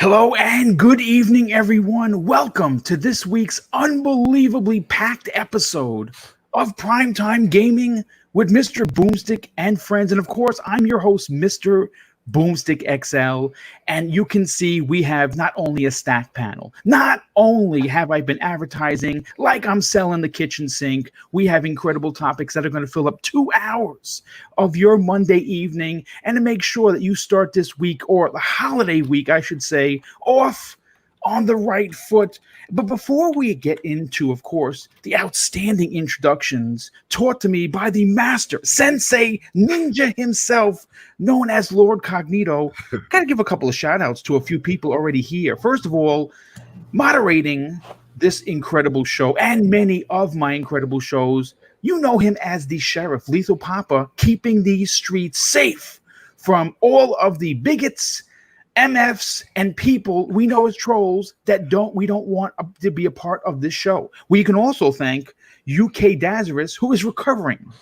Hello and good evening, everyone. Welcome to this week's unbelievably packed episode of Primetime Gaming with Mr. Boomstick and friends. And of course, I'm your host, Mr. Boomstick XL. And you can see we have not only a stacked panel, not only have I been advertising like I'm selling the kitchen sink, we have incredible topics that are going to fill up 2 hours of your Monday evening, and to make sure that you start this week, or the holiday week, I should say, off on the right foot. But before we get into, of course, the outstanding introductions taught to me by the master, sensei, ninja himself, known as Lord Cognito, got to give a couple of shout outs to a few people already here. First of all, moderating this incredible show and many of my incredible shows, you know him as the Sheriff, Lethal Papa, keeping these streets safe from all of the bigots, MFs, and people we know as trolls that we don't want to be a part of this show. We can also thank UK Dazarus, who is recovering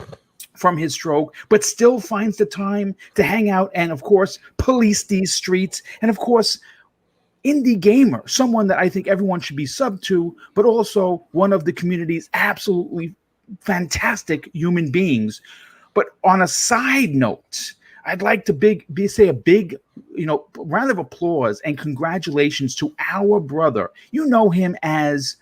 from his stroke, but still finds the time to hang out and, of course, police these streets. And, of course, Indie Gamer, someone that I think everyone should be sub to, but also one of the community's absolutely fantastic human beings. But on a side note, I'd like to say a big, round of applause and congratulations to our brother. You know him as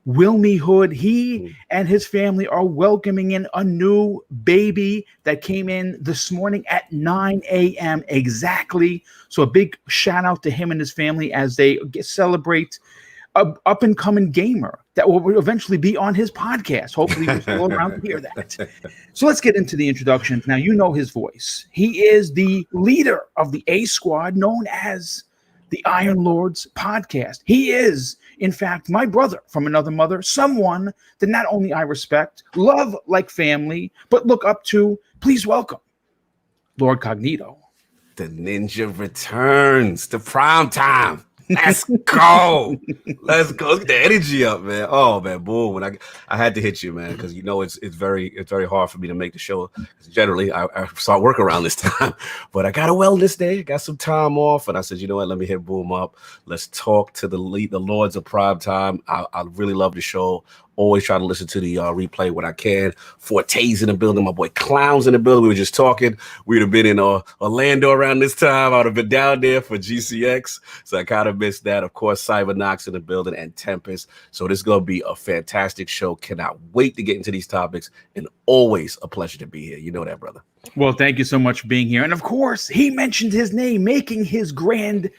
Wilmy Hood. He and his family are welcoming in a new baby that came in this morning at 9 a.m. exactly. So a big shout out to him and his family as they celebrate an up-and-coming gamer that will eventually be on his podcast. Hopefully we're still around to hear that. So let's get into the introductions. Now, you know his voice. He is the leader of the A Squad, known as the Iron Lords podcast. He is, in fact, my brother from another mother, someone that not only I respect, love like family, but look up to. Please welcome Lord Cognito. The ninja returns to prime time. Let's go. Let's go. Let's get the energy up, man. Oh man, boom. When I had to hit you, man, because it's very hard for me to make the show. Generally, I start work around this time. But I got a wellness day, got some time off, and I said, you know what, let me hit Boom up. Let's talk to the Lords of Prime Time. I really love the show. Always try to listen to the replay when I can. Forte's in the building. My boy Clown's in the building. We were just talking. We'd have been in Orlando around this time. I would have been down there for GCX. So I kind of missed that. Of course, Cybernox in the building and Tempest. So this is going to be a fantastic show. Cannot wait to get into these topics. And always a pleasure to be here. You know that, brother. Well, thank you so much for being here. And of course, he mentioned his name, making his grand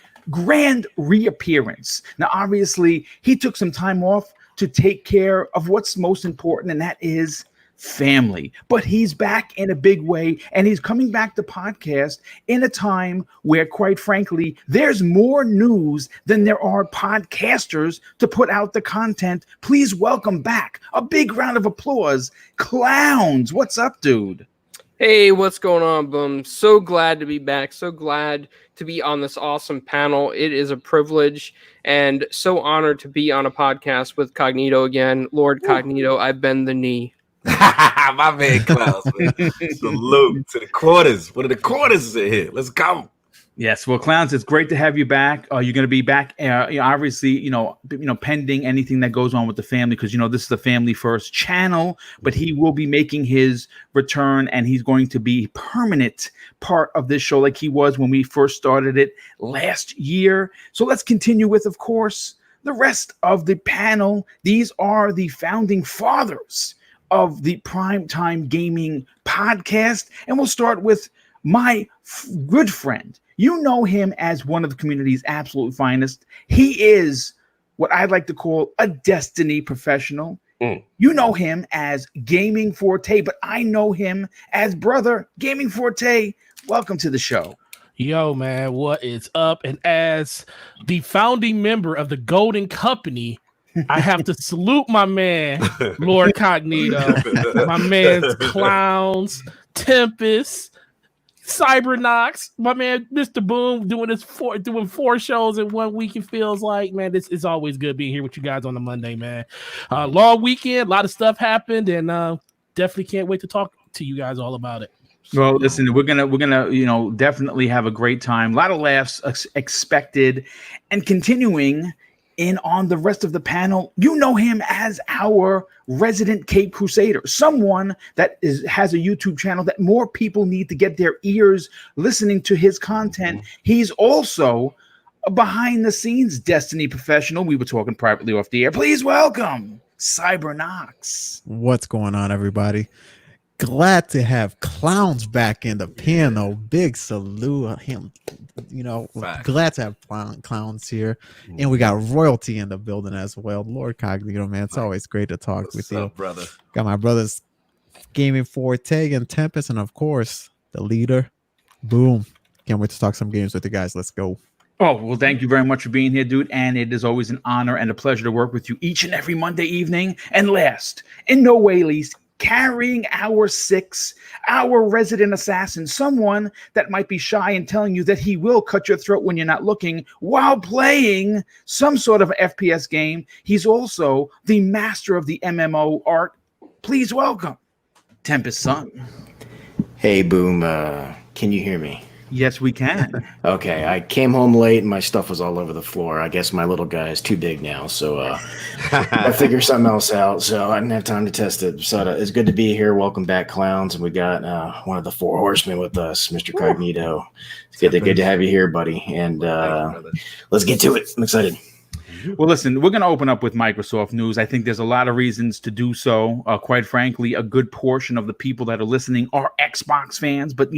reappearance. Now, obviously, he took some time off to take care of what's most important, and that is family. But he's back in a big way, and he's coming back to podcast in a time where, quite frankly, there's more news than there are podcasters to put out the content. Please welcome back, a big round of applause, Clowns. What's up, dude? Hey, what's going on, Boom? So glad to be back. So glad to be on this awesome panel. It is a privilege and so honored to be on a podcast with Cognito again. Lord Cognito, I've been the knee. My man Klaus, man. Salute to the quarters. One of the quarters is in here. Let's go. Yes, well, Clowns, it's great to have you back. You're going to be back, obviously, pending anything that goes on with the family, because, this is the family first channel, but he will be making his return, and he's going to be permanent part of this show like he was when we first started it last year. So let's continue with, of course, the rest of the panel. These are the founding fathers of the Primetime Gaming podcast, and we'll start with my good friend. You know him as one of the community's absolute finest. He is what I'd like to call a destiny professional. You know him as Gaming Forte, but I know him as Brother Gaming Forte. Welcome to the show. Yo, man, what is up? And as the founding member of the Golden Company, I have to salute my man, Lord Cognito, my man's Clowns, Tempest, Cybernox, my man, Mr. Boom, doing 4 shows in 1 week. It feels like, man, it's always good being here with you guys on a Monday, man. Long weekend, a lot of stuff happened, and definitely can't wait to talk to you guys all about it. Well, listen, we're gonna definitely have a great time. A lot of laughs expected, and continuing in on the rest of the panel, you know him as our resident Cape Crusader, someone that has a YouTube channel that more people need to get their ears listening to his content. He's also a behind the scenes Destiny professional. We were talking privately off the air. Please welcome Cybernox. What's going on, everybody? Glad to have Clowns back in the piano. Big salute him. Fact. Glad to have Clowns here. And we got royalty in the building as well. Lord Cognito, man, it's always great to talk with you. Brother? Got my brothers Gaming Forte and Tempest, and of course, the leader. Boom. Can't wait to talk some games with you guys. Let's go. Oh, well, thank you very much for being here, dude. And it is always an honor and a pleasure to work with you each and every Monday evening. And last, in no way least, carrying our resident assassin, someone that might be shy and telling you that he will cut your throat when you're not looking while playing some sort of FPS game. He's also the master of the MMO art. Please welcome Tempest Sun. Hey, Boom. Can you hear me? Yes, we can. Okay, I came home late and my stuff was all over the floor. I guess my little guy is too big now, so I figured something else out. So I didn't have time to test it. So it's good to be here. Welcome back, Clowns, and we got one of the four horsemen with us, Mr. Cognito. It's good to have you here, buddy. And let's get to it. I'm excited. Well, listen, we're going to open up with Microsoft news. I think there's a lot of reasons to do so. Quite frankly, a good portion of the people that are listening are Xbox fans. But,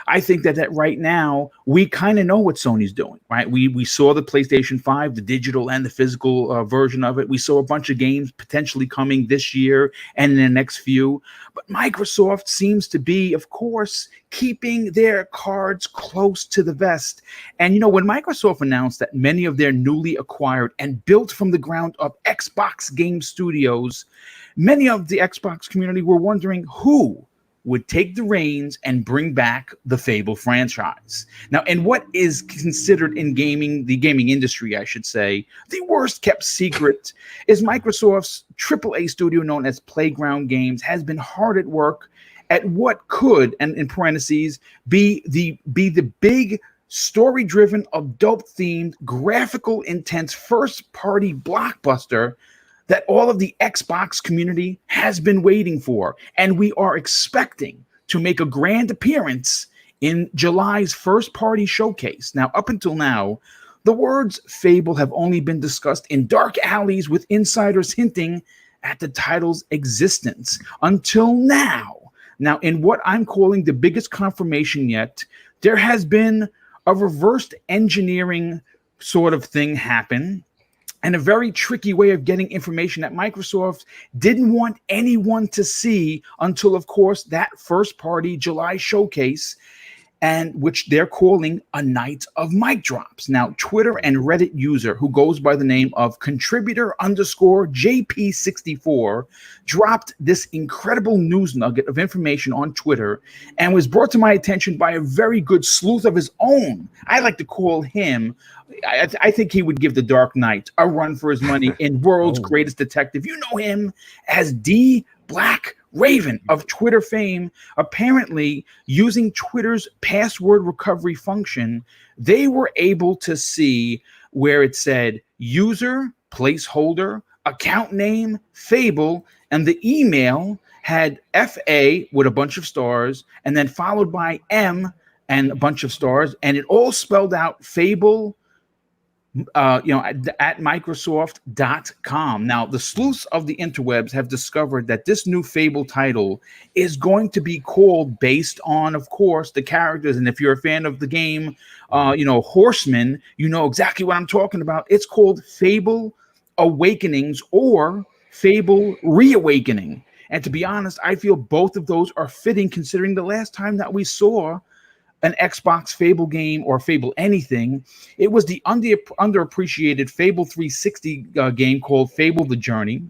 I think that right now, we kind of know what Sony's doing, right? We saw the PlayStation 5, the digital and the physical version of it. We saw a bunch of games potentially coming this year and in the next few. But Microsoft seems to be, of course, keeping their cards close to the vest. And, when Microsoft announced that many of their newly acquired and built from the ground up Xbox game studios, many of the Xbox community were wondering who would take the reins and bring back the Fable franchise. Now, and what is considered in the gaming industry, I should say, the worst kept secret is Microsoft's AAA studio known as Playground Games has been hard at work at what could, and in parentheses, be the big story-driven, adult-themed, graphical, intense first-party blockbuster that all of the Xbox community has been waiting for. And we are expecting to make a grand appearance in July's first-party showcase. Now, up until now, the words Fable have only been discussed in dark alleys with insiders hinting at the title's existence. Until now. Now, in what I'm calling the biggest confirmation yet, there has been a reversed engineering sort of thing happen, and a very tricky way of getting information that Microsoft didn't want anyone to see until, of course, that first-party July showcase, and which they're calling a night of mic drops. Now, Twitter and Reddit user who goes by the name of contributor_JP64 dropped this incredible news nugget of information on Twitter and was brought to my attention by a very good sleuth of his own. I like to call him, I think he would give the Dark Knight a run for his money in World's Greatest Detective. You know him as D. Black Raven of Twitter fame. Apparently, using Twitter's password recovery function, they were able to see where it said user, placeholder, account name, Fable, and the email had FA with a bunch of stars, and then followed by M and a bunch of stars, and it all spelled out Fable at Microsoft.com. Now, the sleuths of the interwebs have discovered that this new Fable title is going to be called based on, of course, the characters. And if you're a fan of the game, Horseman, you know exactly what I'm talking about. It's called Fable Awakenings or Fable Reawakening. And to be honest, I feel both of those are fitting considering the last time that we saw an Xbox Fable game or Fable anything, it was the underappreciated Fable 360 game called Fable The Journey,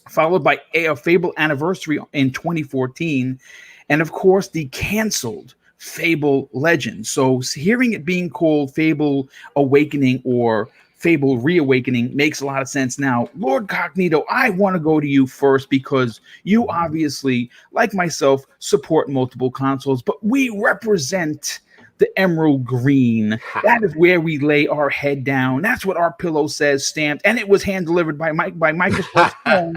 followed by a Fable Anniversary in 2014, and of course the canceled Fable Legends. So hearing it being called Fable Awakening or Fable Reawakening makes a lot of sense now. Lord Cognito, I want to go to you first because you obviously, like myself, support multiple consoles, but we represent the emerald green. That is where we lay our head down. That's what our pillow says, stamped, and it was hand delivered by Microsoft's own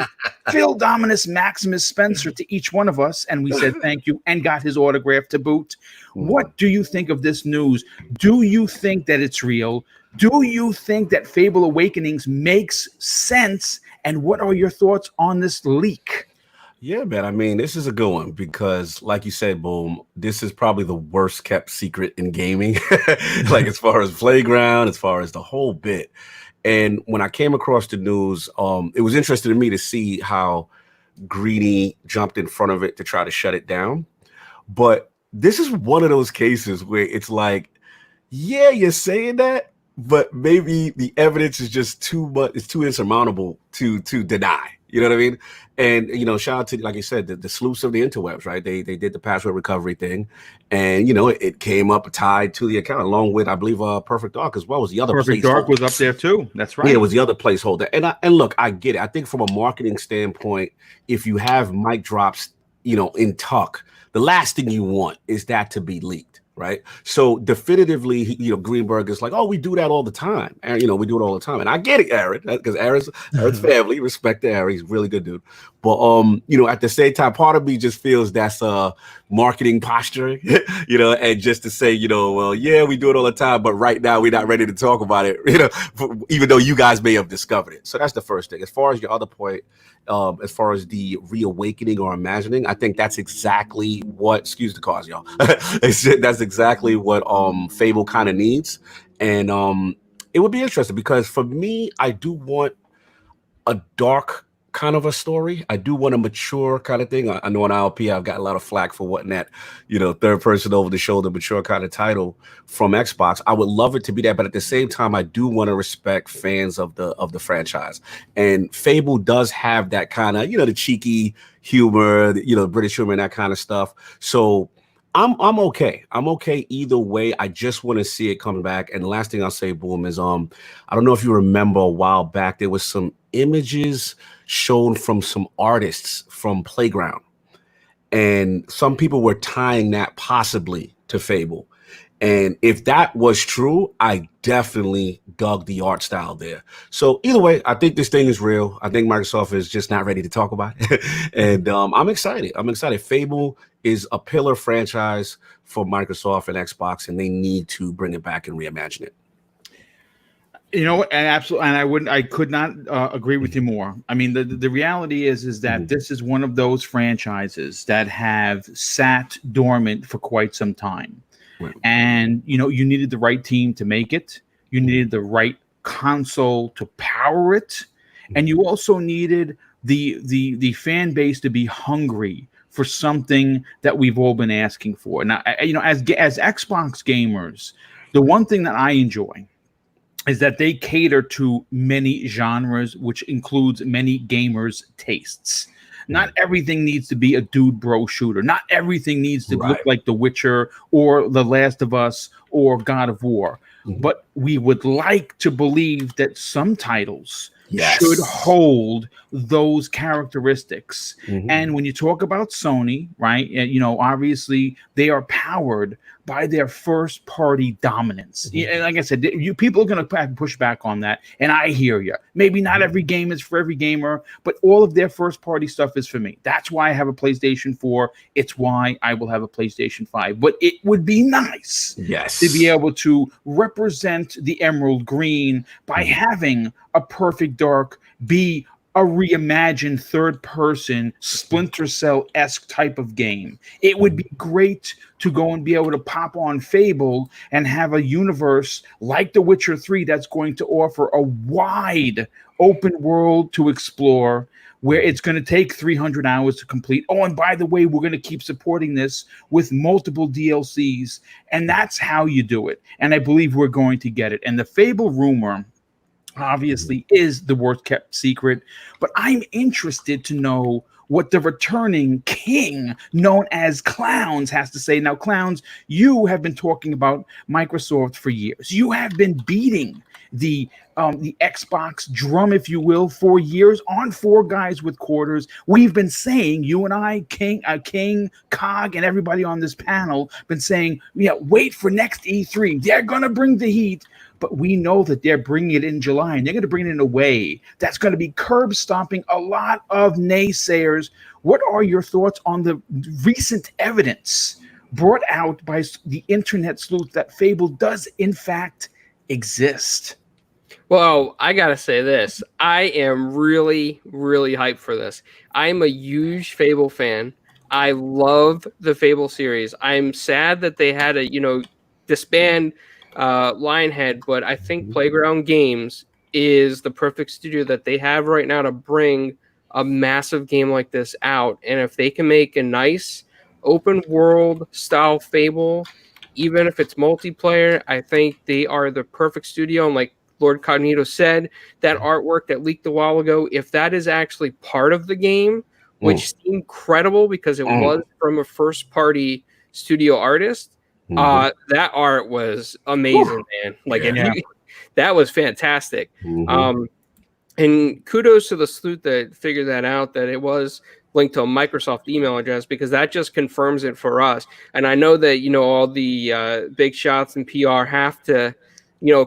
Phil Dominus Maximus Spenser to each one of us, and we said thank you and got his autograph to boot. What do you think of this news? Do you think that it's real? Do you think that Fable Awakenings makes sense? And what are your thoughts on this leak? Yeah, man. I mean, this is a good one because, like you said, Boom, this is probably the worst kept secret in gaming. Like as far as Playground, as far as the whole bit. And when I came across the news, it was interesting to me to see how Greedy jumped in front of it to try to shut it down. But this is one of those cases where it's like, yeah, you're saying that, but maybe the evidence is just too much. It's too insurmountable to deny. You know what I mean? And, you know, shout out to, like you said, the sleuths of the interwebs, right? They did the password recovery thing. And, you know, it came up tied to the account along with, I believe, Perfect Dark as well was the other Perfect Dark was up there too. That's right. Yeah, it was the other placeholder. And look, I get it. I think from a marketing standpoint, if you have mic drops, you know, in tuck, the last thing you want is that to be leaked. Right. So definitively, you know, Greenberg is like, oh, we do that all the time. And, you know, we do it all the time. And I get it, Aaron, because Aaron's family, respect to Aaron. He's a really good dude. But, you know, at the same time, part of me just feels that's marketing posturing, you know, and just to say, you know, well, yeah, we do it all the time. But right now we're not ready to talk about it, you know, even though you guys may have discovered it. So that's the first thing. As far as your other point, as far as the reawakening or imagining, I think that's exactly what, excuse the cause, y'all. That's exactly what Fable kind of needs. And it would be interesting because for me, I do want a dark kind of a story. I do want a mature kind of thing. I know on ILP I've got a lot of flack for wanting that, you know, third person over the shoulder, mature kind of title from Xbox. I would love it to be that, but at the same time, I do want to respect fans of the franchise. And Fable does have that kind of, you know, the cheeky humor, you know, British humor and that kind of stuff. So I'm okay. I'm okay either way. I just want to see it coming back. And the last thing I'll say, Boom, is I don't know if you remember a while back, there was some images shown from some artists from Playground. And some people were tying that possibly to Fable. And if that was true, I definitely dug the art style there. So either way, I think this thing is real. I think Microsoft is just not ready to talk about it. And I'm excited. I'm excited. Fable is a pillar franchise for Microsoft and Xbox, and they need to bring it back and reimagine it. You know, and absolutely, and I could not agree with you more. I mean, the reality is that this is one of those franchises that have sat dormant for quite some time. Right. And, you know, you needed the right team to make it. You needed the right console to power it. And you also needed the fan base to be hungry for something that we've all been asking for. Now, you know, as Xbox gamers, the one thing that I enjoy is that they cater to many genres, which includes many gamers' tastes. Not everything needs to be a dude bro shooter. Not everything needs to look like The Witcher or The Last of Us or God of War. But we would like to believe that some titles should hold those characteristics. And when you talk about Sony, right, you know, obviously they are powered by their first party dominance. And like I said, you people are going to push back on that. And I hear you. Maybe not every game is for every gamer, but all of their first party stuff is for me. That's why I have a PlayStation 4. It's why I will have a PlayStation 5. But it would be nice to be able to represent the emerald green by having a Perfect Dark be a reimagined third-person Splinter Cell-esque type of game. It would be great to go and be able to pop on Fable and have a universe like The Witcher 3 that's going to offer a wide open world to explore, where it's going to take 300 hours to complete. Oh, and by the way, we're going to keep supporting this with multiple DLCs, and that's how you do it. And I believe we're going to get it. And the Fable rumor obviously is the worst kept secret, but I'm interested to know what the returning king known as Clowns has to say. Now, Clowns, you have been talking about Microsoft for years. You have been beating the Xbox drum, if you will, for years on Four Guys with Quarters. We've been saying, you and I, King, Cog, and everybody on this panel, been saying, yeah, wait for next E3. They're going to bring the heat. But we know that they're bringing it in July, and they're going to bring it in a way that's going to be curb stomping a lot of naysayers. What are your thoughts on the recent evidence brought out by the internet sleuth that Fable does, in fact, exist? Well, I gotta say this. I am really, really hyped for this. I'm a huge Fable fan. I love the Fable series. I'm sad that they had to, disband Lionhead, but I think Playground Games is the perfect studio that they have right now to bring a massive game like this out. And if they can make a nice open world style Fable, even if it's multiplayer, I think they are the perfect studio. And like Lord Cognito said, that artwork that leaked a while ago, if that is actually part of the game, which seemed credible because it was from a first party studio artist, that art was amazing, man. Like that was fantastic. And kudos to the sleuth that figured that out, that it was linked to a Microsoft email address, because that just confirms it for us. And I know that, all the big shots and PR have to,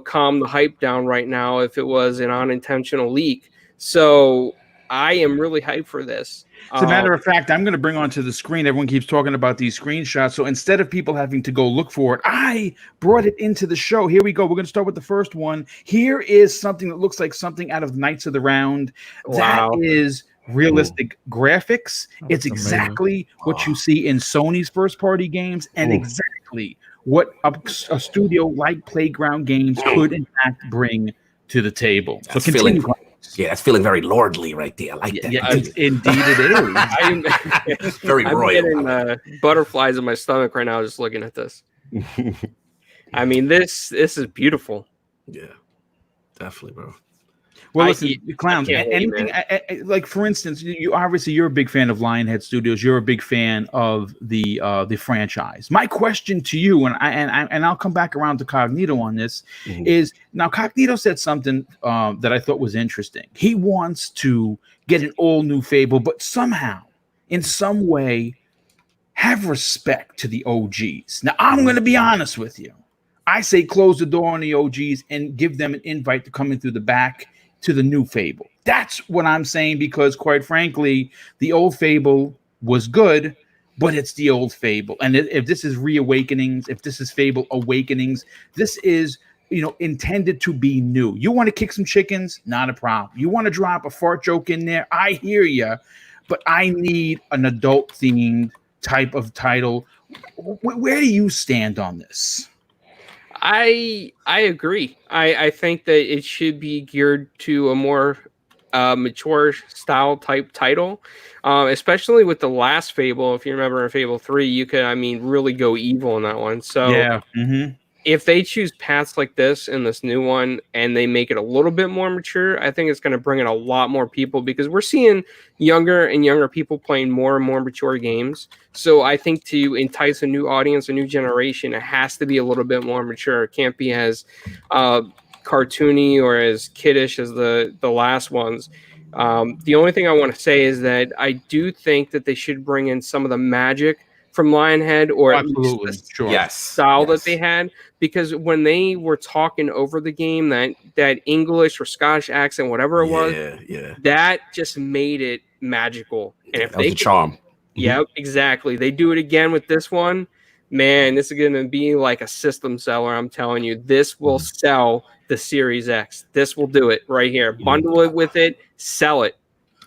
calm the hype down right now if it was an unintentional leak. So I am really hyped for this. As a matter of fact, I'm going to bring onto the screen. Everyone keeps talking about these screenshots. So instead of people having to go look for it, I brought it into the show. Here we go. We're going to start with the first one. Here is something that looks like something out of Knights of the Round. Wow. That is realistic graphics. It's exactly what you see in Sony's first-party games, and exactly what a studio like Playground Games could, in fact, bring to the table. So continue. That's feeling very lordly right there. I like that. Yeah, indeed it is. Very royal. I'm getting butterflies in my stomach right now just looking at this. I mean, this is beautiful. Yeah, definitely, bro. Well, listen, Clowns, anything like, for instance, you're a big fan of Lionhead Studios. You're a big fan of the franchise. My question to you, and I'll come back around to Cognito on this, is now Cognito said something that I thought was interesting. He wants to get an all new Fable, but somehow, in some way, have respect to the OGs. Now, I'm going to be honest with you. I say close the door on the OGs and give them an invite to come in through the back to the new Fable. That's what I'm saying, because quite frankly, the old Fable was good, but it's the old Fable. And if this is Reawakenings, if this is Fable Awakenings, this is, intended to be new. You want to kick some chickens? Not a problem. You want to drop a fart joke in there? I hear you, but I need an adult themed type of title. Where do you stand on this? I agree. I think that it should be geared to a more mature style type title, especially with the last Fable. If you remember in Fable 3, you could, really go evil in that one. So yeah. If they choose paths like this in this new one and they make it a little bit more mature, I think it's going to bring in a lot more people, because we're seeing younger and younger people playing more and more mature games. So I think to entice a new audience, a new generation, it has to be a little bit more mature. It can't be as cartoony or as kiddish as the last ones. The only thing I want to say is that I do think that they should bring in some of the magic from Lionhead, or at least the style that they had, because when they were talking over the game, that English or Scottish accent, whatever it was, that just made it magical. And if that was the charm. Yep, exactly. They do it again with this one, man, this is going to be like a system seller. I'm telling you, this will sell the Series X. This will do it right here. Bundle it with it, sell it.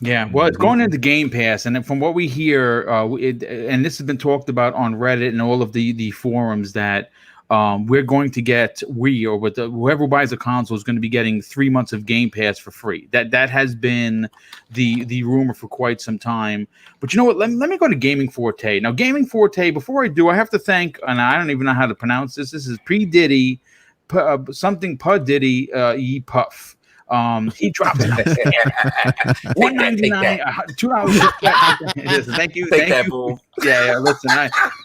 Yeah, well, it's going into Game Pass, and from what we hear, and this has been talked about on Reddit and all of the forums, that we're going to get whoever buys a console is going to be getting 3 months of Game Pass for free. That has been the rumor for quite some time. But you know what? Let me go to Gaming Forte. Now, Gaming Forte, before I do, I have to thank, and I don't even know how to pronounce this. This is P. Diddy, something P. Diddy, E. Puff. He dropped it. $1.99, $2. Thank you. Take Thank that, you. fool. Yeah. Listen,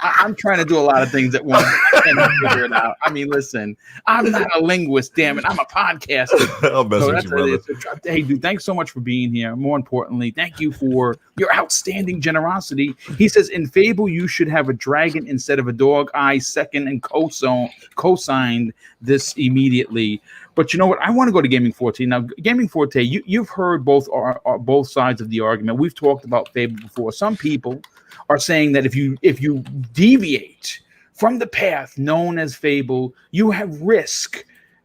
I'm trying to do a lot of things at once. I can't figure it out. I mean, listen, I'm not a linguist. Damn it, I'm a podcaster. I'll mess with you, brother. Hey, dude, thanks so much for being here. More importantly, thank you for your outstanding generosity. He says, in Fable, you should have a dragon instead of a dog. I second and co-signed this immediately. But you know what? I want to go to Gaming Forte. Now, Gaming Forte, you've heard both sides of the argument. We've talked about Fable before. Some people are saying that if you deviate from the path known as Fable, you have risk,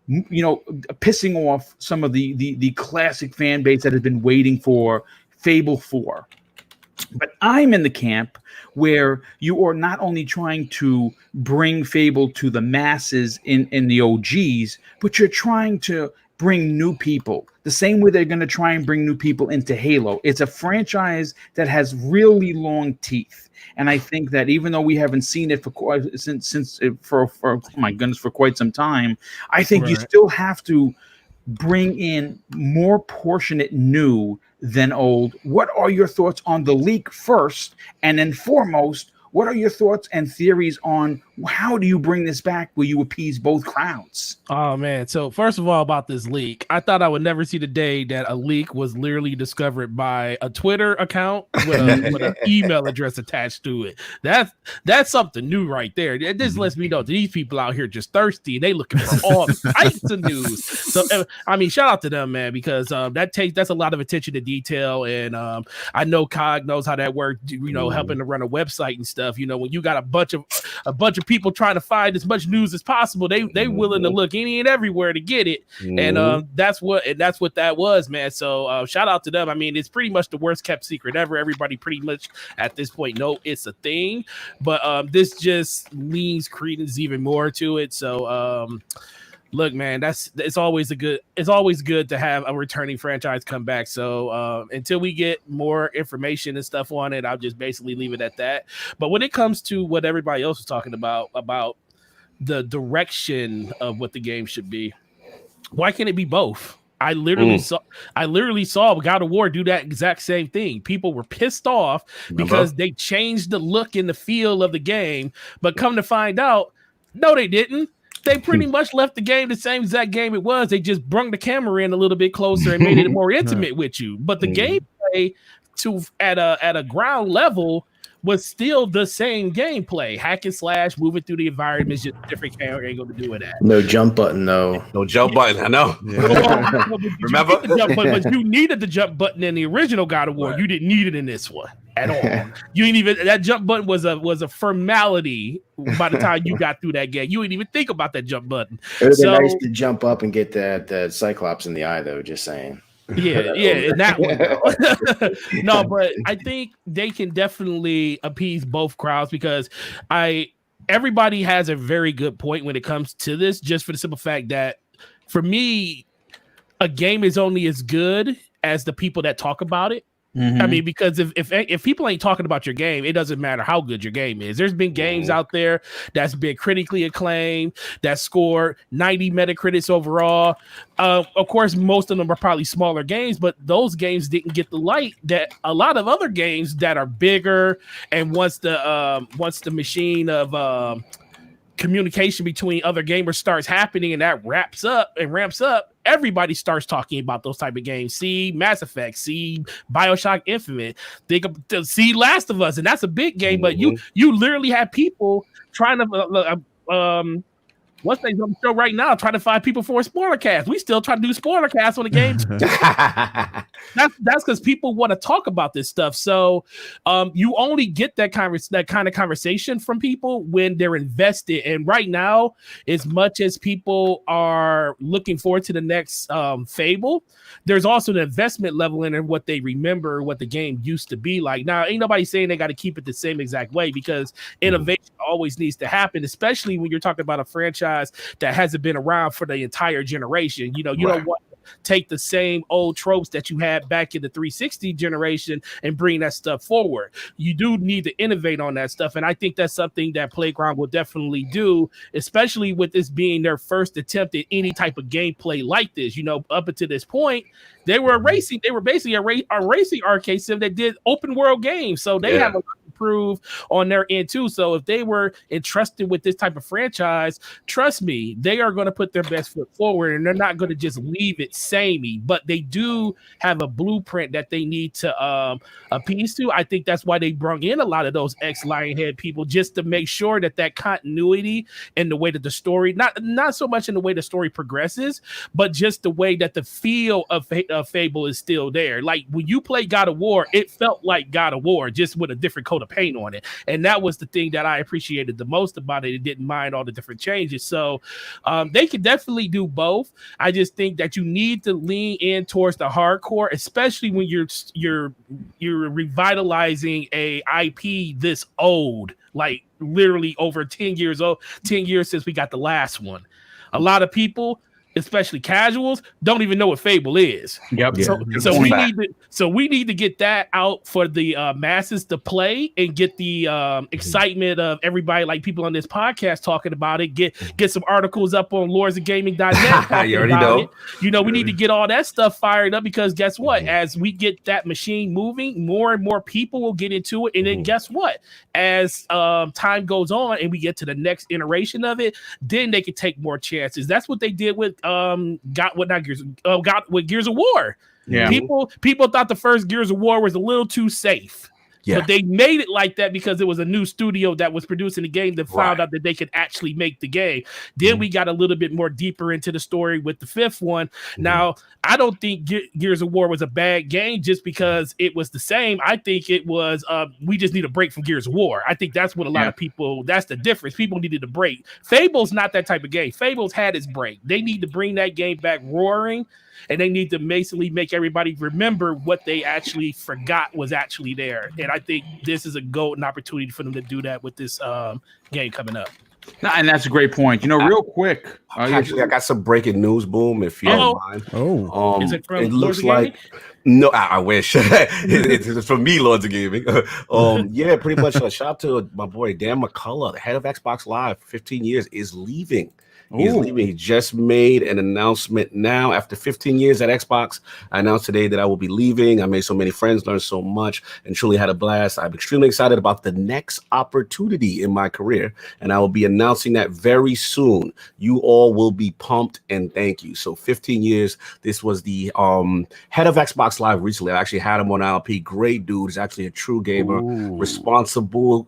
pissing off some of the classic fan base that has been waiting for Fable 4. But I'm in the camp where you are not only trying to bring Fable to the masses in the OGs, but you're trying to bring new people the same way they're going to try and bring new people into Halo. It's a franchise that has really long teeth. And I think that even though we haven't seen it for quite some time, I think you still have to bring in more proportionate new than old. What are your thoughts on the leak first? And then foremost, what are your thoughts and theories on how do you bring this back where you appease both crowds? Oh, man. So first of all, about this leak, I thought I would never see the day that a leak was literally discovered by a Twitter account with an email address attached to it. That's something new right there. It just lets me know these people out here just thirsty and they looking for all types of news. So, I mean, shout out to them, man, because that's a lot of attention to detail. And I know Cog knows how that works, helping to run a website and stuff. When you got a bunch of people trying to find as much news as possible, they willing to look any and everywhere to get it. And that's what that was, man. So shout out to them. I mean, it's pretty much the worst kept secret ever. Everybody pretty much at this point know it's a thing, but this just leans credence even more to it. So look, man, it's always good to have a returning franchise come back. So until we get more information and stuff on it, I'll just basically leave it at that. But when it comes to what everybody else was talking about the direction of what the game should be, why can't it be both? I literally saw God of War do that exact same thing. People were pissed off because they changed the look and the feel of the game, but come to find out, no, they didn't. They pretty much left the game the same exact game it was. They just brung the camera in a little bit closer and made it more intimate with you. But the gameplay at a ground level was still the same gameplay. Hack and slash, moving through the environment, just different camera angle to do it at. No jump button, though. No jump button, I know. Yeah. Remember? But you needed the jump button in the original God of War. Right. You didn't need it in this one at all. You didn't even, that jump button was a formality by the time you got through that game. You didn't even think about that jump button. It would have been nice to jump up and get that Cyclops in the eye, though, just saying. Yeah, in that one. No, but I think they can definitely appease both crowds because everybody has a very good point when it comes to this, just for the simple fact that for me, a game is only as good as the people that talk about it. I mean, because if people ain't talking about your game, it doesn't matter how good your game is. There's been games out there that's been critically acclaimed, that scored 90 Metacritics overall. Of course, most of them are probably smaller games, but those games didn't get the light that a lot of other games that are bigger. And once the machine of communication between other gamers starts happening and that ramps up, everybody starts talking about those type of games. See Mass Effect, see BioShock Infinite, see Last of Us, and that's a big game. But you literally have people trying to what's the show right now trying to find people for a spoiler cast. We still try to do spoiler casts on the game. That's because people want to talk about this stuff. So you only get that kind of conversation from people when they're invested. And right now, as much as people are looking forward to the next Fable, there's also an investment level in what they remember what the game used to be like. Now, ain't nobody saying they got to keep it the same exact way because innovation always needs to happen, especially when you're talking about a franchise that hasn't been around for the entire generation. You don't want take the same old tropes that you had back in the 360 generation and bring that stuff forward. You do need to innovate on that stuff, and I think that's something that Playground will definitely do, especially with this being their first attempt at any type of gameplay like this. You know, up until this point, they were basically a racing arcade sim that did open world games, so they have a lot to prove on their end too. So if they were entrusted with this type of franchise, trust me, they are going to put their best foot forward, and they're not going to just leave it samey. But they do have a blueprint that they need to appease to. I think that's why they brought in a lot of those ex-Lionhead people, just to make sure that continuity and the way that the story, not so much in the way the story progresses, but just the way that the feel of Fable is still there. Like when you play God of War, it felt like God of War, just with a different coat of paint on it. And that was the thing that I appreciated the most about it. It didn't mind all the different changes. So they could definitely do both. I just think that you need to lean in towards the hardcore, especially when you're revitalizing a IP this old, like literally over 10 years old, 10 years since we got the last one. A lot of people, especially casuals, don't even know what Fable is. Yep. So we need to get that out for the masses to play and get the excitement of everybody, like people on this podcast talking about it. Get some articles up on lordsofgaming.net. You already know. You know, we need to get all that stuff fired up, because guess what? As we get that machine moving, more and more people will get into it. And then guess what? As time goes on and we get to the next iteration of it, then they can take more chances. That's what they did with Gears of War. Yeah. People thought the first Gears of War was a little too safe. Yeah. But they made it like that because it was a new studio that was producing the game that found out that they could actually make the game. Then we got a little bit more deeper into the story with the fifth one. Now, I don't think Gears of War was a bad game just because it was the same. I think it was, we just need a break from Gears of War. I think that's what a lot of people, that's the difference. People needed a break. Fable's not that type of game. Fable's had its break. They need to bring that game back roaring. And they need to basically make everybody remember what they actually forgot was actually there. And I think this is a golden opportunity for them to do that with this game coming up. And that's a great point. You know, real quick. Actually, I got some breaking news, Boom, if you don't mind. Is it from it Lords looks of like Gaming? No, I wish. It's from me, Lords of Gaming. Yeah, pretty much. Shout out to my boy Dan McCullough, the head of Xbox Live, 15 years, is leaving. He's leaving. He just made an announcement now. After 15 years at Xbox, I announced today that I will be leaving. I made so many friends, learned so much, and truly had a blast. I'm extremely excited about the next opportunity in my career, and I will be announcing that very soon. You all will be pumped, and thank you. So 15 years. This was the head of Xbox Live recently. I actually had him on LP. Great dude. He's actually a true gamer, responsible.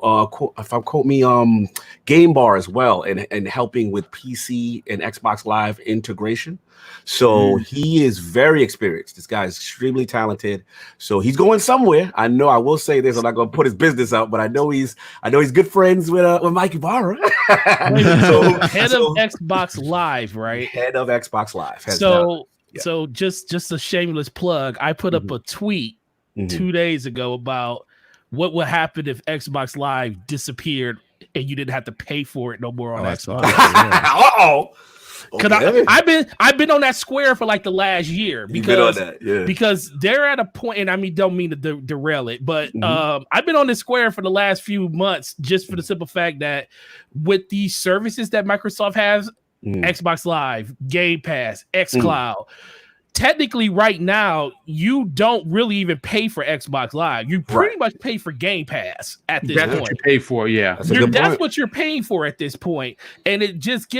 If I'm quote me, game bar as well, and helping with PC and Xbox Live integration. So he is very experienced. This guy is extremely talented. So he's going somewhere. I know. I will say this. I'm not going to put his business out, but I know he's good friends with Mike Ibarra. Head of Xbox Live, right? Head of Xbox Live. So just a shameless plug. I put up a tweet 2 days ago about what would happen if Xbox Live disappeared and you didn't have to pay for it no more on Xbox. Because I've been on that square for like the last year because they're at a point, and I mean, don't mean to derail it, but I've been on this square for the last few months just for the simple fact that with these services that Microsoft has, Xbox Live, Game Pass, xCloud. Technically, right now, you don't really even pay for Xbox Live. You pretty much pay for Game Pass at this point. That's what you pay for, yeah. That's what you're paying for at this point, and it's just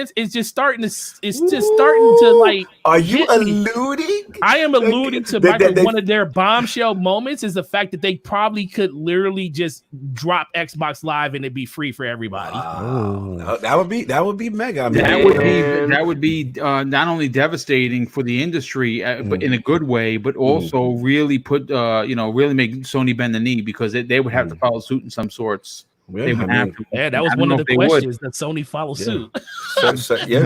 starting to like. Are you alluding? I am alluding to one of their bombshell moments is the fact that they probably could literally just drop Xbox Live and it'd be free for everybody. That would be mega. I mean, that would be not only devastating for the industry. But in a good way, but also really really make Sony bend the knee, because they would have to follow suit in some sorts. They would have to. Yeah, that was one of the questions that Sony follow suit.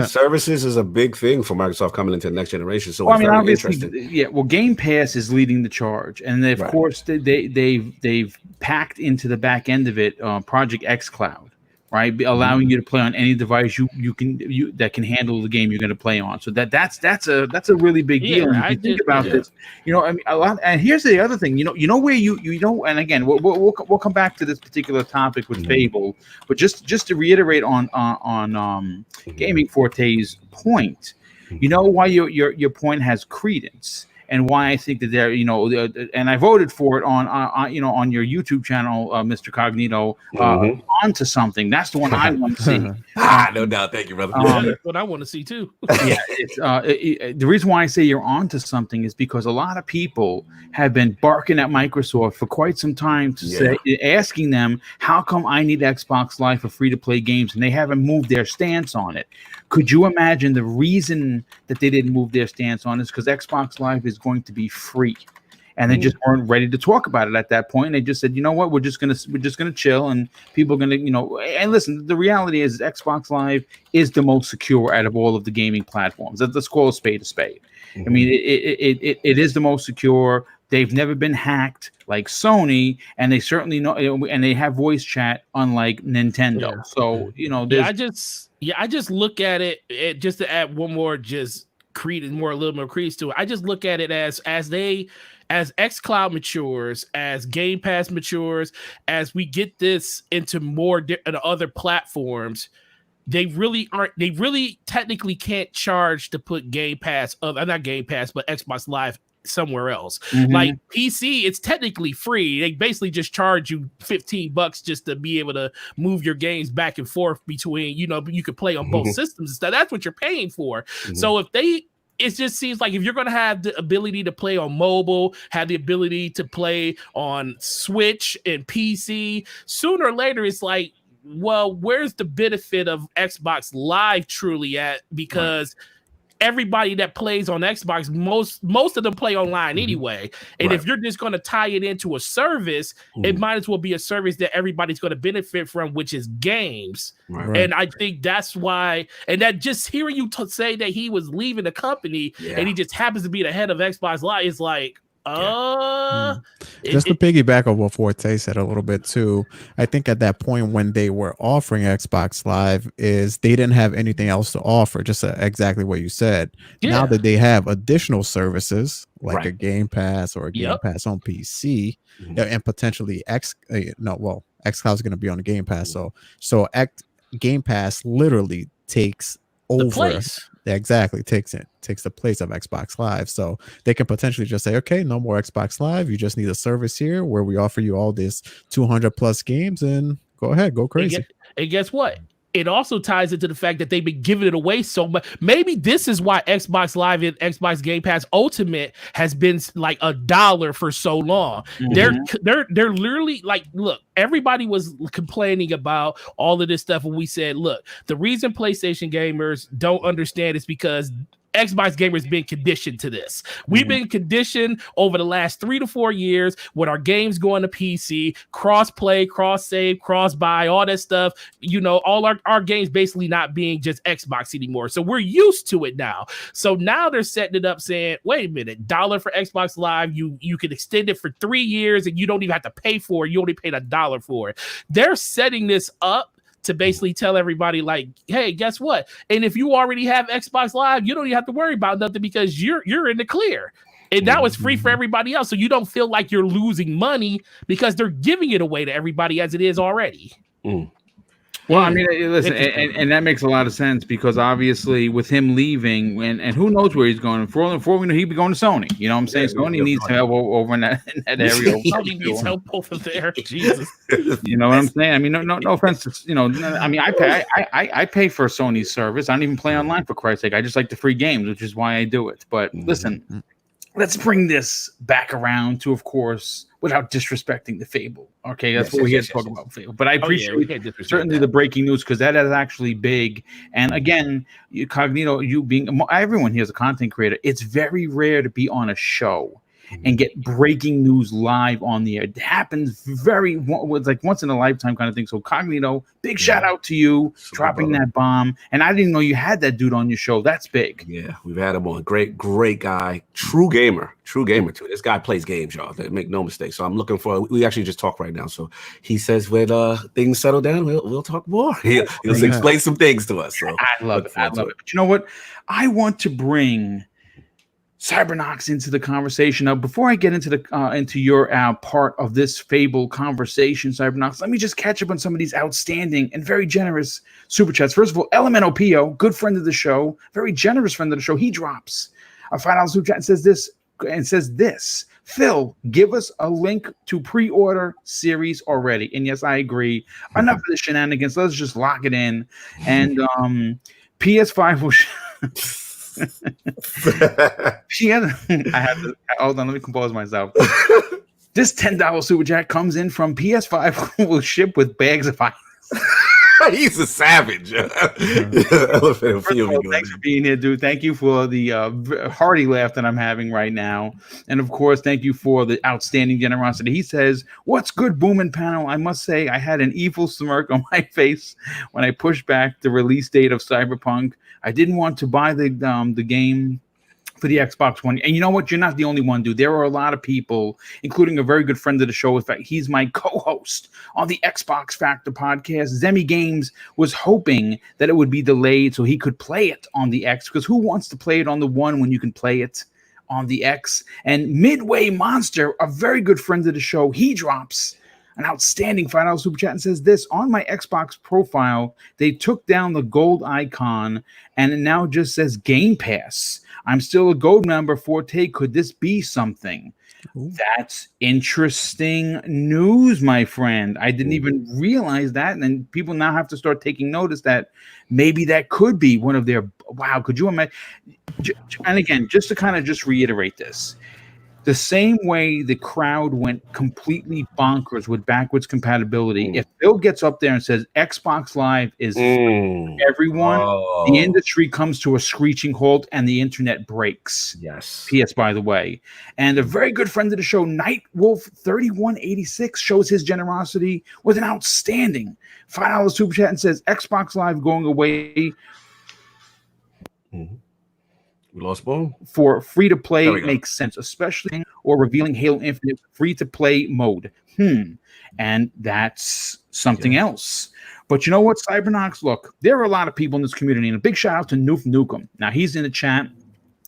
Services is a big thing for Microsoft coming into the next generation. So it's very interesting. Well, Game Pass is leading the charge, and of course they've packed into the back end of it Project xCloud. right? Allowing you to play on any device that can handle the game you're going to play on. So that's a really big deal. And if you think about this, I mean, a lot. And here's the other thing, where you know, and again, we'll come back to this particular topic with Fable, but just to reiterate on Gaming Forte's point, why your point has credence. And why I think that they're, and I voted for it on your YouTube channel, Mr. Cognito, onto something. That's the one I want to see. No doubt. Thank you, brother. That's what I want to see too. Yeah, it's the reason why I say you're onto something is because a lot of people have been barking at Microsoft for quite some time to say, asking them, how come I need Xbox Live for free-to-play games, and they haven't moved their stance on it. Could you imagine the reason that they didn't move their stance on this? Because Xbox Live is going to be free, and they just weren't ready to talk about it at that point. And they just said, you know what, we're just gonna chill, and people are gonna, And listen, the reality is Xbox Live is the most secure out of all of the gaming platforms. Let's call a spade a spade. I mean, it is the most secure. They've never been hacked like Sony, and they certainly know, and they have voice chat unlike Nintendo. Yeah. So I just look at it just to add one more, just a little more credence to it. I just look at it as xCloud matures, as Game Pass matures, as we get this into more other platforms. They really technically can't charge to put Game Pass, not Game Pass, but Xbox Live somewhere else. Like PC, it's technically free. They basically just charge you $15 just to be able to move your games back and forth between, you could play on both systems and stuff. That's what you're paying for. So it just seems like if you're going to have the ability to play on mobile, have the ability to play on Switch and PC, sooner or later it's like, well, where's the benefit of Xbox Live truly at? Because everybody that plays on Xbox, most of them play online anyway. And if you're just going to tie it into a service, it might as well be a service that everybody's going to benefit from, which is games. And I think that's why, and that just hearing you say that he was leaving the company and he just happens to be the head of Xbox Live is like, just to piggyback on what Forte said a little bit too, I think at that point when they were offering Xbox Live is they didn't have anything else to offer, just exactly what you said. Now that they have additional services like a Game Pass or a Game Pass on PC and potentially xCloud is going to be on the Game Pass, so Game Pass literally takes over. Exactly, takes the place of Xbox Live. So they can potentially just say, okay, no more Xbox Live. You just need a service here where we offer you all this 200 plus games, and go ahead, go crazy. And guess what? It also ties into the fact that they've been giving it away so much. Maybe this is why Xbox Live and Xbox Game Pass Ultimate has been like $1 for so long. They're literally like, look, everybody was complaining about all of this stuff when we said, look, the reason PlayStation gamers don't understand is because Xbox gamers been conditioned to this. We've been conditioned over the last 3 to 4 years with our games going to PC, cross play, cross save, cross buy, all that stuff. All our games basically not being just Xbox anymore. So we're used to it now. So now they're setting it up saying, wait a minute, $1 for Xbox Live. You can extend it for 3 years and you don't even have to pay for it. You only paid $1 for it. They're setting this up to basically tell everybody like, hey, guess what? And if you already have Xbox Live, you don't even have to worry about nothing because you're in the clear. And now it's free for everybody else. So you don't feel like you're losing money because they're giving it away to everybody as it is already. Well, I mean, listen, and that makes a lot of sense because obviously with him leaving, and who knows where he's going. For we know, he'd be going to Sony. You know what I'm saying? Sony needs help over in that area. Sony needs help over there. Jesus. You know what I'm saying? I mean, no offense to, I mean, I pay for Sony's service. I don't even play online for Christ's sake. I just like the free games, which is why I do it. But listen, let's bring this back around to, of course, without disrespecting the Fable. Okay, that's what we're here to talk about, Fable. But I appreciate certainly the breaking news because that is actually big. And again, Cognito, you being everyone here is a content creator, it's very rare to be on a show and get breaking news live on the air. It happens like once in a lifetime kind of thing. So Cognito, big shout out to you dropping that bomb. And I didn't know you had that dude on your show. That's big. Yeah, we've had him on. Great guy. True gamer too. This guy plays games, y'all. Make no mistake. So I'm looking for. We actually just talked right now. So he says when things settle down, we'll talk more. He'll explain some things to us. So I love it. But you know what? I want to bring Cybernox into the conversation. Now, before I get into your part of this Fable conversation, Cybernox, let me just catch up on some of these outstanding and very generous super chats. First of all, LMNOPO, good friend of the show, very generous friend of the show. He drops a $5 super chat and says this. Phil, give us a link to pre-order series already. And yes, I agree. Enough of the shenanigans. Let's just lock it in. And PS5 will. I have to hold on. Let me compose myself. This $10 super chat comes in from PS5 will ship with bags of ice. He's a savage. First of all, thanks for being here, dude. Thank you for the hearty laugh that I'm having right now. And of course, thank you for the outstanding generosity. He says, "What's good, Boomin' panel? I must say I had an evil smirk on my face when I pushed back the release date of Cyberpunk. I didn't want to buy the game for the Xbox One. And you know what? You're not the only one, dude. There are a lot of people, including a very good friend of the show. In fact, he's my co-host on the Xbox Factor podcast. Zemi Games was hoping that it would be delayed so he could play it on the X, because who wants to play it on the One when you can play it on the X? And Midway Monster, a very good friend of the show, he drops an outstanding $5 super chat and says this: on my Xbox profile, they took down the gold icon and it now just says Game Pass. I'm still a gold member. Forte, could this be something? Ooh. That's interesting news, my friend. I didn't even realize that. And then people now have to start taking notice that maybe that could be one of their, wow, could you imagine? And again, just to kind of just reiterate this, the same way the crowd went completely bonkers with backwards compatibility, if Bill gets up there and says Xbox Live is for everyone, the industry comes to a screeching halt and the internet breaks. Yes. PS, by the way. And a very good friend of the show, Nightwolf3186, shows his generosity with an outstanding $5 super chat and says Xbox Live going away. We lost Boom. For free to play makes sense, especially or revealing Halo Infinite free to play mode. And that's something else. But you know what, Cybernox? Look, there are a lot of people in this community, and a big shout out to Noof Nukem. Now he's in the chat.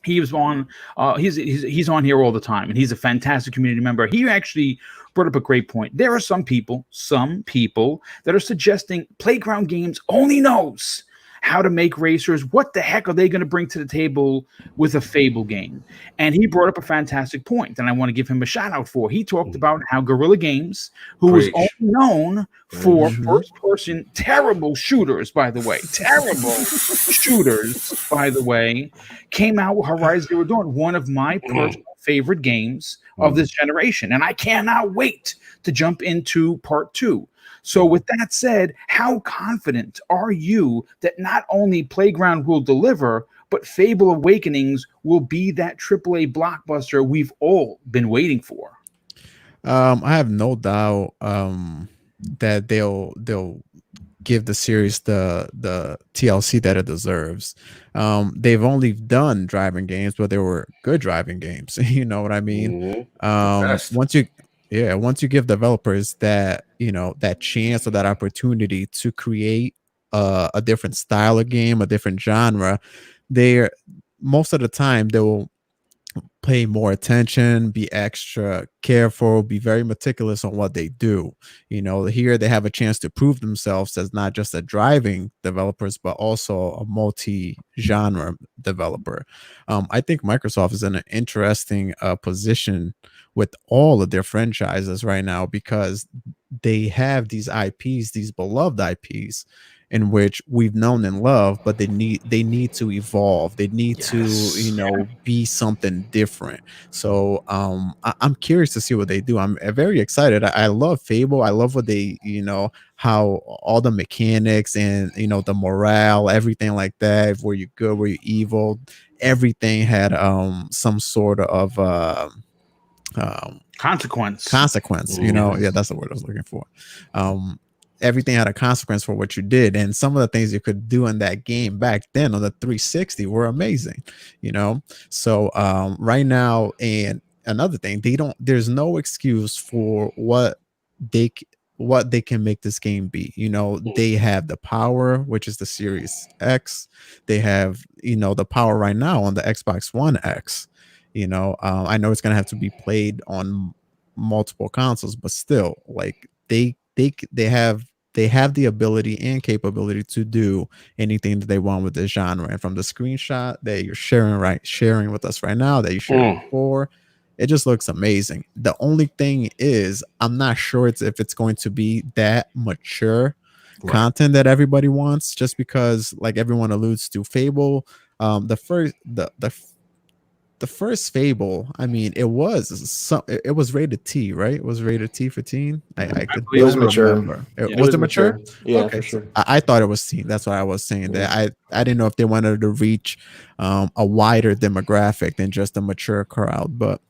He was on. He's on here all the time, and he's a fantastic community member. He actually brought up a great point. There are some people that are suggesting Playground Games only knows how to make racers. What the heck are they going to bring to the table with a Fable game? And he brought up a fantastic point, and I want to give him a shout out for. He talked about how Guerrilla Games, who was only known for first-person terrible shooters, by the way, came out with Horizon Zero Dawn, one of my personal favorite games of this generation, and I cannot wait to jump into part 2. So with that said, how confident are you that not only Playground will deliver, but Fable Awakenings will be that AAA blockbuster we've all been waiting for? I have no doubt that they'll give the series the TLC that it deserves. They've only done driving games, but they were good driving games. You know what I mean? Once you give developers that, that chance or that opportunity to create a different style of game, a different genre, they're most of the time they'll pay more attention, be extra careful, be very meticulous on what they do. Here they have a chance to prove themselves as not just a driving developers, but also a multi-genre developer. I think Microsoft is in an interesting position with all of their franchises right now, because they have these IPs, these beloved IPs, in which we've known and loved, but they need to evolve. They need to, be something different. So I'm curious to see what they do. I'm very excited. I love Fable. I love what they, how all the mechanics and, the morale, everything like that. Were you good? Were you evil? Everything had some sort of consequence. You know, yeah, that's the word I was looking for. Everything had a consequence for what you did, and some of the things you could do in that game back then on the 360 were amazing, you know. So right now, and another thing, there's no excuse for what they can make this game be. You know, they have the power, which is the Series X. They have, you know, the power right now on the Xbox One X. You know, I know it's gonna have to be played on multiple consoles, but still, like they have the ability and capability to do anything that they want with the genre. And from the screenshot that you're sharing with us right now, that you shared before, it just looks amazing. The only thing is, I'm not sure if it's going to be that mature content that everybody wants, just because, like everyone alludes to, Fable, the first Fable, I mean, it was rated T, right? It was rated T for teen. It was mature. Was it mature? Yeah, okay. For sure. I thought it was teen. That's what I was saying. That I didn't know if they wanted to reach a wider demographic than just a mature crowd. But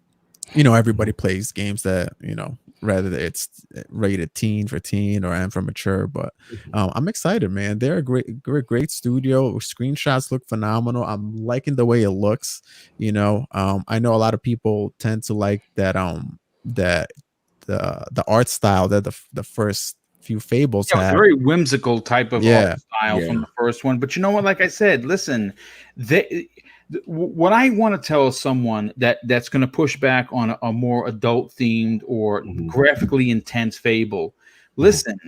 you know, everybody plays games that, you know, rather it's rated teen for teen or M for mature. But I'm excited, man. They're a great studio. Screenshots look phenomenal. I'm liking the way it looks. You know, I know a lot of people tend to like that that the art style that the first few Fables had. Very whimsical type of art style from the first one. But you know what? Like I said, listen, what I want to tell someone that's going to push back on a more adult themed or graphically intense Fable, listen,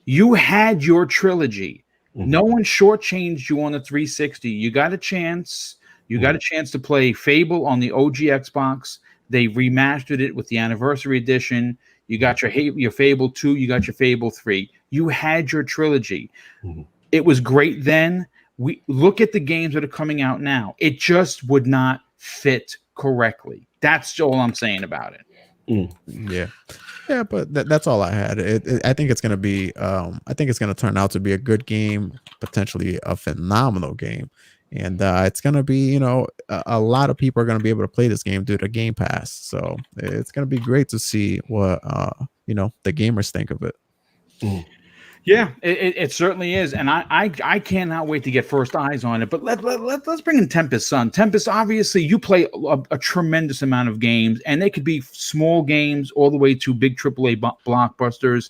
you had your trilogy. No one shortchanged you on the 360. You got a chance. You got a chance to play Fable on the OG Xbox. They remastered it with the anniversary edition. You got your Fable 2. You got your Fable 3. You had your trilogy. It was great then. We look at the games that are coming out now. It just would not fit correctly. That's all I'm saying about it. Yeah, but that's all I had. I think it's gonna be. I think it's gonna turn out to be a good game, potentially a phenomenal game, and it's gonna be. You know, a lot of people are gonna be able to play this game due to Game Pass. So it's gonna be great to see what you know, the gamers think of it. Yeah, it certainly is, and I cannot wait to get first eyes on it. But let's bring in Tempest, son. Tempest, obviously, you play a tremendous amount of games, and they could be small games all the way to big AAA blockbusters.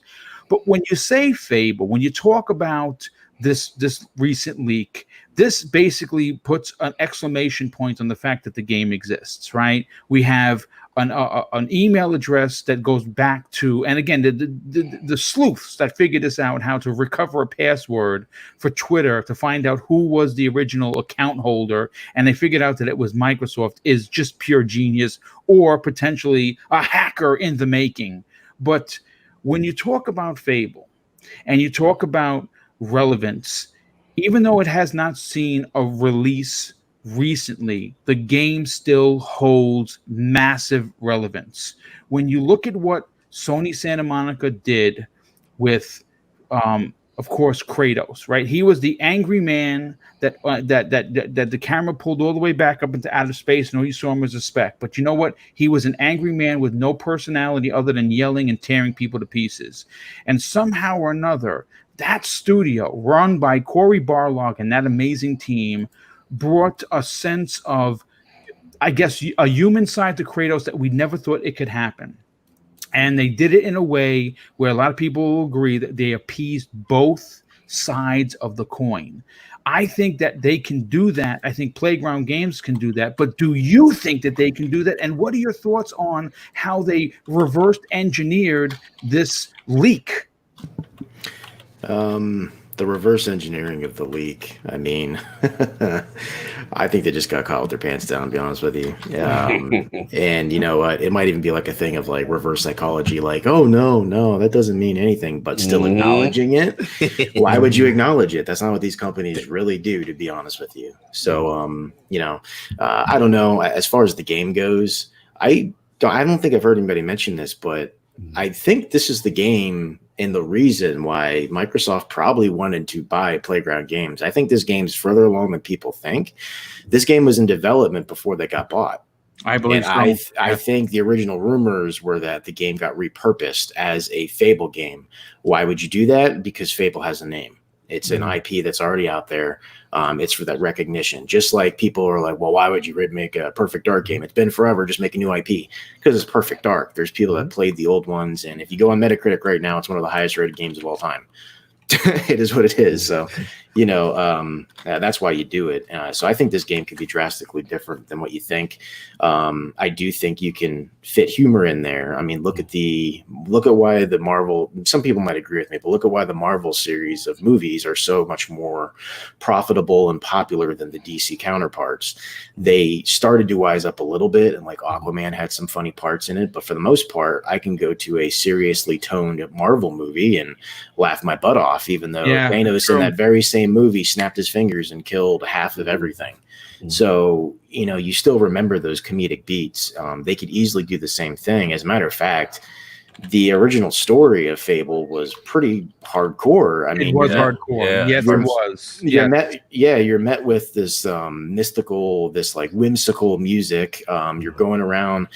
But when you say Fable, when you talk about this recent leak, this basically puts an exclamation point on the fact that the game exists, right? We have an email address that goes back to, and again, the sleuths that figured this out, how to recover a password for Twitter to find out who was the original account holder, and they figured out that it was Microsoft, is just pure genius, or potentially a hacker in the making. But when you talk about Fable and you talk about relevance, even though it has not seen a release recently, the game still holds massive relevance. When you look at what Sony Santa Monica did with, of course, Kratos, right? He was the angry man that the camera pulled all the way back up into outer space, and all you saw him was a speck. But you know what? He was an angry man with no personality other than yelling and tearing people to pieces. And somehow or another, that studio, run by Cory Barlog and that amazing team, brought a sense of, I guess, a human side to Kratos that we never thought it could happen. And they did it in a way where a lot of people will agree that they appeased both sides of the coin. I think that they can do that. I think Playground Games can do that. But do you think that they can do that? And what are your thoughts on how they reversed engineered this leak? The reverse engineering of the leak. I mean, I think they just got caught with their pants down, to be honest with you. And you know what? It might even be like a thing of like reverse psychology, like, oh, no, that doesn't mean anything, but still acknowledging it. Why would you acknowledge it? That's not what these companies really do, to be honest with you. So, you know, I don't know. As far as the game goes, I don't think I've heard anybody mention this, but I think this is the game and the reason why Microsoft probably wanted to buy Playground Games. I think this game's further along than people think. This game was in development before they got bought. I believe And so. I think the original rumors were that the game got repurposed as a Fable game. Why would you do that? Because Fable has a name. It's an IP that's already out there. It's for that recognition. Just like people are like, well, why would you make a Perfect Dark game? It's been forever. Just make a new IP because it's Perfect Dark. There's people that played the old ones, and if you go on Metacritic right now, it's one of the highest rated games of all time. It is what it is. So, that's why you do it. So I think this game could be drastically different than what you think. I do think you can fit humor in there. I mean, look at why the Marvel, some people might agree with me, but look at why the Marvel series of movies are so much more profitable and popular than the DC counterparts. They started to wise up a little bit, and like Aquaman had some funny parts in it, but for the most part, I can go to a seriously toned Marvel movie and laugh my butt off, even though Thanos in that very same movie snapped his fingers and killed half of everything. So, you still remember those comedic beats. They could easily do the same thing. As a matter of fact, the original story of Fable was pretty hardcore. I mean, it was hardcore. Yeah. Yes, it was. You're met with this mystical, this like whimsical music. You're going around,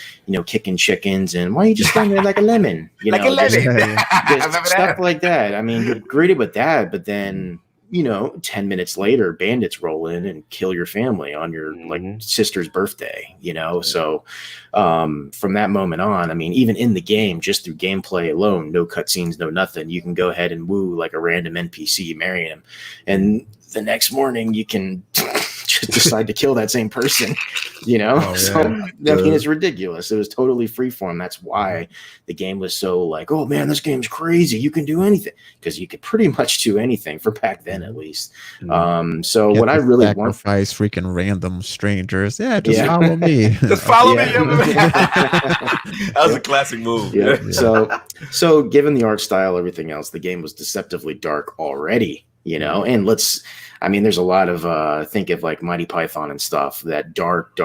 kicking chickens, and why are you just standing there like a lemon? Like a lemon. Just stuff like that. I mean, you're greeted with that, but then 10 minutes later, bandits roll in and kill your family on your sister's birthday, So from that moment on, I mean, even in the game, just through gameplay alone, no cutscenes, no nothing, you can go ahead and woo like a random NPC, marry him. And the next morning you can just decide to kill that same person, So I mean, it's ridiculous. It was totally freeform. That's why the game was so like, oh man, this game's crazy. You can do anything, because you could pretty much do anything for back then, at least. So what I really want, sacrifice freaking random strangers. Just follow me. Just follow me. That was a classic move. Yeah. So given the art style, everything else, the game was deceptively dark already, and there's a lot of think of like Mighty Python and stuff, that dark,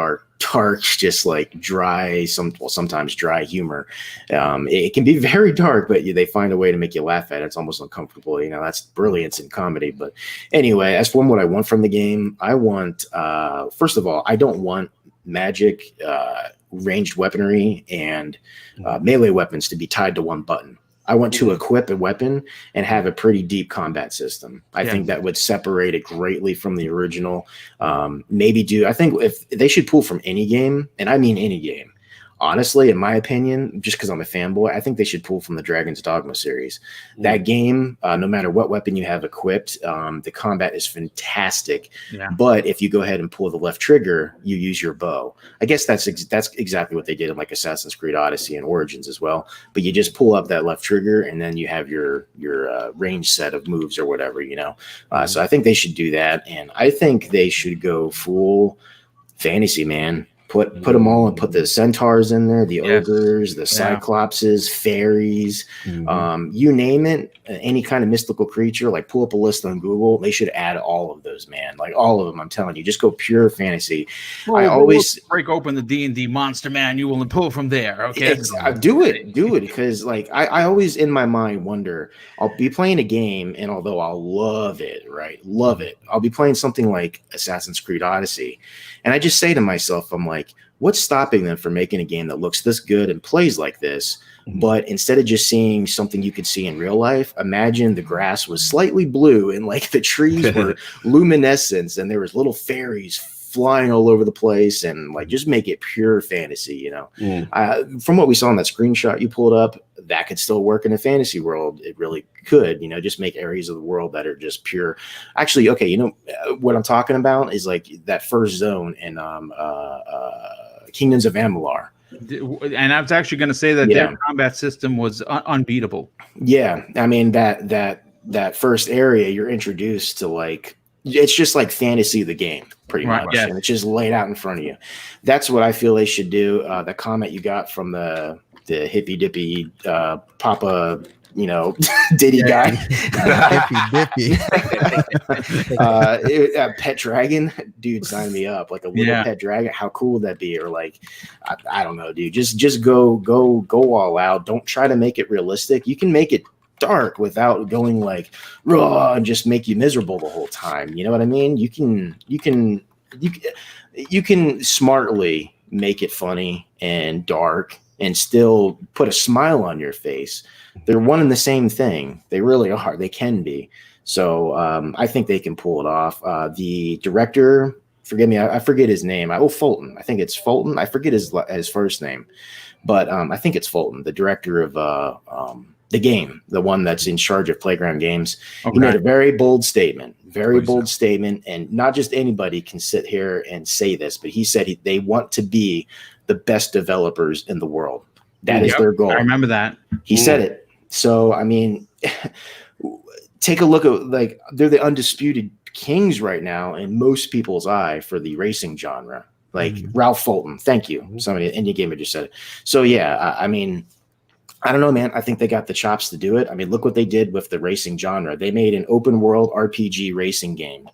just like dry, sometimes dry humor. It can be very dark, but they find a way to make you laugh at it. It's almost uncomfortable. That's brilliance in comedy. But anyway, as for what I want from the game, I want, first of all, I don't want magic, ranged weaponry, and melee weapons to be tied to one button. I want to equip a weapon and have a pretty deep combat system. I think that would separate it greatly from the original. I think if they should pull from any game, and I mean any game, honestly, in my opinion, just because I'm a fanboy, I think they should pull from the Dragon's Dogma series. That game, no matter what weapon you have equipped, the combat is fantastic. Yeah. But if you go ahead and pull the left trigger, you use your bow. I guess that's exactly what they did in like Assassin's Creed Odyssey and Origins as well. But you just pull up that left trigger, and then you have your range set of moves or whatever, So I think they should do that, and I think they should go full fantasy, man. Put them all and put the centaurs in there, the ogres, the cyclopses, fairies, you name it, any kind of mystical creature. Like, pull up a list on Google. They should add all of those, man. Like, all of them. I'm telling you, just go pure fantasy. Well, I always break open the D&D monster manual and pull from there. Okay, do it because like I always in my mind wonder. I'll be playing a game, and although I'll love it, I'll be playing something like Assassin's Creed Odyssey, and I just say to myself, I'm like, what's stopping them from making a game that looks this good and plays like this? But instead of just seeing something you could see in real life, imagine the grass was slightly blue and like the trees were luminescence, and there was little fairies flying all over the place, and like just make it pure fantasy. From what we saw in that screenshot you pulled up, that could still work in a fantasy world. It really could, just make areas of the world that are just pure. Actually, okay, what I'm talking about is like that first zone in Kingdoms of Amalur. And I was actually going to say that their combat system was unbeatable. Yeah, I mean that first area, you're introduced to like, it's just like fantasy the game pretty much, and it's just laid out in front of you. That's what I feel they should do. The comment you got from the hippy dippy Papa, Diddy guy, hippy dippy, pet dragon, dude, sign me up. Like a little pet dragon, how cool would that be? Or like, I don't know, dude, just go all out. Don't try to make it realistic. You can make it dark without going like raw and just make you miserable the whole time. You know what I mean? You can smartly make it funny and dark and still put a smile on your face. They're one and the same thing. They really are. They can be. So I think they can pull it off. The director, forgive me, I forget his name. Fulton. I think it's Fulton. I forget his first name, but I think it's Fulton, the director of the game, the one that's in charge of Playground Games. Okay. He made a very bold statement, and not just anybody can sit here and say this, but he said they want to be the best developers in the world. That is their goal. I remember that. He said it. So, I mean, take a look at, they're the undisputed kings right now in most people's eye for the racing genre. Ralph Fulton. Thank you. Somebody, Indie Gamer just said it. So, yeah, I mean, I don't know, man. I think they got the chops to do it. I mean, look what they did with the racing genre. They made an open world RPG racing game.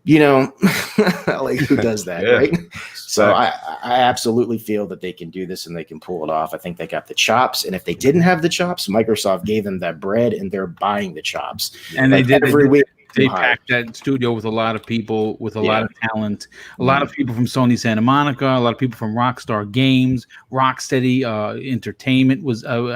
You know, who does that, right? So I absolutely feel that they can do this and they can pull it off. I think they got the chops. And if they didn't have the chops, Microsoft gave them that bread and they're buying the chops. And they did every week. They packed that studio with a lot of people, with a lot of talent, a lot of people from Sony Santa Monica, a lot of people from Rockstar Games, Rocksteady Entertainment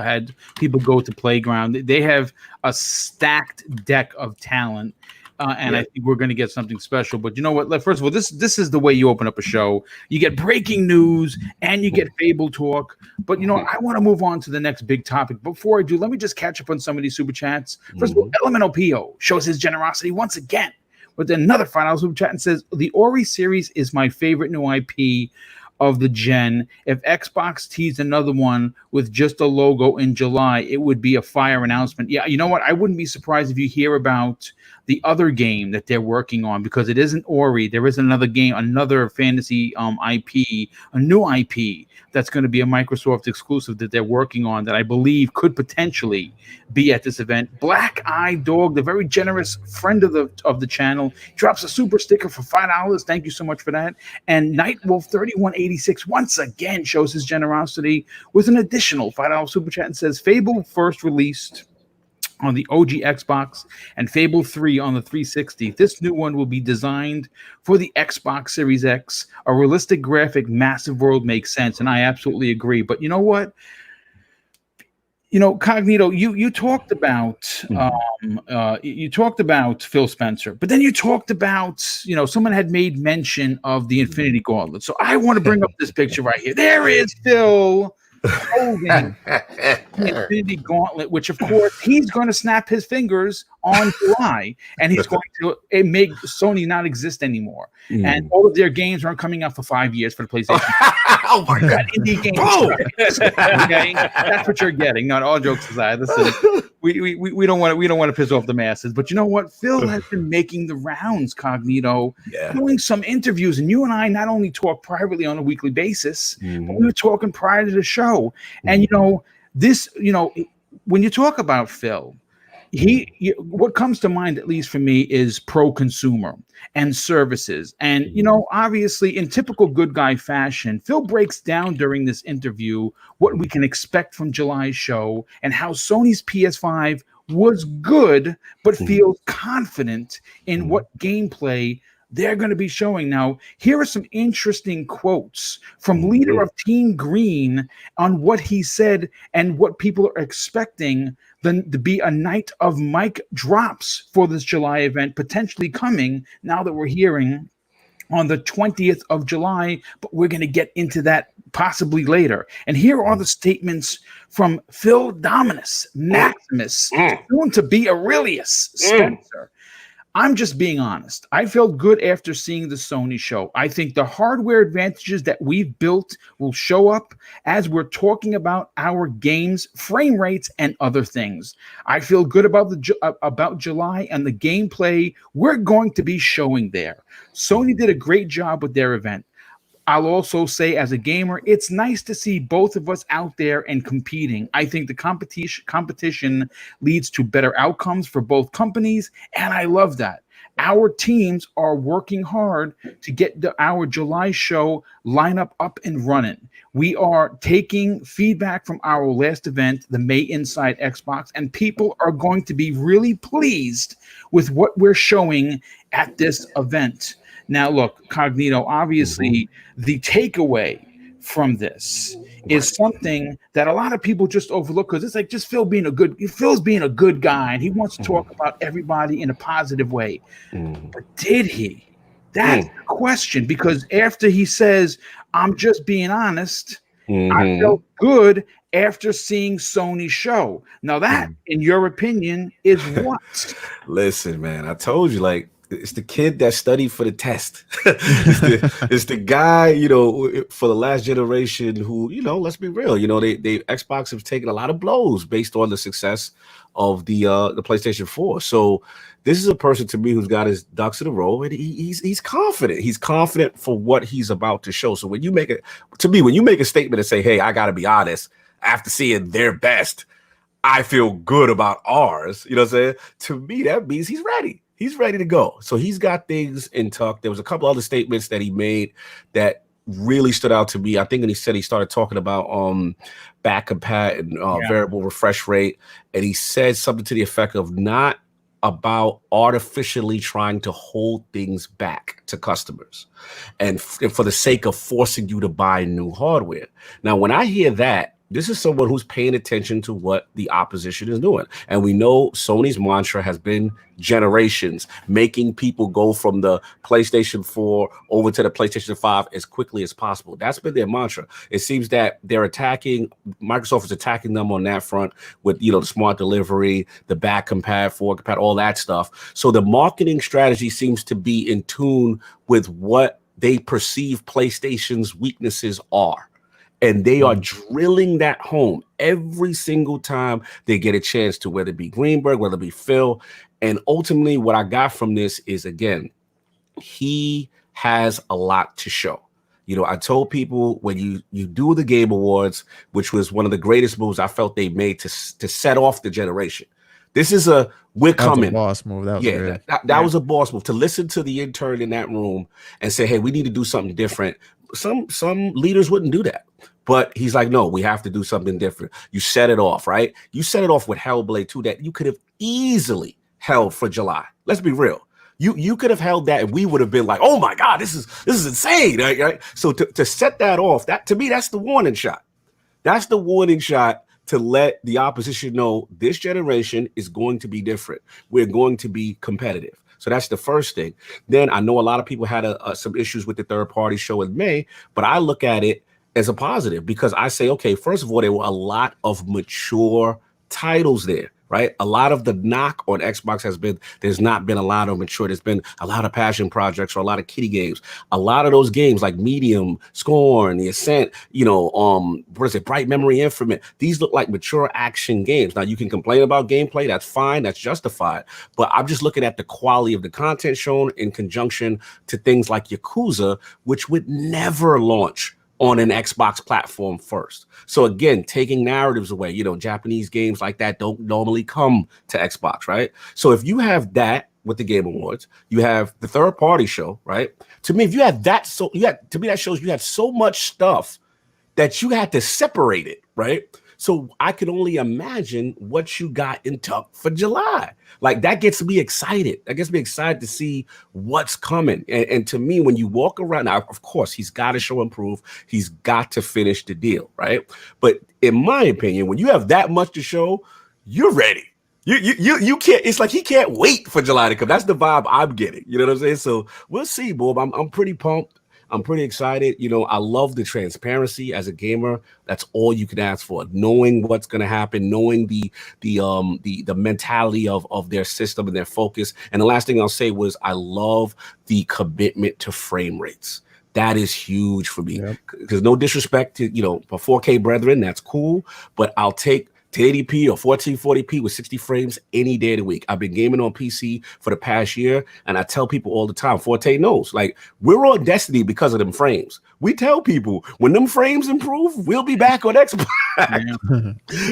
had people go to Playground. They have a stacked deck of talent. I think we're going to get something special. But you know what? First of all, this is the way you open up a show. You get breaking news and you get Fable talk. But, you know, I want to move on to the next big topic. Before I do, let me just catch up on some of these super chats. First of all, Elemental P.O. shows his generosity once again with another $5 super chat and says, the Ori series is my favorite new IP of the gen. If Xbox teased another one with just a logo in July, it would be a fire announcement. Yeah, you know what? I wouldn't be surprised if you hear about the other game that they're working on, because it isn't Ori. There is another game, another fantasy IP, a new IP that's going to be a Microsoft exclusive that they're working on that I believe could potentially be at this event. Black Eye Dog, the very generous friend of the channel, drops a super sticker for $5. Thank you so much for that. And Nightwolf 3186 once again shows his generosity with an additional $5 super chat and says, Fable first released on the OG Xbox and Fable 3 on the 360. This new one will be designed for the Xbox Series X. A realistic graphic, massive world makes sense, and I absolutely agree. But you know what? You know, Cognito, you talked about Phil Spenser, but then you talked about, you know, someone had made mention of the Infinity Gauntlet. So I want to bring up this picture right here. There is Phil holding the Infinity Gauntlet, which of course he's going to snap his fingers on July, and he's going to make Sony not exist anymore. And all of their games aren't coming out for 5 years for the PlayStation. Oh my God, indie games. Okay, that's what you're getting. Not all jokes aside. Listen, we don't want to piss off the masses, but you know what? Phil has been making the rounds, Cognito, doing some interviews, and you and I not only talk privately on a weekly basis, but we were talking prior to the show. And you know, this, you know, when you talk about Phil, what comes to mind, at least for me, is pro-consumer and services. And, you know, obviously in typical good guy fashion, Phil breaks down during this interview what we can expect from July's show and how Sony's PS5 was good, but feels confident in what gameplay they're going to be showing. Now, here are some interesting quotes from leader of Team Green on what he said and what people are expecting to be a night of mic drops for this July event, potentially coming now that we're hearing on the 20th of July, but we're going to get into that possibly later. And here are the statements from Phil Dominus Maximus, soon to be Aurelius Spenser. I'm just being honest. I felt good after seeing the Sony show. I think the hardware advantages that we've built will show up as we're talking about our games, frame rates, and other things. I feel good about July and the gameplay we're going to be showing there. Sony did a great job with their event. I'll also say, as a gamer, it's nice to see both of us out there and competing. I think the competition leads to better outcomes for both companies, and I love that. Our teams are working hard to get our July show lineup up and running. We are taking feedback from our last event, the May Inside Xbox, and people are going to be really pleased with what we're showing at this event. Now, look, Cognito, obviously the takeaway from this is something that a lot of people just overlook because it's like just Phil's being a good guy and he wants to talk about everybody in a positive way. But did he? That's the question, because after he says, I'm just being honest, I felt good after seeing Sony's show. Now that, in your opinion, is what? Listen, man, I told you, like, it's the kid that studied for the test. it's the guy, for the last generation who, let's be real, they Xbox have taken a lot of blows based on the success of the PlayStation 4. So this is a person to me who's got his ducks in a row, and he's confident. He's confident for what he's about to show. So when you make a statement and say, hey, I got to be honest, after seeing their best, I feel good about ours. You know what I'm saying? To me, that means he's ready. He's ready to go. So he's got things in tuck. There was a couple other statements that he made that really stood out to me. I think when he said he started talking about back compat and variable refresh rate, and he said something to the effect of not about artificially trying to hold things back to customers and for the sake of forcing you to buy new hardware. Now, when I hear that, this is someone who's paying attention to what the opposition is doing. And we know Sony's mantra has been generations, making people go from the PlayStation 4 over to the PlayStation 5 as quickly as possible. That's been their mantra. It seems that Microsoft is attacking them on that front with, the smart delivery, the back compat, forward compat, all that stuff. So the marketing strategy seems to be in tune with what they perceive PlayStation's weaknesses are. And they are drilling that home every single time they get a chance to, whether it be Greenberg, whether it be Phil. And ultimately, what I got from this is, again, he has a lot to show. I told people when you do the Game Awards, which was one of the greatest moves I felt they made to set off the generation. This is we're coming. That was a boss move. That was good. That was a boss move, to listen to the intern in that room and say, hey, we need to do something different. Some leaders wouldn't do that. But he's like, no, we have to do something different. You set it off, right? You set it off with Hellblade 2 that you could have easily held for July. Let's be real. You could have held that and we would have been like, oh my God, this is insane. Right? So to set that off, that to me, that's the warning shot. That's the warning shot to let the opposition know this generation is going to be different. We're going to be competitive. So that's the first thing. Then I know a lot of people had some issues with the third-party show in May, but I look at it as a positive because I say, okay, first of all, there were a lot of mature titles there, right? A lot of the knock on Xbox has been, there's not been a lot of mature. There's been a lot of passion projects or a lot of kiddie games. A lot of those games like Medium, Scorn, The Ascent, what is it, Bright Memory, Infinite. These look like mature action games. Now, you can complain about gameplay. That's fine. That's justified. But I'm just looking at the quality of the content shown in conjunction to things like Yakuza, which would never launch on an Xbox platform first. So again, taking narratives away, Japanese games like that don't normally come to Xbox, right? So if you have that with the Game Awards, you have the third party show, right? To me, if you have that, to me, that shows you had so much stuff that you had to separate it, right? So I can only imagine what you got in tuck for July. Like that gets me excited. That gets me excited to see what's coming. And to me, when you walk around, now, of course, he's got to show and prove. He's got to finish the deal, right? But in my opinion, when you have that much to show, you're ready. You can't. It's like he can't wait for July to come. That's the vibe I'm getting. You know what I'm saying? So we'll see, Bob. I'm pretty pumped. I'm pretty excited. I love the transparency as a gamer. That's all you can ask for. Knowing what's going to happen, knowing the mentality of their system and their focus. And the last thing I'll say was I love the commitment to frame rates. That is huge for me. Because no disrespect to, for 4K brethren, that's cool. But I'll take 1080p or 1440p with 60 frames any day of the week. I've been gaming on PC for the past year, and I tell people all the time, Forte knows, like, we're on Destiny because of them frames. We tell people, when them frames improve, we'll be back on Xbox.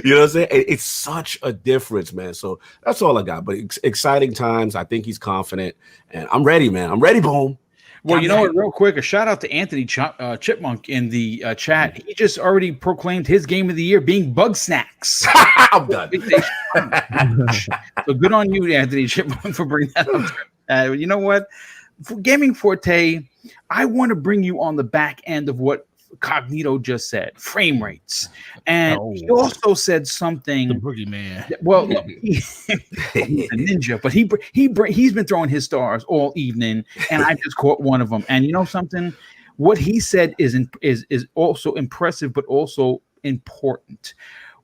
You know what I'm saying? It's such a difference, man. So that's all I got. But exciting times. I think he's confident, and I'm ready, man. I'm ready, boom. Well, you know what, real quick, a shout out to Anthony Chipmunk in the chat. He just already proclaimed his game of the year being Bug Snacks. I'm done. So good on you, Anthony Chipmunk, for bringing that up. You know what? For Gaming Forte, I want to bring you on the back end of what Cognito just said, frame rates. And he also said something. The boogeyman. Well, look, he's a ninja, but he's been throwing his stars all evening, and I just caught one of them. And you know something? What he said is also impressive, but also important.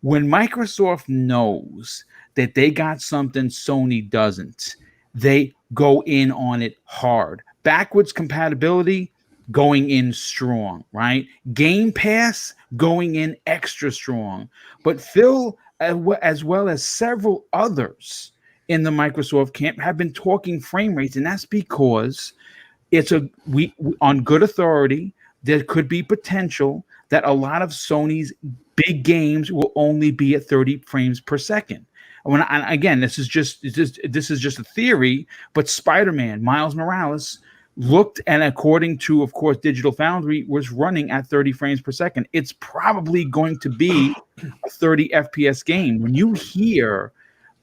When Microsoft knows that they got something Sony doesn't, they go in on it hard. Backwards compatibility, going in strong, right? Game Pass, going in extra strong. But Phil, as well as several others in the Microsoft camp, have been talking frame rates, and that's because we on good authority, there could be potential that a lot of Sony's big games will only be at 30 frames per second. And again, this is just a theory, but Spider-Man, Miles Morales, looked, and according to, of course, Digital Foundry, was running at 30 frames per second. It's probably going to be a 30 FPS game. When you hear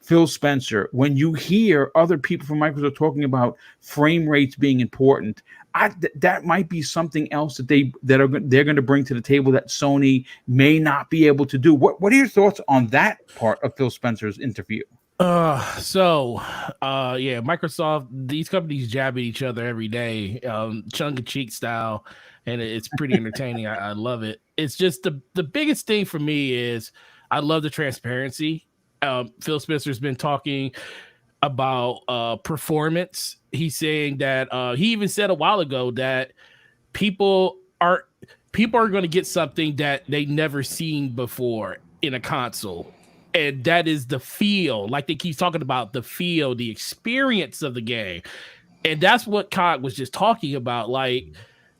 Phil Spenser, when you hear other people from Microsoft talking about frame rates being important, that might be something else that they're going to bring to the table that Sony may not be able to do. What are your thoughts on that part of Phil Spencer's interview? Microsoft, these companies jab at each other every day, chunk-of-cheek style, and it's pretty entertaining. I love it. It's just the biggest thing for me is I love the transparency. Phil Spencer's been talking about performance. He's saying that he even said a while ago that people are going to get something that they never seen before in a console. And that is the feel, like they keep talking about the feel, the experience of the game. And that's what Cog was just talking about. Like,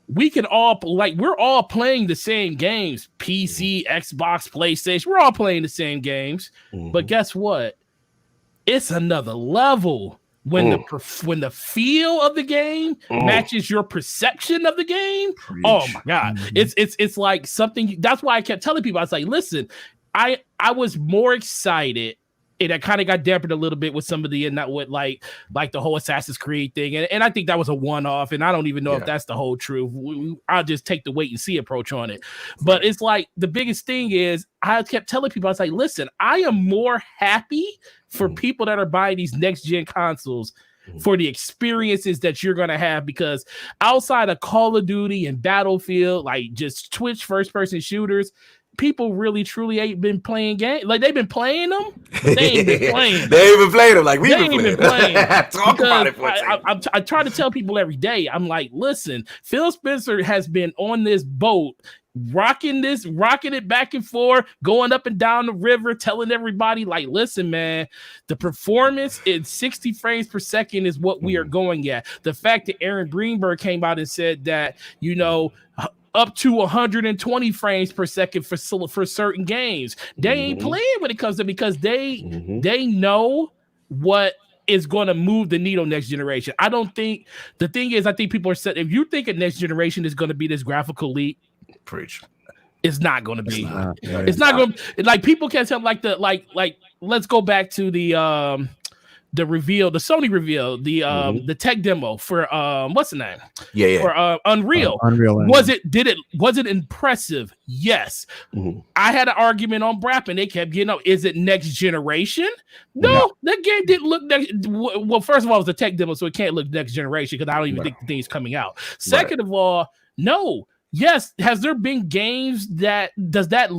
we're all playing the same games, PC, Xbox, PlayStation. We're all playing the same games. Mm-hmm. But guess what? It's another level when the feel of the game matches your perception of the game. Preach. Oh my God. Mm-hmm. It's like something. That's why I kept telling people, I was like, listen, I was more excited, and I kind of got dampened a little bit with some of the, and not with like the whole Assassin's Creed thing. And I think that was a one-off, and I don't even know if that's the whole truth. I'll just take the wait and see approach on it. But it's like, the biggest thing is, I kept telling people, I was like, listen, I am more happy for people that are buying these next-gen consoles for the experiences that you're going to have, because outside of Call of Duty and Battlefield, like just Twitch first-person shooters, people really truly ain't been playing games. Like, they've been playing them, but they ain't been playing them. They ain't been playing them like we've been playing. Talk about it. I try to tell people every day, I'm like, listen, Phil Spenser has been on this boat, rocking it back and forth, going up and down the river, telling everybody, like, listen, man, the performance in 60 frames per second is what we are going at. The fact that Aaron Greenberg came out and said that, you know, up to 120 frames per second for certain games. They ain't playing when it comes to, because they know what is going to move the needle next generation. I don't think, the thing is, I think people are set. If you think a next generation is going to be this graphical leap, preach. It's not going to be. It's not going to, like, people can't tell, like let's go back to the reveal, the Sony reveal, the tech demo for what's the name? For Unreal. Was it impressive? Yes. I had an argument on Brap, and they kept getting up. Is it next generation? No, that game didn't look next. Well, first of all, it was a tech demo, so it can't look next generation, because I don't even think the thing's coming out. Second of all, no. Yes, has there been games that does that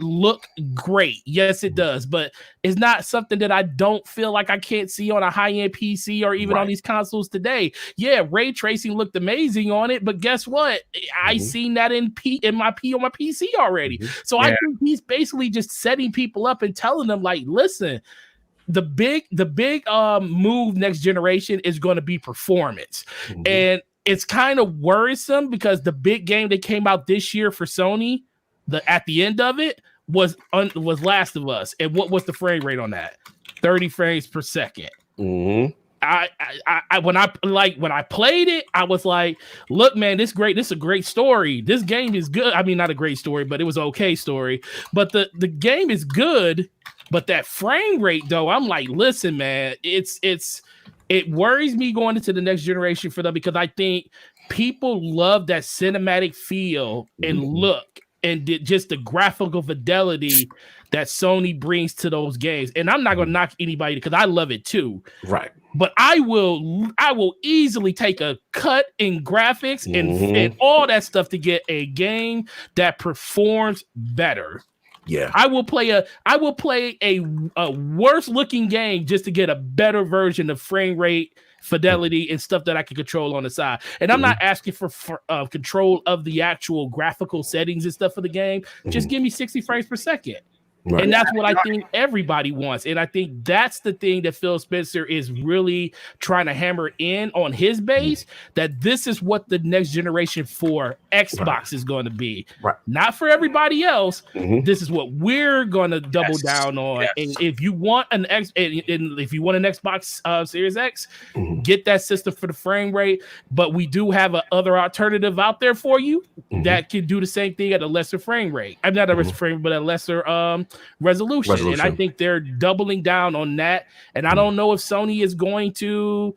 look great? Yes, it does, but it's not something that I don't feel like I can't see on a high-end PC or even on these consoles today. Yeah, ray tracing looked amazing on it, but guess what? I seen that on my PC already. So I think he's basically just setting people up and telling them, like, listen, the big move next generation is going to be performance. And it's kind of worrisome, because the big game that came out this year for Sony, at the end of it was Last of Us. And what was the frame rate on that? 30 frames per second. When I played it, I was like, look, man, this is a great story. This game is good. I mean, not a great story, but it was an okay story. But the game is good. But that frame rate, though, I'm like, listen, man, it worries me going into the next generation for them, because I think people love that cinematic feel and look and just the graphical fidelity that Sony brings to those games. And I'm not going to knock anybody because I love it too. Right. But I will easily take a cut in graphics and all that stuff to get a game that performs better. Yeah. I will play a worse looking game just to get a better version of frame rate, fidelity, and stuff that I can control on the side. And I'm not asking for control of the actual graphical settings and stuff for the game. Just give me 60 frames per second. Right. And that's what I think everybody wants. And I think that's the thing that Phil Spenser is really trying to hammer in on his base, that this is what the next generation for Xbox is going to be. Right. Not for everybody else. This is what we're going to double down on. Yes. And if you want an Xbox Series X, get that system for the frame rate. But we do have other alternative out there for you that can do the same thing at a lesser frame rate. I'm not a lesser frame, but a lesser resolution. And I think they're doubling down on that. And I don't know if Sony is going to.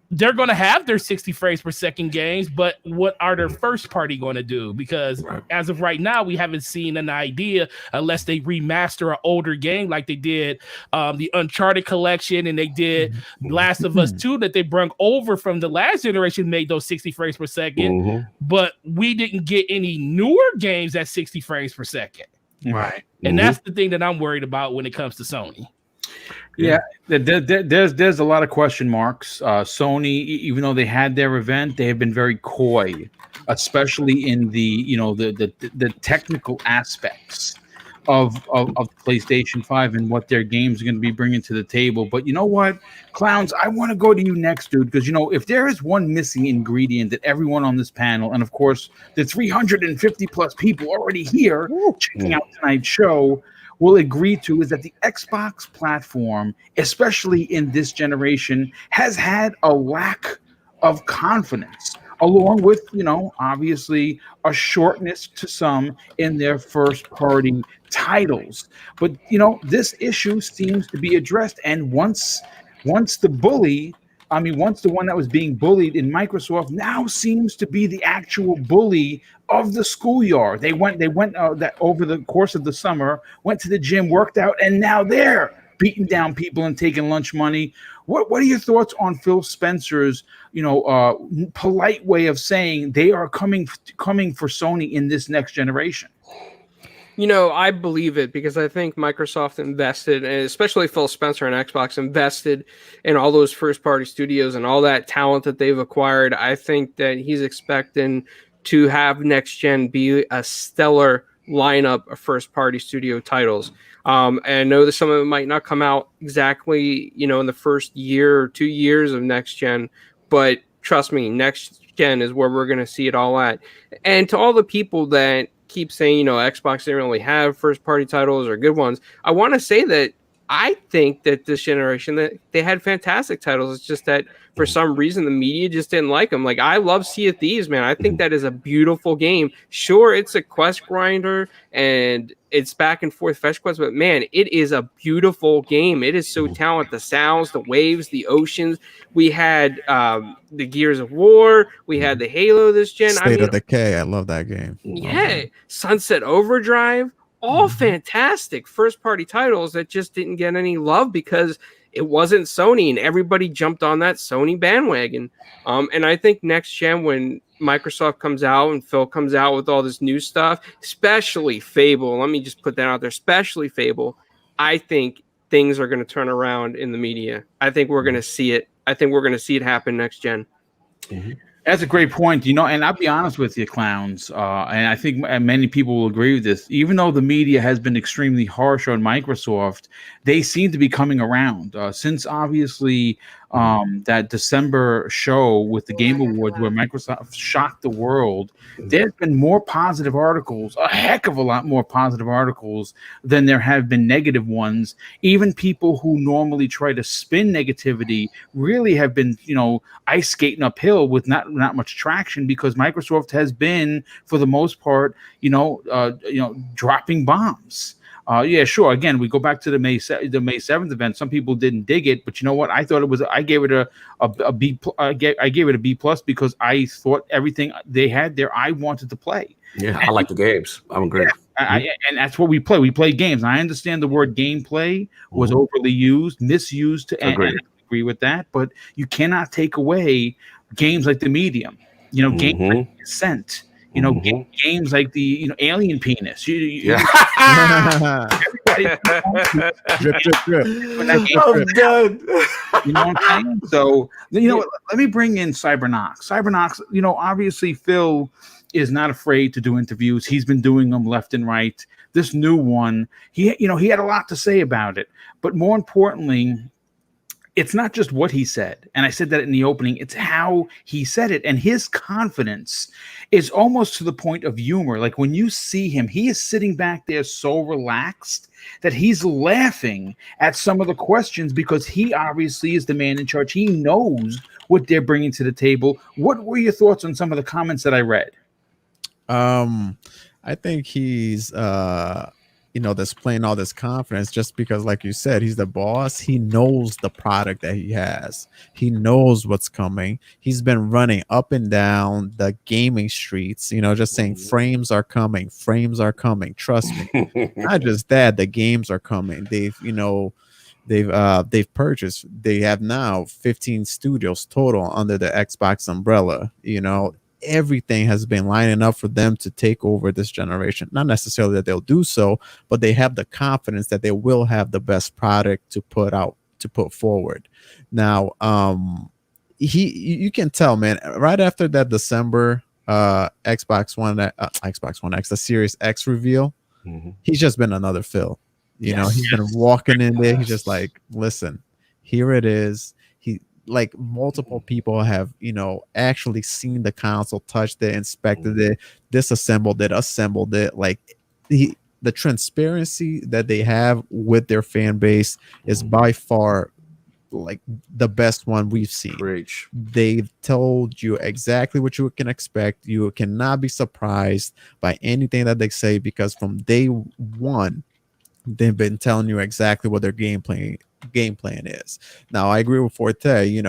They're going to have their 60 frames per second games, but what are their first party going to do? Because as of right now, we haven't seen an idea unless they remaster an older game like they did the Uncharted collection and they did Last of Us 2 that they brought over from the last generation, made those 60 frames per second. But we didn't get any newer games at 60 frames per second. Right. And that's the thing that I'm worried about when it comes to Sony. Yeah, there's a lot of question marks. Sony, even though they had their event, they have been very coy, especially in the technical aspects of PlayStation 5 and what their games are going to be bringing to the table. But you know what, Clowns, I want to go to you next, dude, because if there is one missing ingredient that everyone on this panel, and of course the 350 plus people already here checking out tonight's show, will agree to, is that the Xbox platform, especially in this generation, has had a lack of confidence, along with, obviously a shortness to some in their first party titles. But, this issue seems to be addressed. And once the one that was being bullied in Microsoft now seems to be the actual bully of the schoolyard. They went that over the course of the summer, went to the gym, worked out, and now they're beating down people and taking lunch money. What are your thoughts on Phil Spencer's, polite way of saying they are coming for Sony in this next generation? I believe it because I think Microsoft invested, and especially Phil Spencer and Xbox invested in all those first-party studios and all that talent that they've acquired. I think that he's expecting to have next gen be a stellar lineup of first-party studio titles. And I know that some of it might not come out exactly, in the first year or 2 years of next gen, but trust me, next gen is where we're going to see it all at. And to all the people that keep saying, Xbox didn't really have first party titles or good ones, I want to say that I think that this generation that they had fantastic titles. It's just that for some reason the media just didn't like them. Like, I love Sea of Thieves, man. I think that is a beautiful game. Sure, it's a quest grinder and it's back and forth fetch quests, but man, it is a beautiful game. It is so talented. The sounds, the waves, the oceans. We had the Gears of War. We had the Halo this gen. State of Decay. I love that game. Yeah, Sunset Overdrive. All fantastic first-party titles that just didn't get any love because it wasn't Sony, and everybody jumped on that Sony bandwagon. And I think next gen, when Microsoft comes out and Phil comes out with all this new stuff, especially Fable, let me just put that out there, especially Fable, I think things are going to turn around in the media. I think we're going to see it. I think we're going to see it happen next gen. That's a great point, and I'll be honest with you, Clowns, and I think many people will agree with this. Even though the media has been extremely harsh on Microsoft, they seem to be coming around since obviously that December show with the Game Awards where Microsoft shocked the world. There's been more positive articles, a heck of a lot more positive articles than there have been negative ones. Even people who normally try to spin negativity really have been, ice skating uphill with not much traction because Microsoft has been, for the most part, dropping bombs. Yeah, sure. Again, we go back to the May 7th event. Some people didn't dig it, but you know what? I thought it was. I gave it a B. I gave it a B+ because I thought everything they had there I wanted to play. Yeah, I like the games. I'm agree. And that's what we play. We play games. And I understand the word gameplay was overly used, misused. And I agree with that. But you cannot take away games like The Medium. Games like Ascent. Games like the Alien Penis. Yeah. Drip, drip, drip. I'm done. You know what I'm saying? So what? Let me bring in Cybernox. Cybernox, obviously Phil is not afraid to do interviews. He's been doing them left and right. This new one, he had a lot to say about it. But more importantly, it's not just what he said. And I said that in the opening. It's how he said it. And his confidence is almost to the point of humor. Like when you see him, he is sitting back there so relaxed that he's laughing at some of the questions because he obviously is the man in charge. He knows what they're bringing to the table. What were your thoughts on some of the comments that I read? I think he's displaying all this confidence just because, like you said, he's the boss. He knows the product that he has. He knows what's coming. He's been running up and down the gaming streets, just saying frames are coming. Trust me. Not just that, the games are coming. They've purchased. They have now 15 studios total under the Xbox umbrella. Everything has been lining up for them to take over this generation. Not necessarily that they'll do so, but they have the confidence that they will have the best product to put forward. Now, you can tell, man, right after that December Xbox One X, the Series X reveal, he's just been another Phil. He's been walking in there. He's just like, listen, here it is. Like multiple people have, actually seen the console, touched it, inspected it, disassembled it, assembled it. Like the transparency that they have with their fan base is by far like the best one we've seen. Preach. They've told you exactly what you can expect. You cannot be surprised by anything that they say because from day one, they've been telling you exactly what their game plan is. Now I agree with Forte.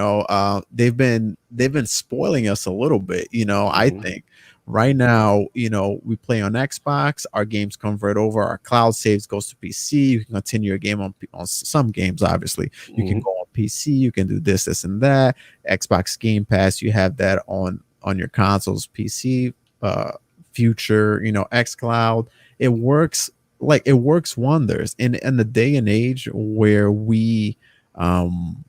They've been spoiling us a little bit. I think right now, we play on Xbox, our games convert over, our cloud saves goes to PC. You can continue your game on some games. Obviously, you can go on PC. You can do this, and that. Xbox Game Pass, you have that on your consoles, PC, future, xCloud. It works. Like it works wonders in the day and age where we're able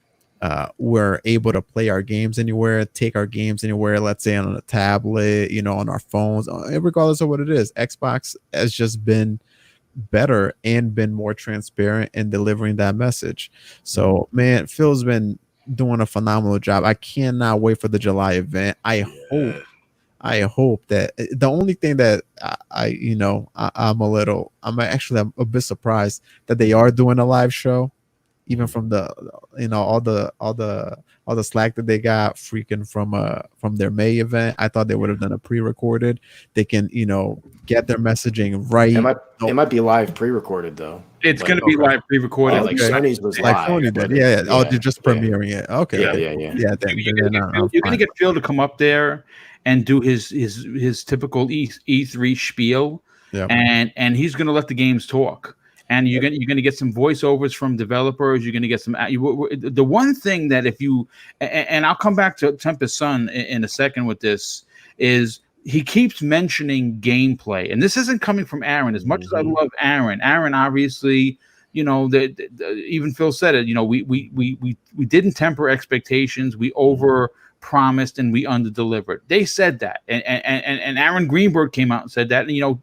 to play our games anywhere, take our games anywhere, let's say on a tablet, on our phones, regardless of what it is. Xbox has just been better and been more transparent in delivering that message. So man, Phil's been doing a phenomenal job. I cannot wait for the July event. I hope that the only thing that I'm a bit surprised that they are doing a live show, even from the all the slack that they got freaking from their May event. I thought they would have done a pre-recorded. They can get their messaging right. It might be live pre-recorded though. It's going to be live pre-recorded. Like Sony's was like live. Sony did. Yeah. Oh, they're just premiering it. Okay. Yeah. You're going to get Phil to come up there and do his typical E3 spiel, and he's going to let the games talk. And you're going to get some voiceovers from developers. You're going to get some. The one thing that if you and I'll come back to Tempest Sun in a second with this is he keeps mentioning gameplay, and this isn't coming from Aaron. As much as I love Aaron obviously, even Phil said it. We didn't temper expectations. We over promised and we under delivered. They said that, and Aaron Greenberg came out and said that. And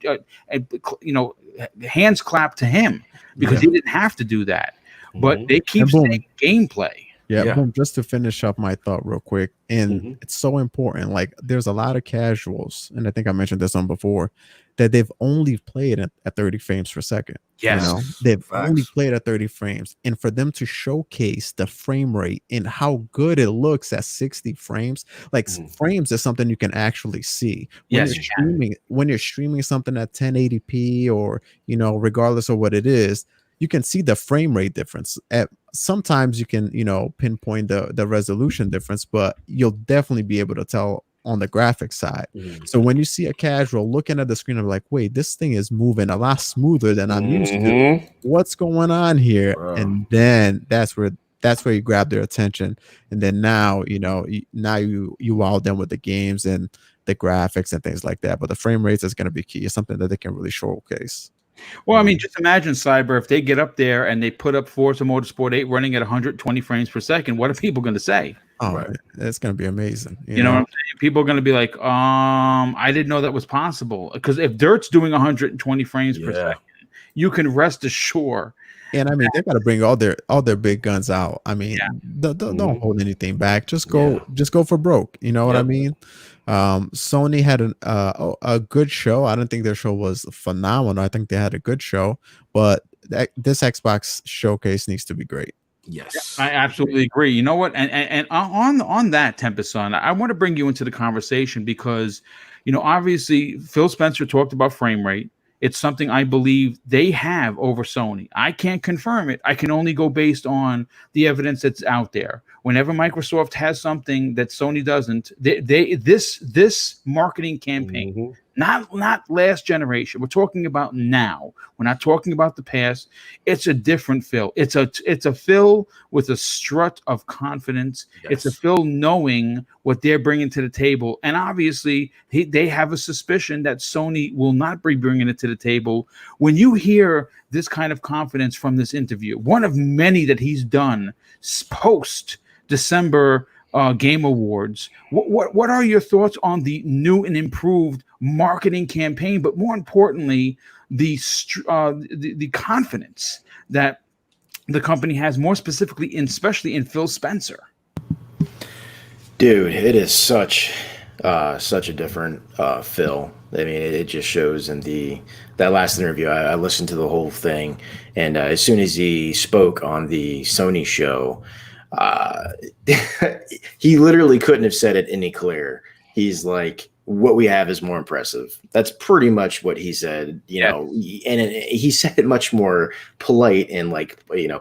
hands clap to him because he didn't have to do that. But they keep saying gameplay. Yeah, Yeah. boom, just to finish up my thought real quick. And Mhm. it's so important. Like there's a lot of casuals, and I think I mentioned this on before, that they've only played at 30 frames per second. Yes. They've only Facts. played at 30 frames. And for them to showcase the frame rate and how good it looks at 60 frames, like frames is something you can actually see. When Yes, you're streaming something at 1080p or regardless of what it is, you can see the frame rate difference. Sometimes you can pinpoint the resolution difference, but you'll definitely be able to tell on the graphics side. So when you see a casual looking at the screen, I'm like, wait, this thing is moving a lot smoother than I'm used to. What's going on here? Bro. And then that's where you grab their attention. And then now you wow them with the games and the graphics and things like that. But the frame rates is going to be key. It's something that they can really showcase. Well, I mean, just imagine, Cyber, if they get up there and they put up Forza Motorsport 8 running at 120 frames per second, what are people going to say? Oh, Right. it's going to be amazing. You know what I'm saying? People are going to be like, I didn't know that was possible. Because if Dirt's doing 120 frames per second, you can rest assured. And I mean, they got to bring all their big guns out. I mean, don't hold anything back. Just go for broke. You know what I mean? Sony had a good show. I don't think their show was phenomenal. I think they had a good show, but this Xbox showcase needs to be great. Yes, I absolutely agree. You know what? And on that, Tempest Son, I want to bring you into the conversation because, obviously Phil Spenser talked about frame rate. It's something I believe they have over Sony. I can't confirm it. I can only go based on the evidence that's out there. Whenever Microsoft has something that Sony doesn't, this marketing campaign, not last generation. We're talking about now. We're not talking about the past. It's a different Phil. It's a Phil with a strut of confidence. Yes. It's a Phil knowing what they're bringing to the table. And obviously, they have a suspicion that Sony will not be bringing it to the table. When you hear this kind of confidence from this interview, one of many that he's done post December Game Awards, what are your thoughts on the new and improved marketing campaign, but more importantly, the confidence that the company has, more specifically, especially in Phil Spenser? Dude, it is such a different Phil. I mean, it just shows in that last interview. I listened to the whole thing, and as soon as he spoke on the Sony show, he literally couldn't have said it any clearer. He's like, what we have is more impressive. That's pretty much what he said, and he said it much more polite and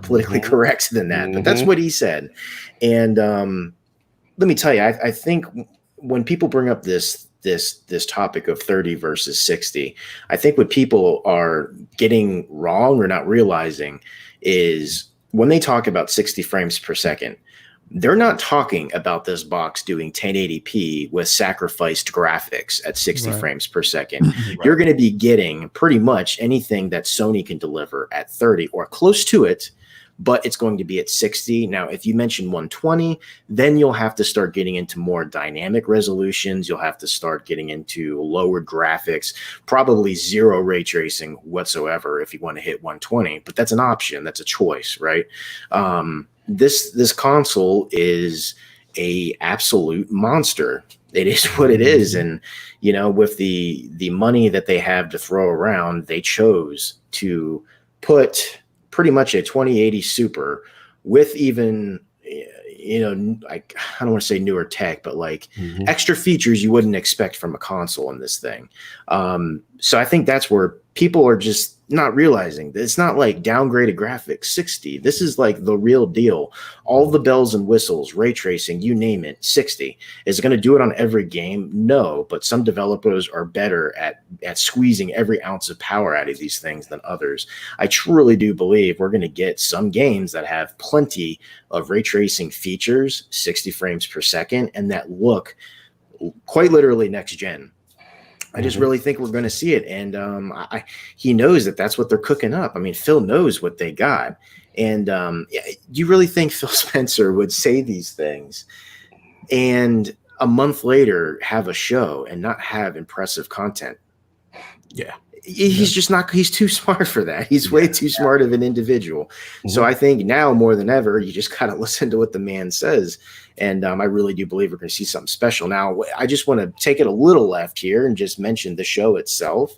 politically correct than that. But that's what he said. And let me tell you, I think when people bring up this topic of 30 versus 60, I think what people are getting wrong or not realizing is when they talk about 60 frames per second, they're not talking about this box doing 1080p with sacrificed graphics at 60 frames per second. You're going to be getting pretty much anything that Sony can deliver at 30 or close to it, but it's going to be at 60. Now, if you mention 120, then you'll have to start getting into more dynamic resolutions. You'll have to start getting into lowered graphics, probably zero ray tracing whatsoever if you want to hit 120, but that's an option. That's a choice, right? This console is a absolute monster. It is what it is. And, with the money that they have to throw around, they chose to put pretty much a 2080 Super with even, I don't want to say newer tech, but extra features you wouldn't expect from a console in this thing. So I think that's where people are just not realizing that it's not like downgraded graphics 60. This is like the real deal. All the bells and whistles, ray tracing, you name it, 60. Is it going to do it on every game? No, but some developers are better at squeezing every ounce of power out of these things than others. I truly do believe we're going to get some games that have plenty of ray tracing features, 60 frames per second, and that look quite literally next gen. I just really think we're going to see it. And he knows that that's what they're cooking up. I mean, Phil knows what they got. And do you really think Phil Spenser would say these things and a month later have a show and not have impressive content? Yeah. He's just not, he's too smart for that. He's way too smart of an individual. So I think now more than ever, you just got to listen to what the man says. And I really do believe we're going to see something special. Now, I just want to take it a little left here and just mention the show itself.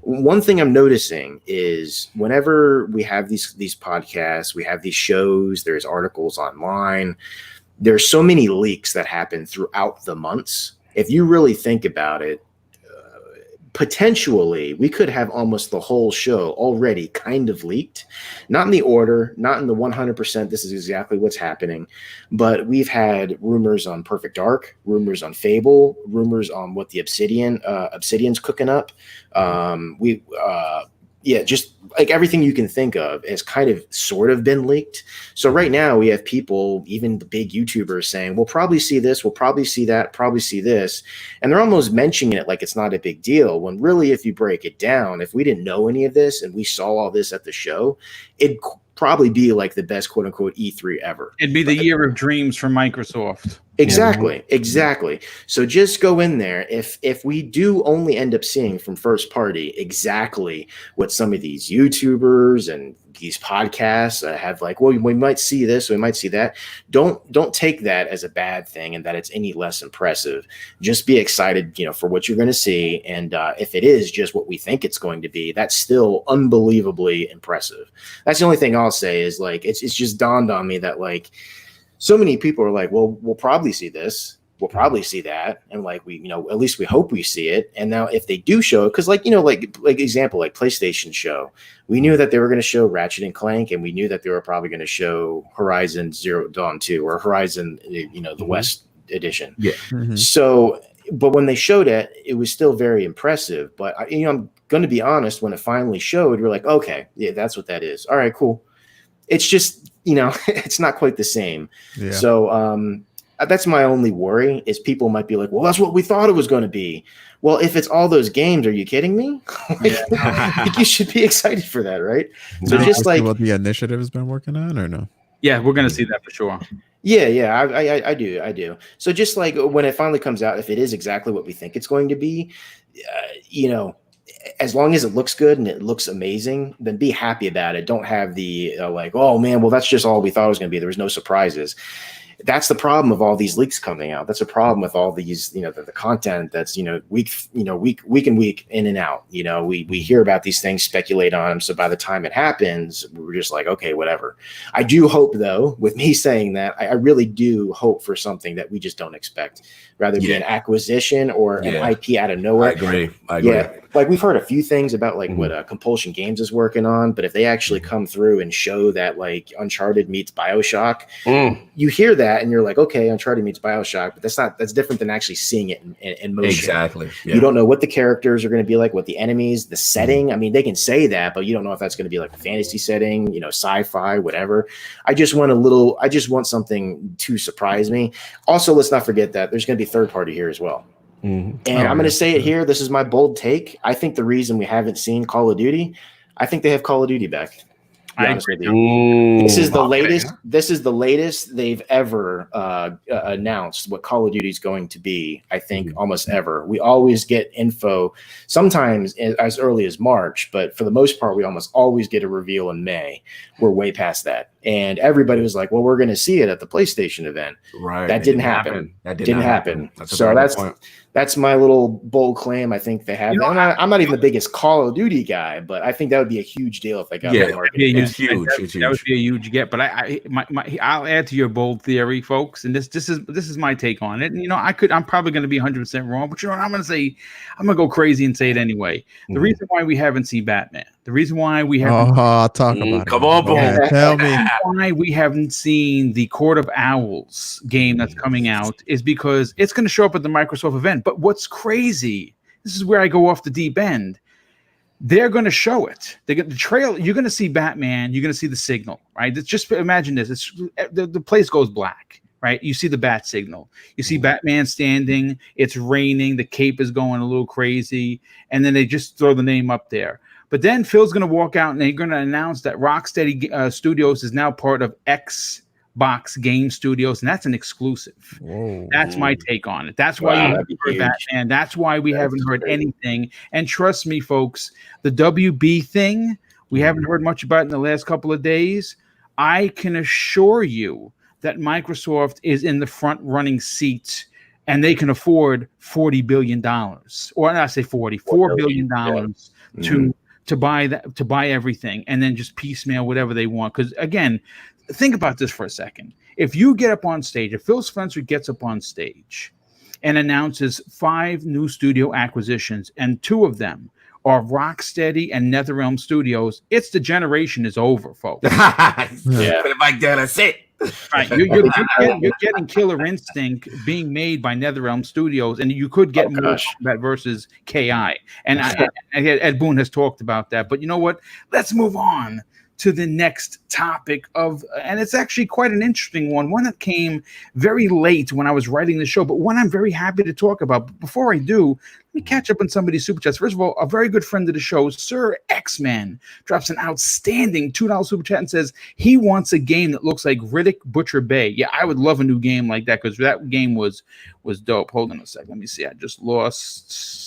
One thing I'm noticing is whenever we have these podcasts, we have these shows, there's articles online, there's so many leaks that happen throughout the months. If you really think about it, potentially we could have almost the whole show already kind of leaked, not in the order, not in the 100% this is exactly what's happening, but we've had rumors on Perfect Dark, rumors on Fable, rumors on what the Obsidian's cooking up. Just like everything you can think of has kind of sort of been leaked. So right now we have people, even the big YouTubers, saying, we'll probably see this, we'll probably see that, probably see this. And they're almost mentioning it like it's not a big deal, when really, if you break it down, if we didn't know any of this and we saw all this at the show, it'd probably be like the best quote unquote E3 ever. It'd be the year of dreams for Microsoft. Exactly. So just go in there. If we do only end up seeing from first party exactly what some of these YouTubers and these podcasts have, like, well, we might see this, we might see that. Don't take that as a bad thing and that it's any less impressive. Just be excited, for what you're going to see. And if it is just what we think it's going to be, that's still unbelievably impressive. That's the only thing I'll say is, like, it's just dawned on me that, like, so many people are like, well, we'll probably see this, we'll probably see that, and like at least we hope we see it. And now if they do show it, because like example, like PlayStation show, we knew that they were going to show Ratchet and Clank, and we knew that they were probably going to show Horizon Zero Dawn 2 or Horizon, the West edition. Yeah. So, but when they showed it, it was still very impressive. But I'm going to be honest, when it finally showed, we're like, okay, yeah, that's what that is. All right, cool. It's just, it's not quite the same. Yeah. So that's my only worry, is people might be like, well, that's what we thought it was going to be. Well, if it's all those games, are you kidding me? Like, you should be excited for that, right? So just like what the initiative has been working on, or no? Yeah, we're going to see that for sure. Yeah, I do. So just like when it finally comes out, if it is exactly what we think it's going to be, as long as it looks good and it looks amazing, then be happy about it. Don't have the like, oh man, well, that's just all we thought it was going to be. There was no surprises. That's the problem of all these leaks coming out. That's a problem with all these, the content that's, week and week in and out. We hear about these things, speculate on them. So by the time it happens, we're just like, okay, whatever. I do hope, though, with me saying that, I really do hope for something that we just don't expect, rather be an acquisition or an IP out of nowhere. I agree. Yeah. Like we've heard a few things about like what Compulsion Games is working on, but if they actually come through and show that like Uncharted meets BioShock, you hear that and you're like, okay, Uncharted meets BioShock, but that's different than actually seeing it in motion. Exactly. Yeah. You don't know what the characters are going to be like, what the enemies, the setting. I mean, they can say that, but you don't know if that's going to be like a fantasy setting, sci-fi, whatever. I just want something to surprise me. Also, let's not forget that there's going to be third party here as well. And I'm going to say it here. This is my bold take. I think the reason we haven't seen Call of Duty, I think they have Call of Duty back. I agree with you. This is the latest. This is the latest they've ever announced what Call of Duty is going to be. I think almost ever. We always get info, sometimes as early as March, but for the most part, we almost always get a reveal in May. We're way past that, and everybody was like, "Well, we're going to see it at the PlayStation event." Right. That didn't happen. That didn't happen. So that's my little bold claim. I think they have. I'm not even the biggest Call of Duty guy, but I think that would be a huge deal if they got that market. It's huge. That would be a huge get. But I'll add to your bold theory, folks, and this is my take on it. And I'm probably going to be 100% wrong, but I'm going to say, I'm going to go crazy and say it anyway. The reason why we haven't seen Batman, the reason why we haven't talk about it. Come on, boy. Yeah, tell me why we haven't seen the Court of Owls game that's coming out is because it's going to show up at the Microsoft event. But what's crazy, this is where I go off the deep end. They're going to show it. They get the trail. You're going to see Batman. You're going to see the signal, right? It's just imagine this. It's the place goes black, right? You see the bat signal. You see Batman standing. It's raining. The cape is going a little crazy, and then they just throw the name up there. But then Phil's going to walk out and they're going to announce that Rocksteady Studios is now part of X Box Game Studios, and that's an exclusive. Whoa. That's my take on it. That's why you haven't heard that, and that's why we haven't heard anything. And trust me, folks, the WB thing, we haven't heard much about it in the last couple of days. I can assure you that Microsoft is in the front running seat, and they can afford $40 billion, or not say $4 billion to buy that, to buy everything, and then just piecemeal whatever they want. Because again, think about this for a second. If you get up on stage, if Phil Spenser gets up on stage and announces 5 new studio acquisitions, and 2 of them are Rocksteady and NetherRealm Studios, it's the generation is over, folks. Yeah, but like that, that's it. Right, you're getting Killer Instinct being made by NetherRealm Studios, and you could get more Combat versus KI. And Ed Boon has talked about that. But you know what? Let's move on to the next topic and it's actually quite an interesting one that came very late when I was writing the show, but one I'm very happy to talk about. But before I do, let me catch up on somebody's super chats. First of all, a very good friend of the show, Sir X-Man, drops an outstanding $2 super chat and says he wants a game that looks like Riddick Butcher Bay. Yeah, I would love a new game like that, because that game was dope. Hold on a sec. Let me see. I just lost.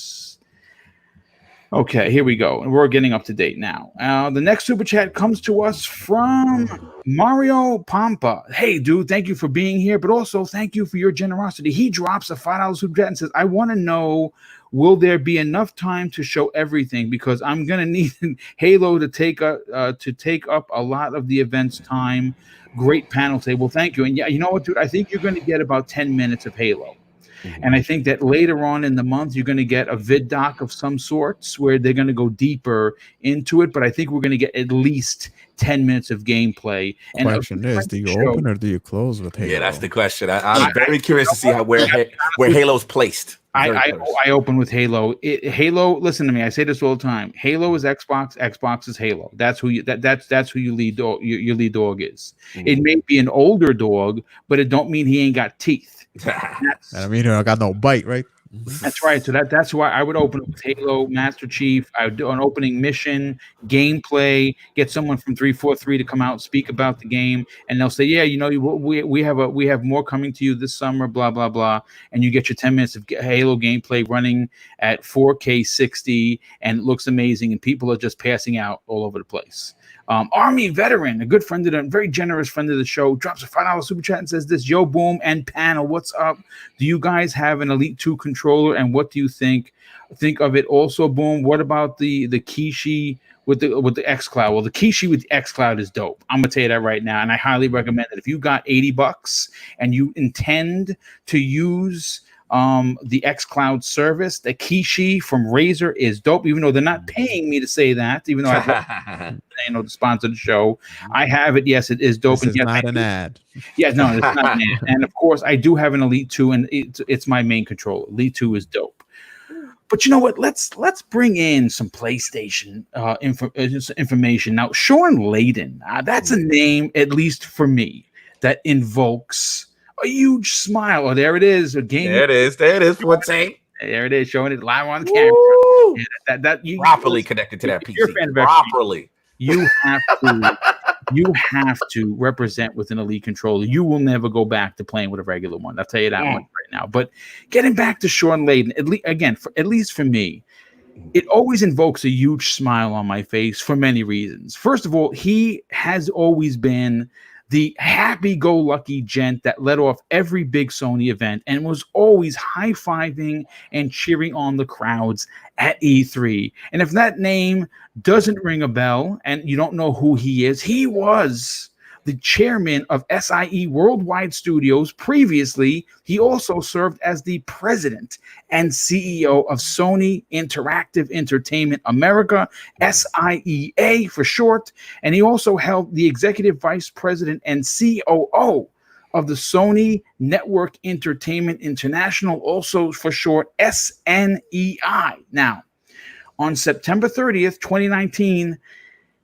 Okay, here we go. And we're getting up to date now. The next super chat comes to us from Mario Pampa. Hey, dude, thank you for being here, but also thank you for your generosity. He drops a $5 super chat and says, I want to know, will there be enough time to show everything? Because I'm going to need Halo to take up a lot of the event's time. Great panel table. Thank you. And yeah, you know what, dude? I think you're going to get about 10 minutes of Halo. And I think that later on in the month, you're going to get a vid doc of some sorts where they're going to go deeper into it. But I think we're going to get at least 10 minutes of gameplay. And question is, do you open or do you close with Halo? Yeah, that's the question. I'm very curious to see where Halo's placed. I open with Halo. Halo, listen to me. I say this all the time. Halo is Xbox. Xbox is Halo. That's who you. That's who you lead dog. Your lead dog is. It may be an older dog, but it don't mean he ain't got teeth. I mean, I got no bite, right? That's right. So that's why I would open with Halo, Master Chief. I would do an opening mission, gameplay, get someone from 343 to come out and speak about the game, and they'll say, yeah, you know, we have more coming to you this summer, blah blah blah, and you get your 10 minutes of Halo gameplay running at 4K 60, and it looks amazing, and people are just passing out all over the place. Army veteran, a good friend of the, very generous friend of the show, drops a $5 super chat and says this: Yo, Boom and panel, what's up? Do you guys have an Elite 2 controller, and what do you think of it? Also, Boom, what about the Kishi with the xCloud? Well, the Kishi with the xCloud is dope. I'm gonna tell you that right now, and I highly recommend it. If you got $80 and you intend to use the xCloud service, the Kishi from Razer is dope, even though they're not paying me to say that, even though I to sponsor the show. I have it. Yes, it is dope. This is not an ad. Yeah, no, it's not an ad. And of course, I do have an Elite 2, and it's my main controller. Elite 2 is dope. But you know what? Let's bring in some PlayStation information. Now, Shawn Layden, that's a name, at least for me, that invokes a huge smile. Oh, there it is. A game. There it is. There it is, showing it live on the camera. Yeah, that you properly connected to that PC. Properly. You have to represent with an Elite controller. You will never go back to playing with a regular one. I'll tell you that much right now. But getting back to Shawn Layden, at least for me, it always invokes a huge smile on my face for many reasons. First of all, he has always been the happy-go-lucky gent that led off every big Sony event and was always high-fiving and cheering on the crowds at E3. And if that name doesn't ring a bell and you don't know who he is, he was the chairman of Sony Worldwide Studios. Previously, he also served as the president and CEO of Sony Interactive Entertainment America, SIEA for short, and he also held the executive vice president and COO of the Sony Network Entertainment International, also for short, SNEI. Now, on September 30th, 2019,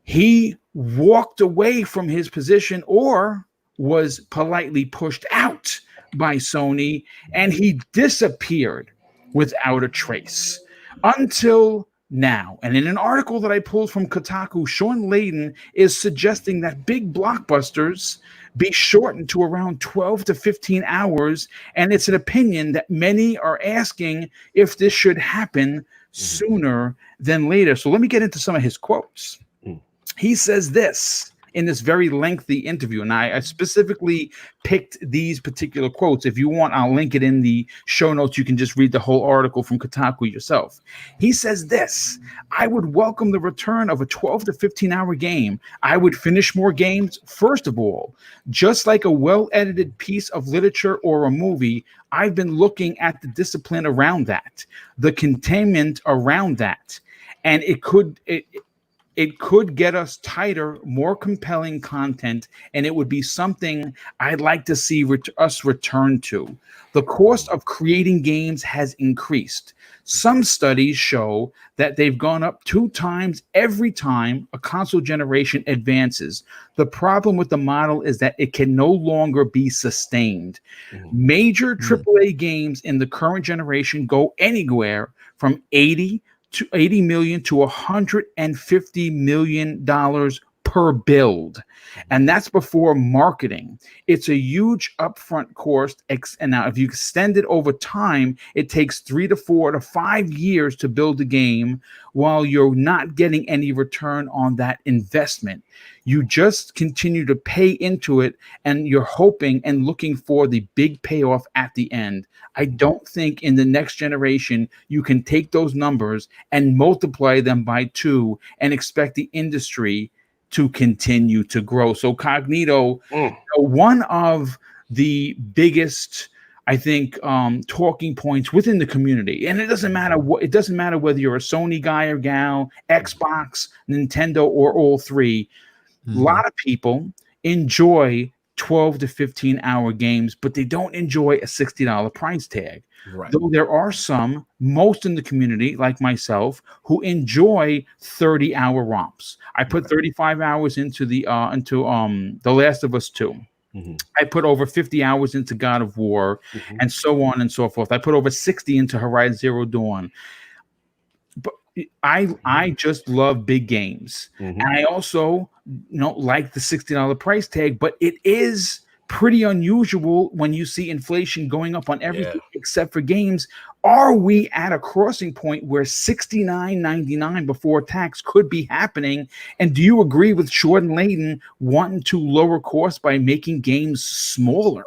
he walked away from his position, or was politely pushed out by Sony, and he disappeared without a trace until now. And in an article that I pulled from Kotaku, Shawn Layden is suggesting that big blockbusters be shortened to around 12 to 15 hours. And it's an opinion that many are asking if this should happen sooner than later. So let me get into some of his quotes. He says this in this very lengthy interview, and I specifically picked these particular quotes. If you want, I'll link it in the show notes. You can just read the whole article from Kotaku yourself. He says this: I would welcome the return of a 12 to 15 hour game. I would finish more games, first of all. Just like a well-edited piece of literature or a movie, I've been looking at the discipline around that, the containment around that, and it could get us tighter, more compelling content, and it would be something I'd like to see us return to. The cost of creating games has increased. Some studies show that they've gone up 2 times every time a console generation advances. The problem with the model is that it can no longer be sustained. Major AAA games in the current generation go anywhere from 80 million to $150 million per build. And that's before marketing. It's a huge upfront cost. And now if you extend it over time, it takes 3 to 4 to 5 years to build a game while you're not getting any return on that investment. You just continue to pay into it, and you're hoping and looking for the big payoff at the end. I don't think in the next generation you can take those numbers and multiply them by 2 and expect the industry to continue to grow. So Cognito, one of the biggest, I think, talking points within the community, and it doesn't matter whether you're a Sony guy or gal, Xbox, Nintendo, or all three. A lot of people enjoy 12 to 15 hour games, but they don't enjoy a $60 price tag. Right. Though there are some, most in the community, like myself, who enjoy 30-hour romps. I put 35 hours into The Last of Us 2. I put over 50 hours into God of War, and so on and so forth. I put over 60 into Horizon Zero Dawn. But I just love big games, and I also like the $60 price tag. But it is pretty unusual when you see inflation going up on everything except for games. Are we at a crossing point where $69.99 before tax could be happening? And do you agree with Shawn Layden wanting to lower costs by making games smaller?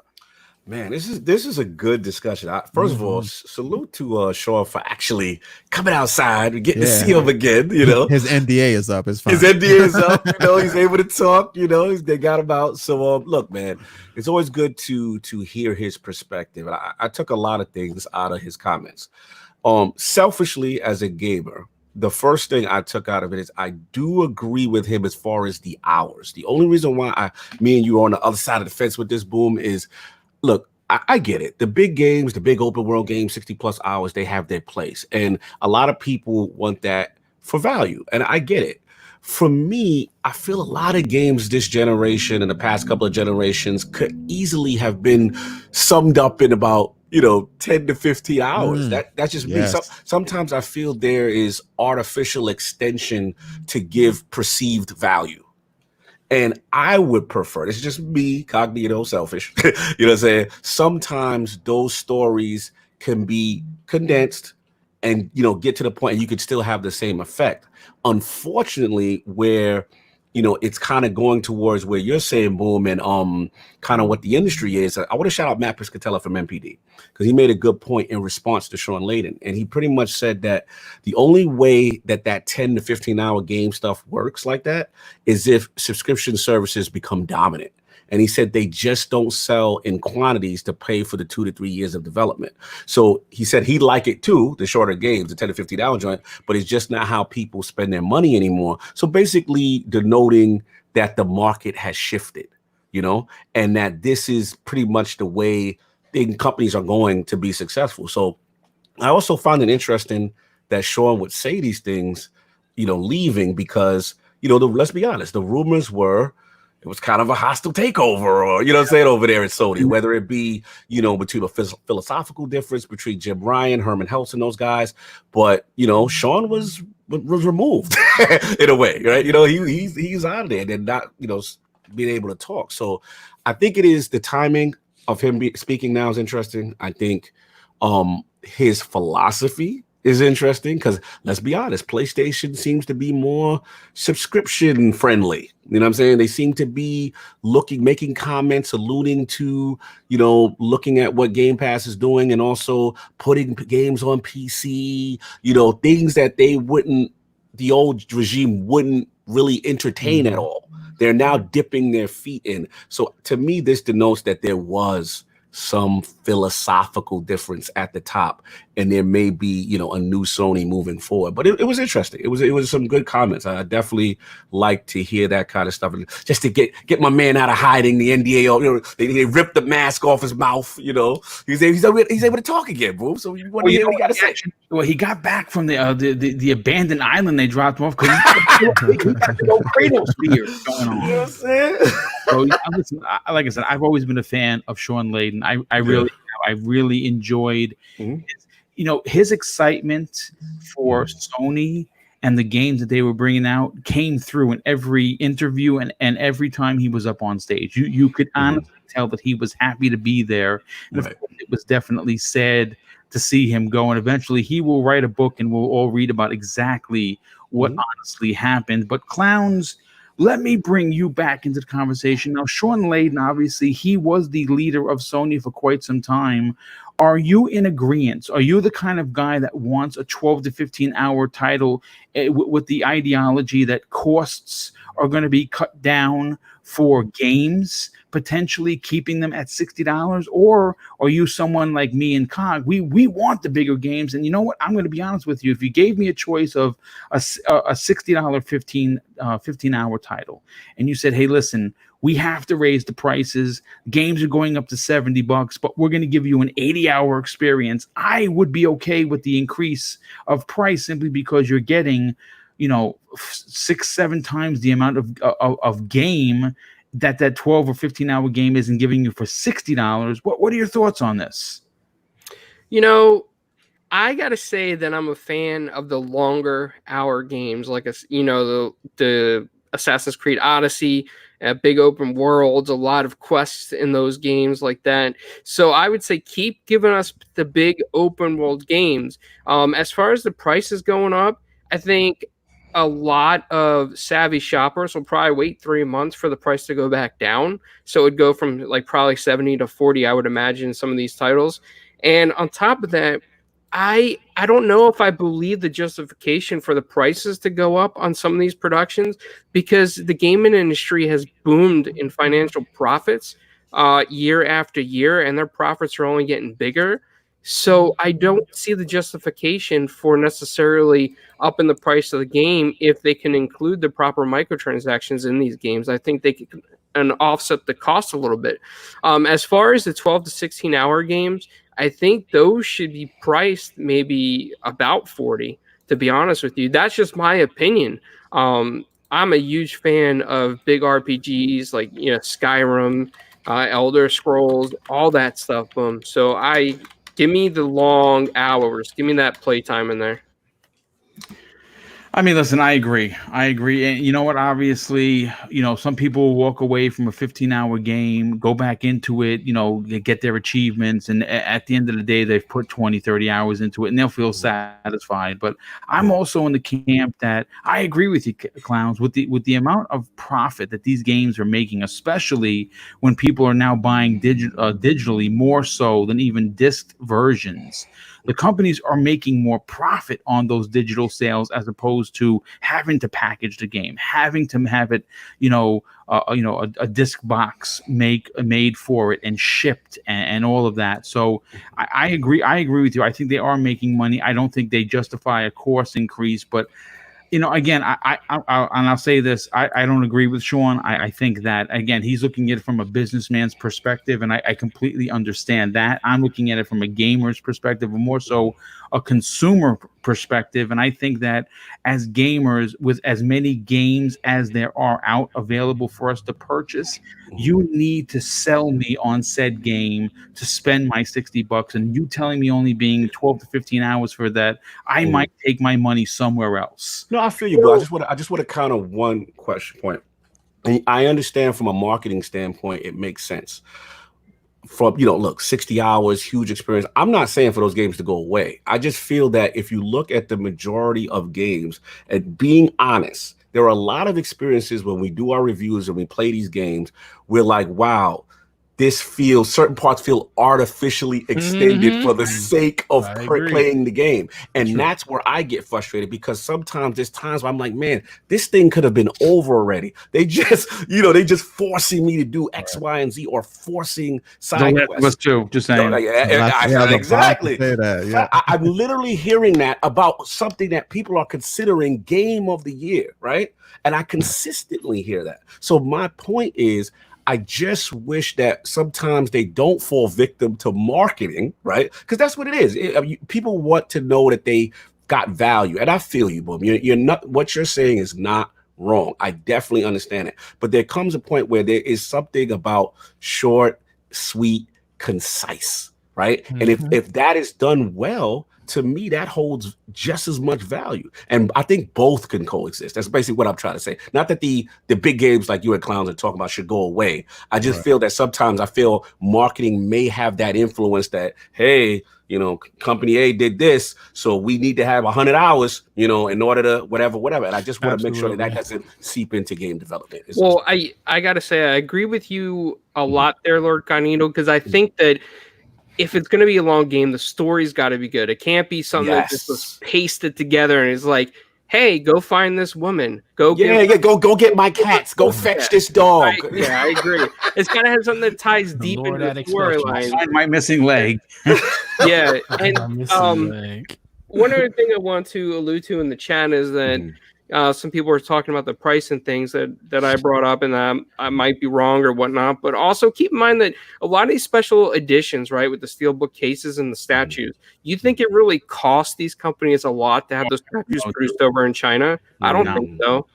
Man, this is a good discussion. First of all, salute to Shawn for actually coming outside and getting to see him again. His NDA is up. It's fine. His NDA is up. He's able to talk. They got him out. So look, man, it's always good to hear his perspective. And I took a lot of things out of his comments. Selfishly, as a gamer, the first thing I took out of it is I do agree with him as far as the hours. The only reason why me and you are on the other side of the fence with this, Boom, is look, I get it. The big games, the big open world games, 60 plus hours, they have their place. And a lot of people want that for value. And I get it. For me, I feel a lot of games this generation and the past couple of generations could easily have been summed up in about 10 to 15 hours. That's just me. Sometimes I feel there is artificial extension to give perceived value. And I would prefer, this is just me, Cognito, selfish, you know what I'm saying? Sometimes those stories can be condensed and, get to the point and you could still have the same effect. Unfortunately, where, it's kind of going towards where you're saying, Boom, and kind of what the industry is. I want to shout out Matt Piscatella from MPD because he made a good point in response to Shawn Layden. And he pretty much said that the only way that 10 to 15 hour game stuff works like that is if subscription services become dominant. And he said they just don't sell in quantities to pay for the 2 to 3 years of development. So he said he'd like it too, the shorter games, the 10 to 15 hour joint, but it's just not how people spend their money anymore. So basically denoting that the market has shifted, and that this is pretty much the way companies are going to be successful. So I also found it interesting that Shawn would say these things, leaving because, let's be honest, the rumors were, it was kind of a hostile takeover, or you know what I'm saying, over there at Sony, whether it be, you know, between a philosophical difference between Jim Ryan, Herman Helst, and those guys. But you know, Shawn was removed in a way, right? You know, he's out of there and not, you know, being able to talk. So I think it is the timing of him speaking now is interesting. I think his philosophy is interesting because let's be honest, PlayStation seems to be more subscription friendly. You know what I'm saying? They seem to be making comments, alluding to, you know, looking at what Game Pass is doing and also putting games on PC, you know, things that the old regime wouldn't really entertain at all. They're now dipping their feet in. So to me, this denotes that there was some philosophical difference at the top, and there may be, you know, a new Sony moving forward. But it was interesting. It was some good comments. I definitely like to hear that kind of stuff, and just to get my man out of hiding. The NDA, you know, they ripped the mask off his mouth. You know, he's able to talk again, bro. So you want to hear what he got to say? Well, he got back from the abandoned island they dropped him off because he got the old cradle spear going on. You know what I'm saying? So listen, like I said, I've always been a fan of Shawn Layden. I really enjoyed his excitement for Sony and the games that they were bringing out came through in every interview and every time he was up on stage. You could honestly tell that he was happy to be there. And of course, it was definitely sad to see him go. And eventually he will write a book and we'll all read about exactly what honestly happened. But clowns, let me bring you back into the conversation. Now, Shawn Layden, obviously, he was the leader of Sony for quite some time. Are you in agreement? Are you the kind of guy that wants a 12 to 15 hour title with the ideology that costs are going to be cut down for games, potentially keeping them at $60? Or are you someone like me and Cog? We want the bigger games. And you know what? I'm going to be honest with you. If you gave me a choice of a $60 15-hour title, and you said, hey, listen, we have to raise the prices. Games are going up to $70, but we're going to give you an 80-hour experience, I would be okay with the increase of price simply because you're getting, 6-7 times the amount of game that 12 or 15-hour game isn't giving you for $60. What are your thoughts on this? I gotta say that I'm a fan of the longer hour games, like the Assassin's Creed Odyssey, big open worlds, a lot of quests in those games like that. So I would say keep giving us the big open world games. As far as the prices going up, I think a lot of savvy shoppers will probably wait 3 months for the price to go back down. So it would go from like probably 70 to 40, I would imagine, some of these titles. And on top of that, I don't know if I believe the justification for the prices to go up on some of these productions, because the gaming industry has boomed in financial profits year after year, and their profits are only getting bigger. So I don't see the justification for necessarily upping the price of the game if they can include the proper microtransactions in these games. I think they can offset the cost a little bit. As far as the 12 to 16 hour games, I think those should be priced maybe about 40, to be honest with you. That's just my opinion. I'm a huge fan of big RPGs like Skyrim, Elder Scrolls, all that stuff. So give me the long hours. Give me that playtime in there. I mean, listen, I agree. And you know what? Obviously, some people will walk away from a 15-hour game, go back into it, they get their achievements. And at the end of the day, they've put 20, 30 hours into it and they'll feel satisfied. But I'm also in the camp that I agree with you, clowns, with the amount of profit that these games are making, especially when people are now buying digitally more so than even disc versions. The companies are making more profit on those digital sales as opposed to having to package the game, having to have it, a disc box made for it and shipped and all of that. So I agree. I agree with you. I think they are making money. I don't think they justify a cost increase, but again, I'll say this. I don't agree with Shawn. I think that, again, he's looking at it from a businessman's perspective, and I completely understand that. I'm looking at it from a gamer's perspective, and more so a consumer perspective. And I think that as gamers, with as many games as there are out available for us to purchase, you need to sell me on said game to spend my $60. And you telling me only being 12 to 15 hours for that, I might take my money somewhere else. No, I feel you, but I just want to counter one point. And I understand from a marketing standpoint, it makes sense. From, look, 60 hours, huge experience. I'm not saying for those games to go away. I just feel that if you look at the majority of games, and being honest, there are a lot of experiences when we do our reviews and we play these games, we're like, wow, certain parts feel artificially extended for the sake of playing the game. And that's where I get frustrated, because sometimes there's times where I'm like, man, this thing could have been over already. They just, they just forcing me to do X, Y, and Z, or forcing side quests. Too, just saying. Exactly. I'm literally hearing that about something that people are considering game of the year, right? And I consistently hear that. So my point is, I just wish that sometimes they don't fall victim to marketing, right? Because that's what it is. People want to know that they got value. And I feel you, Boom. You're not, what you're saying is not wrong. I definitely understand it. But there comes a point where there is something about short, sweet, concise, right? And if that is done well, to me, that holds just as much value. And I think both can coexist. That's basically what I'm trying to say. Not that the big games like you and Clowns are talking about should go away. I just feel that sometimes marketing may have that influence that, hey, company A did this, so we need to have 100 hours, in order to whatever. And I just want to make sure that doesn't seep into game development. I got to say, I agree with you a lot there, Lord Cognito, because I think that if it's going to be a long game, the story's got to be good. It can't be something that just was pasted together and is like, hey, go find this woman. Go get my cats. Go fetch this dog. I agree. It's got to have something that ties deep into the storyline. Find my missing leg. Yeah. And one other thing I want to allude to in the chat is that some people are talking about the price and things that I brought up, and I might be wrong or whatnot. But also keep in mind that a lot of these special editions, right, with the steelbook cases and the statues, you think it really costs these companies a lot to have those statues produced over in China? I don't think so.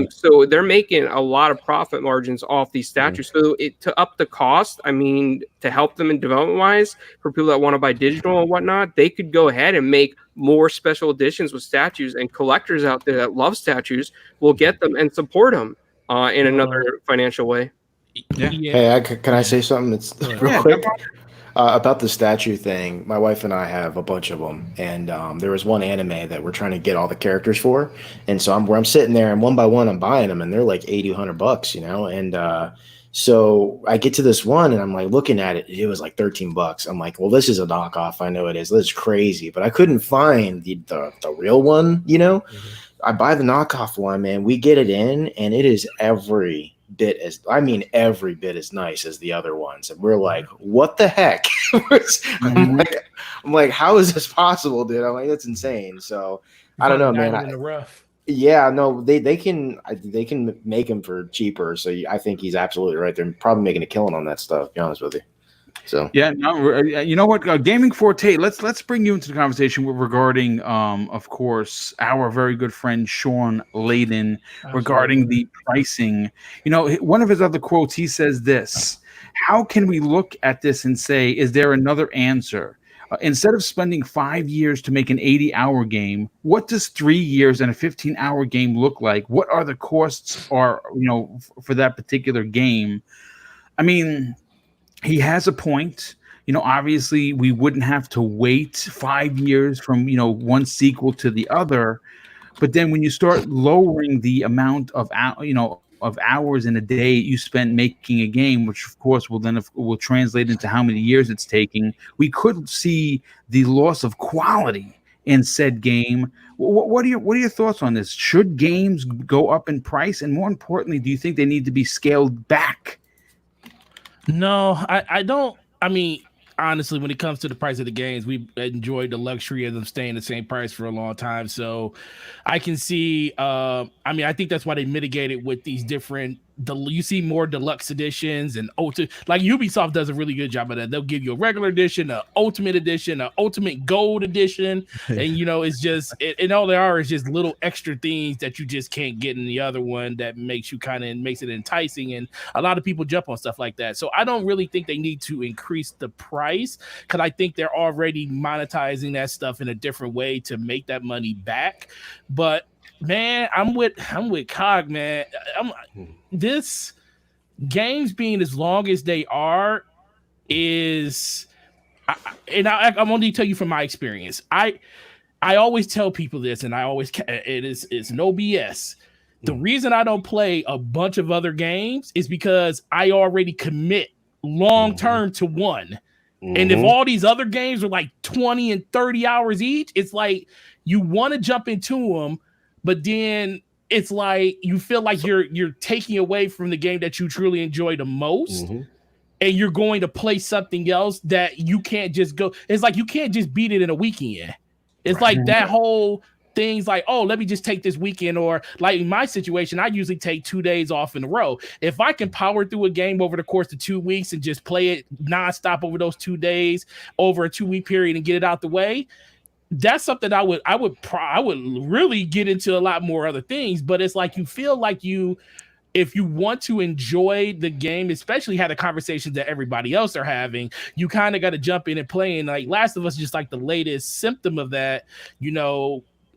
So they're making a lot of profit margins off these statues. So to up the cost, I mean, to help them in development wise, for people that want to buy digital and whatnot, they could go ahead and make more special editions with statues, and collectors out there that love statues will get them and support them in another financial way. Hey, can I say something? It's real quick. About the statue thing, my wife and I have a bunch of them, and there was one anime that we're trying to get all the characters for, and so I'm sitting there, and one by one I'm buying them, and they're like $80-100, and so I get to this one, and I'm like looking at it, it was like $13. I'm like, well, this is a knockoff. I know it is. This is crazy, but I couldn't find the real one. I buy the knockoff one, man. We get it in, and it is every bit as nice as the other ones, and we're like, what the heck? I'm like, how is this possible, dude? I'm like, that's insane. So I don't know, man. They can make him for cheaper, so I think he's absolutely right. They're probably making a killing on that stuff, to be honest with you. So you know what, Gaming Forte, let's bring you into the conversation regarding of course our very good friend Shawn Layden regarding the pricing. One of his other quotes, he says this: how can we look at this and say, is there another answer? Instead of spending 5 years to make an 80-hour game, what does 3 years and a 15-hour game look like? What are the costs for that particular game? I mean, he has a point. Obviously we wouldn't have to wait 5 years from, one sequel to the other. But then when you start lowering the amount of hours in a day you spend making a game, which of course will translate into how many years it's taking, we could see the loss of quality in said game. What are your thoughts on this? Should games go up in price? And more importantly, do you think they need to be scaled back? No, I don't. I mean, honestly, when it comes to the price of the games, we've enjoyed the luxury of them staying the same price for a long time. So I can see, I think that's why they mitigate it with these different you see more deluxe editions and like Ubisoft does a really good job of that. They'll give you a regular edition, an ultimate edition, an ultimate gold edition, and it's just and all they are is just little extra things that you just can't get in the other one that makes it enticing, and a lot of people jump on stuff like that. So I don't really think they need to increase the price, because I think they're already monetizing that stuff in a different way to make that money back. But man, I'm with Cog, man. This games being as long as they are is, I'm only tell you from my experience. I always tell people this, and it's no BS. The reason I don't play a bunch of other games is because I already commit long term to one. And if all these other games are like 20 and 30 hours each, it's like you want to jump into them, but then it's like you feel like you're taking away from the game that you truly enjoy the most, and you're going to play something else that you can't just go. It's like you can't just beat it in a weekend. It's like that whole thing's like, oh, let me just take this weekend, or like in my situation, I usually take 2 days off in a row. If I can power through a game over the course of 2 weeks and just play it nonstop over those 2 days, over a 2-week period, and get it out the way, that's something I would really get into a lot more other things. But it's like you feel like if you want to enjoy the game, especially have the conversations that everybody else are having, you kind of got to jump in and play. And like Last of Us is just like the latest symptom of that.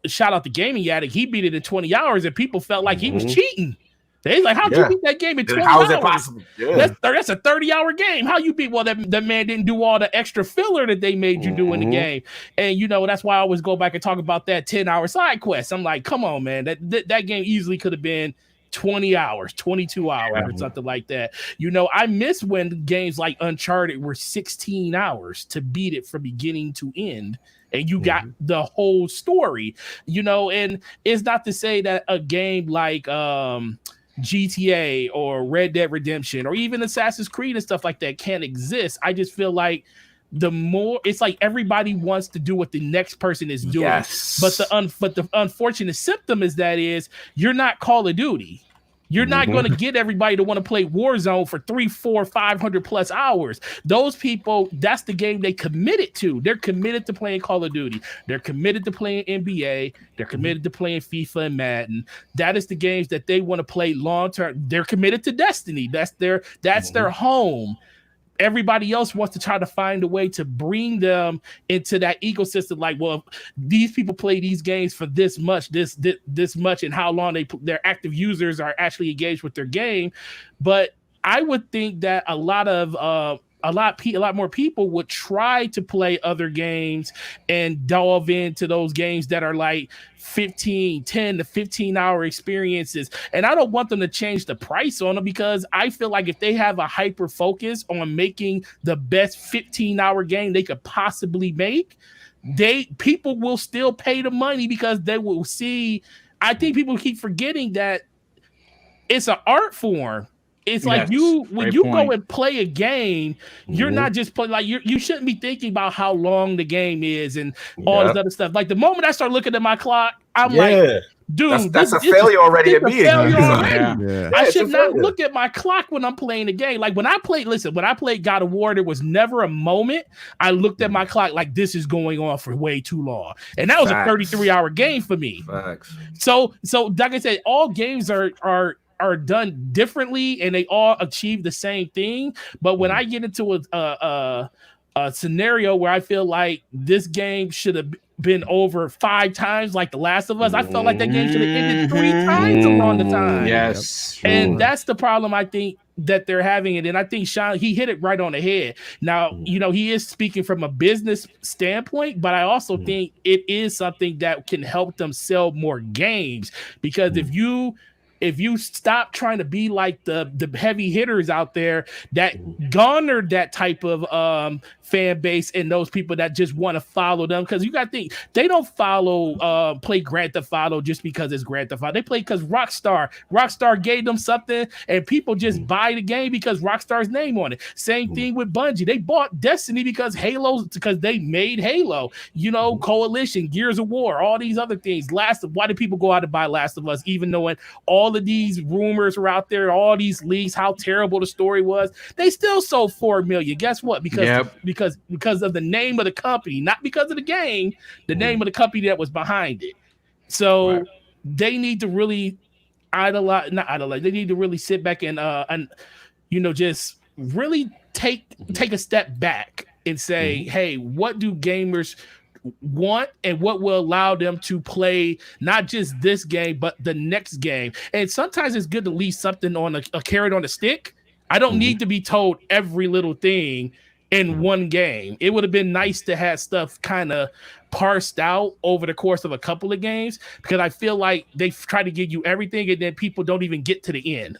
Shout out to Gaming Addict. He beat it in 20 hours, and people felt like he was cheating. They're like, how'd you beat that game in 20 hours? How is that possible? Yeah. That's a 30-hour game. How you beat? Well, that man didn't do all the extra filler that they made you do in the game. And, that's why I always go back and talk about that 10-hour side quest. I'm like, come on, man. That game easily could have been 20 hours, 22 hours, or something like that. I miss when games like Uncharted were 16 hours to beat it from beginning to end. And you got the whole story, and it's not to say that a game like GTA or Red Dead Redemption or even Assassin's Creed and stuff like that can't exist. I just feel like it's like everybody wants to do what the next person is doing. Yes. But the unfortunate symptom is you're not Call of Duty. You're not going to get everybody to want to play Warzone for 300, 400, 500 plus hours. Those people, that's the game they committed to. They're committed to playing Call of Duty. They're committed to playing NBA. They're committed to playing FIFA and Madden. That is the games that they want to play long term. They're committed to Destiny. That's their home. Everybody else wants to try to find a way to bring them into that ecosystem. Like, well, these people play these games for this much, this much, and how long their active users are actually engaged with their game. But I would think that a lot more people would try to play other games and delve into those games that are like 10 to 15 hour experiences. And I don't want them to change the price on them, because I feel like if they have a hyper focus on making the best 15-hour game they could possibly make, people will still pay the money, because they will see. I think people keep forgetting that it's an art form. It's like when you go and play a game, you're not just playing, like you shouldn't be thinking about how long the game is and all this other stuff. Like the moment I start looking at my clock, I'm like, dude, that's a failure already at me. I should not look at my clock when I'm playing the game. Like when I played God of War, there was never a moment I looked at my clock like this is going on for way too long. And that was a 33-hour game for me. Facts. So like I said, all games are done differently and they all achieve the same thing. But when I get into a scenario where I feel like this game should have been over 5 times, like The Last of Us, I felt like that game should have ended 3 times around the time. Yes. And that's the problem I think that they're having it. And I think Shawn, he hit it right on the head. Now, he is speaking from a business standpoint, but I also think it is something that can help them sell more games, because if you stop trying to be like the heavy hitters out there that garnered that type of fan base and those people that just want to follow them, because you got to think they don't play Grand Theft Auto just because it's Grand Theft Auto. They play because Rockstar gave them something, and people just buy the game because Rockstar's name on it. Same thing with Bungie. They bought Destiny because they made Halo. Coalition, Gears of War, all these other things. Why did people go out and buy Last of Us, even knowing all all of these rumors were out there, all these leaks, how terrible the story was. They still sold 4 million. Guess what? Because of the name of the company, not because of the game, the name of the company that was behind it. So they need to really they need to really sit back and just really take a step back and say, hey, what do gamers want and what will allow them to play not just this game but the next game? And sometimes it's good to leave something on a carrot on a stick. I don't need to be told every little thing in one game. It would have been nice to have stuff kind of parsed out over the course of a couple of games, because I feel like they try to give you everything and then people don't even get to the end.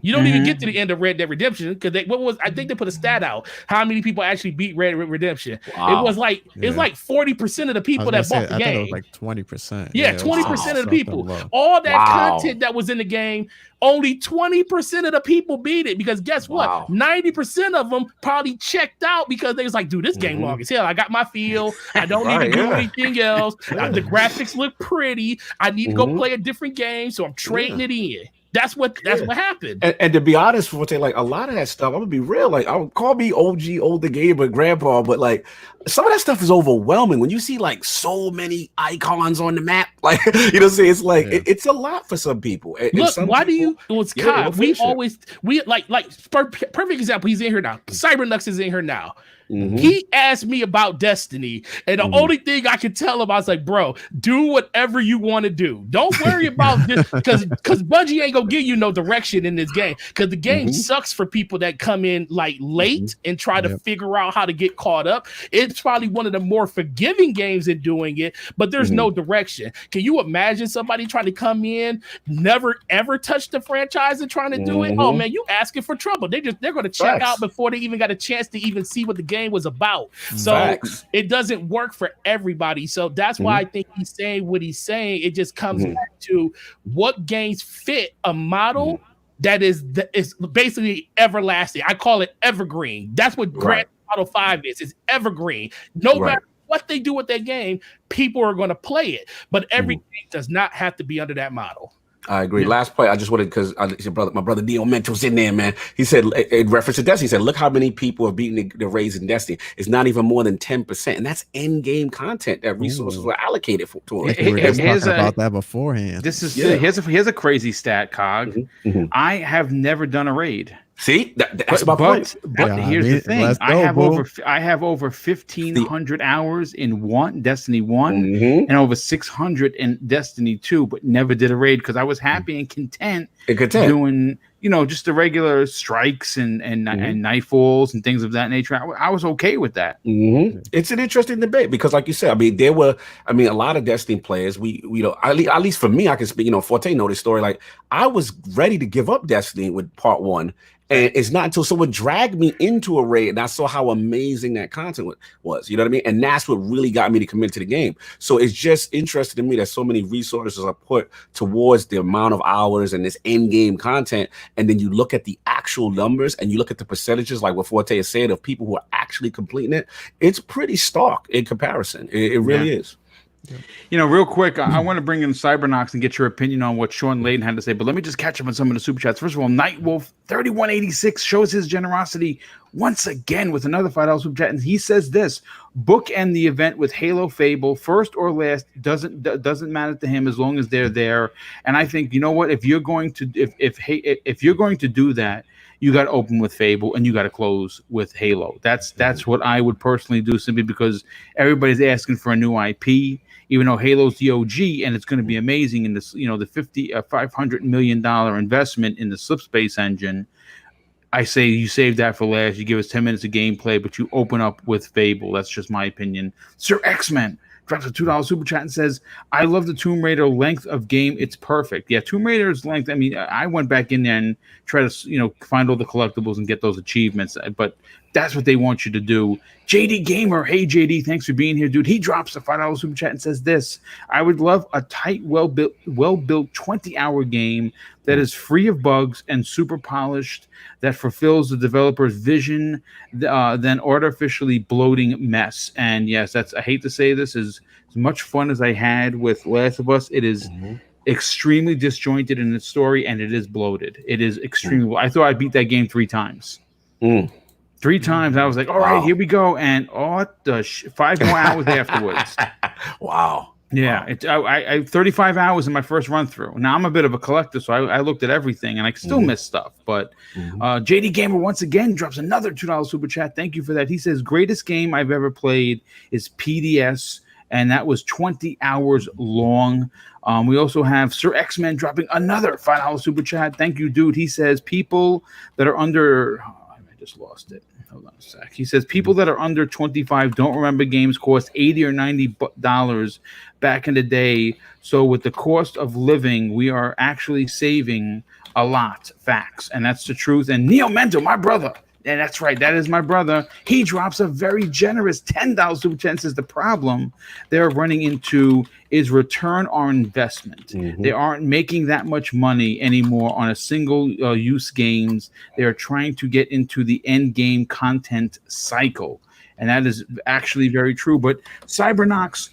You don't even get to the end of Red Dead Redemption, because I think they put a stat out how many people actually beat Red Dead Redemption. Wow. It was like 40% of the people that bought the game. I thought it was like 20%. Yeah, 20% of the people. All that content that was in the game, only 20% of the people beat it, because guess what? 90% of them probably checked out because they was like, dude, this game long as hell. I got my feel. I don't need to do anything else. The graphics look pretty. I need to go play a different game, so I'm trading it in. That's what happened. And to be honest, Forte, like a lot of that stuff, I'm gonna be real. Like, I'll call me OG, older gamer, grandpa, but like some of that stuff is overwhelming when you see like so many icons on the map. Like, you know what I'm saying? It's like it's a lot for some people. Look, why do you? Well, it's Kyle. We perfect example. He's in here now. Cybernux is in here now. He asked me about Destiny, and the only thing I could tell him, I was like, bro, do whatever you want to do. Don't worry about this, because Bungie ain't gonna give you no direction in this game, because the game sucks for people that come in like late and try to figure out how to get caught up. It's probably one of the more forgiving games in doing it, but there's no direction. Can you imagine somebody trying to come in, never ever touch the franchise and trying to do it? Oh man, you asking for trouble. They're going to check out before they even got a chance to even see what the game was about. So it doesn't work for everybody. So that's why I think he's saying what he's saying. It just comes back to what games fit a model that is basically everlasting. I call it evergreen. That's what Grand Theft Auto 5 is. It's evergreen. No matter what they do with that game, people are going to play it. But every game does not have to be under that model. I agree. Last point, I just wanted, because my brother Dio Mento's in there, man. He said, in reference to Destiny, he said, look how many people are beating the raids in Destiny. It's not even more than 10%. And that's in-game content that resources were allocated to it. We were just talking about that beforehand. This is here's a crazy stat, Cog. I have never done a raid. See, that's my point. But here's the thing: I have over 1,500 hours in Destiny 1 and over 600 in Destiny 2, but never did a raid because I was happy and content doing just the regular strikes and nightfalls and things of that nature. I was okay with that. It's an interesting debate because, like you said, there were a lot of Destiny players. At least for me, I can speak. Forte know this story. Like, I was ready to give up Destiny with part 1. And it's not until someone dragged me into a raid and I saw how amazing that content was. You know what I mean? And that's what really got me to commit to the game. So it's just interesting to me that so many resources are put towards the amount of hours and this end-game content. And then you look at the actual numbers and you look at the percentages, like what Forte is saying, of people who are actually completing it. It's pretty stark in comparison. It really is. Real quick, I want to bring in Cybernox and get your opinion on what Shawn Layden had to say, but let me just catch up on some of the super chats. First of all, Nightwolf 3186 shows his generosity once again with another $5 super chat, and he says this: bookend the event with Halo Fable, first or last, doesn't matter to him as long as they're there. And I think, you know what, if you're going to if you're going to do that, you got to open with Fable and you got to close with Halo. That's what I would personally do, simply because everybody's asking for a new IP. Even though Halo's the OG and it's going to be amazing in this, the $500 million investment in the Slipspace engine, I say you save that for last. You give us 10 minutes of gameplay, but you open up with Fable. That's just my opinion. Sir X-Men drops a $2 super chat and says, I love the Tomb Raider length of game. It's perfect. Yeah, Tomb Raider's length. I mean, I went back in there and try to, find all the collectibles and get those achievements, but that's what they want you to do. JD Gamer, hey JD, thanks for being here, dude. He drops a $5 super chat and says this: I would love a tight, well-built 20-hour game that is free of bugs and super polished, that fulfills the developer's vision, than artificially bloating mess. And yes, I hate to say this, as much fun as I had with Last of Us, it is extremely disjointed in its story, and it is bloated. It is extremely. I thought I beat that game 3 times. 3 times. I was like, all right, here we go. And 5 more hours afterwards. Wow. Yeah, I 35 hours in my first run through. Now I'm a bit of a collector, so I looked at everything, and I still miss stuff. But JD Gamer once again drops another $2 super chat. Thank you for that. He says, greatest game I've ever played is PDS, and that was 20 hours long. We also have Sir X-Men dropping another $5 super chat. Thank you, dude. He says people that are under... I just lost it. Hold on a sec. He says people that are under 25 don't remember games cost $80 or $90 back in the day. So with the cost of living, we are actually saving a lot. Facts. And that's the truth. And Neo Mento, my brother. And that's right. That is my brother. He drops a very generous $10 super chat. Says the problem they're running into is return on investment. They aren't making that much money anymore on a single use games. They are trying to get into the end game content cycle. And that is actually very true. But Cybernox,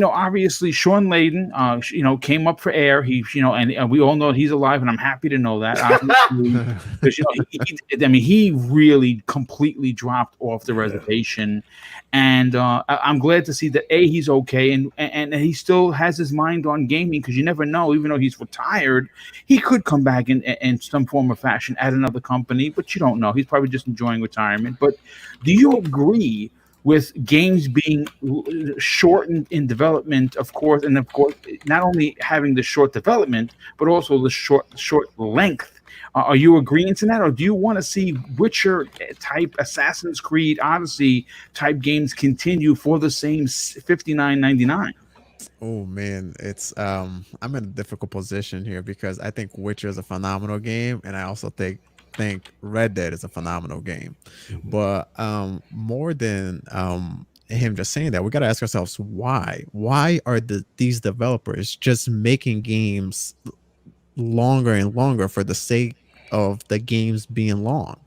obviously Shawn Layden, came up for air. He, and we all know he's alive, and I'm happy to know that. Because he really completely dropped off the reservation, and I'm glad to see that he's okay, and he still has his mind on gaming, because you never know. Even though he's retired, he could come back in some form or fashion at another company, but you don't know. He's probably just enjoying retirement. But do you agree with games being shortened in development, of course, and of course, not only having the short development, but also the short length? Are you agreeing to that, or do you want to see Witcher type, Assassin's Creed, Odyssey type games continue for the same $59.99? Oh man, it's I'm in a difficult position here, because I think Witcher is a phenomenal game, and I also think Red Dead is a phenomenal game. But more than him just saying that, we got to ask ourselves why are these developers just making games longer and longer for the sake of the games being long?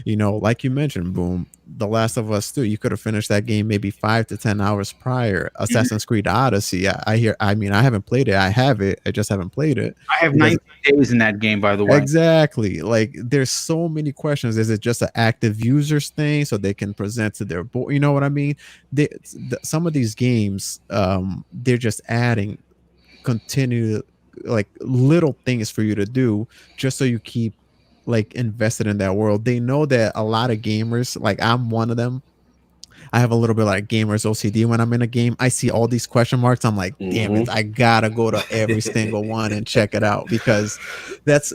Like you mentioned, Boom, The Last of Us 2, you could have finished that game maybe 5 to 10 hours prior. Assassin's Creed Odyssey, I haven't played it. I have it. I just haven't played it. I have 90 days in that game, by the way. Exactly. Like, there's so many questions. Is it just an active users thing so they can present to their board? You know what I mean? Some of these games, they're just adding continued, like, little things for you to do just so you keep invested in that world. They know that a lot of gamers, like I'm one of them, I have a little bit like gamers OCD. When I'm in a game, I see all these question marks. I'm like, damn it, I gotta go to every single one and check it out, because that's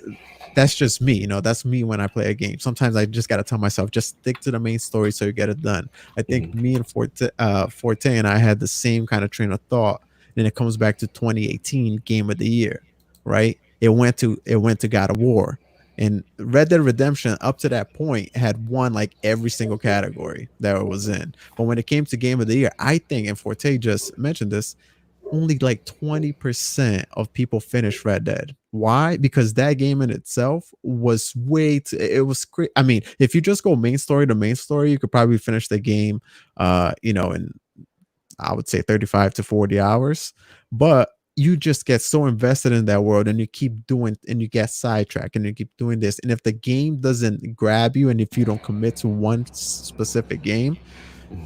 just me. That's me when I play a game. Sometimes I just gotta tell myself, just stick to the main story so you get it done. I think me and Forte and I had the same kind of train of thought. And it comes back to 2018 Game of the Year, right? It went to God of War. And Red Dead Redemption, up to that point, had won like every single category that it was in. But when it came to Game of the Year, I think, and Forte just mentioned this, only like 20% of people finished Red Dead. Why? Because that game in itself was it was great. I mean, if you just go main story to main story, you could probably finish the game, in, I would say 35 to 40 hours. But you just get so invested in that world, and you keep doing, and you get sidetracked, and you keep doing this. And if the game doesn't grab you, and if you don't commit to one specific game,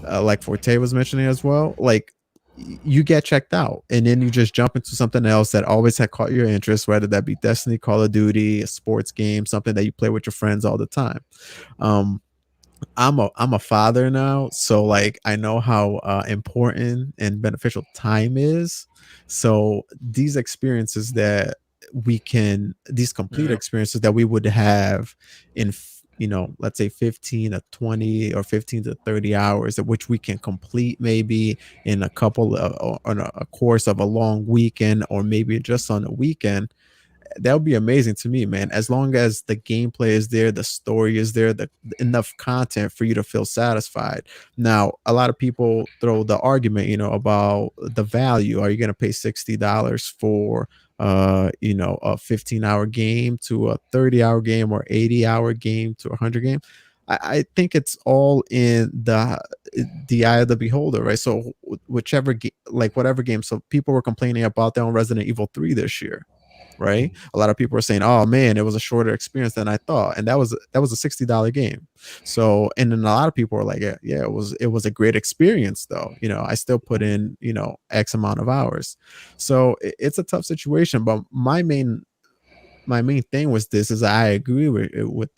like Forte was mentioning as well, like, you get checked out, and then you just jump into something else that always had caught your interest, whether that be Destiny, Call of Duty, a sports game, something that you play with your friends all the time. I'm a father now, so like I know how important and beneficial time is. So these experiences that these complete experiences that we would have in, let's say 15 to 20 or 15 to 30 hours, at which we can complete maybe in a couple of, on a course of a long weekend, or maybe just on a weekend. That would be amazing to me, man. As long as the gameplay is there, the story is there, enough content for you to feel satisfied. Now, a lot of people throw the argument, about the value. Are you going to pay $60 for, a 15-hour game to a 30-hour game, or 80-hour game to a 100 game? I think it's all in the eye of the beholder, right? So whatever game. So people were complaining about that on Resident Evil 3 this year, right? A lot of people were saying, "Oh man, it was a shorter experience than I thought," and that was a $60 game. So, and then a lot of people were like, "Yeah, it was a great experience, though. I still put in X amount of hours." So it's a tough situation. But my main thing was this: is I agree with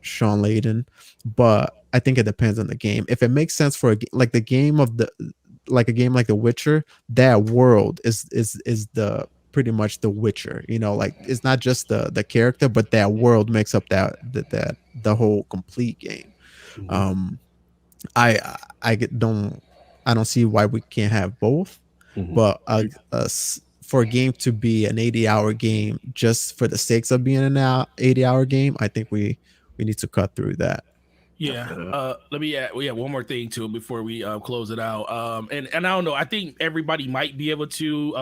Shawn Layden, but I think it depends on the game. If it makes sense for like the game of the like a game like The Witcher, that world is the pretty much The Witcher. Like it's not just the character, but that world makes up that the whole complete game. I don't see why we can't have both, but for a game to be an 80-hour game just for the sakes of being an 80-hour game, I think we need to cut through that. Yeah. Let me add one more thing to it before we close it out. And I don't know. I think everybody might be able to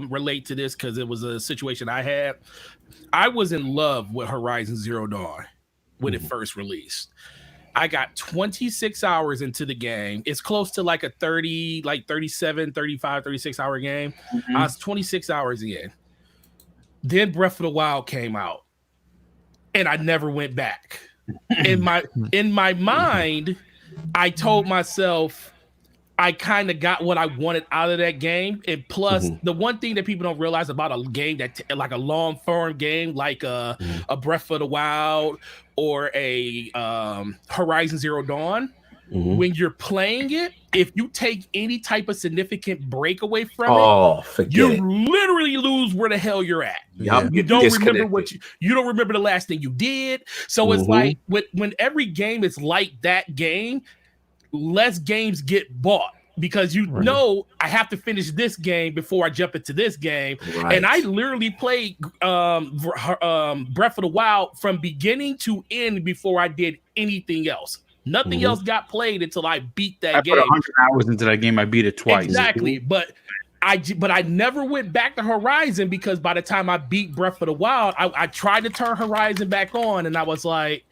relate to this because it was a situation I had. I was in love with Horizon Zero Dawn when it first released. I got 26 hours into the game. It's close to like a 30, like 37, 35, 36 hour game. I was 26 hours in. Then Breath of the Wild came out. And I never went back. In my mind, I told myself I kind of got what I wanted out of that game. And plus, the one thing that people don't realize about a game that like a long form game, like a Breath of the Wild or a Horizon Zero Dawn, when you're playing it, if you take any type of significant break away from you literally lose where the hell you're at. You don't remember you don't remember the last thing you did. So it's like when every game is like that game, less games get bought because know I have to finish this game before I jump into this game. And I literally played Breath of the Wild from beginning to end before I did anything else. Nothing else got played until I beat that game. I put 100 hours into that game. I beat it twice. Exactly. But I never went back to Horizon because by the time I beat Breath of the Wild, I tried to turn Horizon back on and I was like,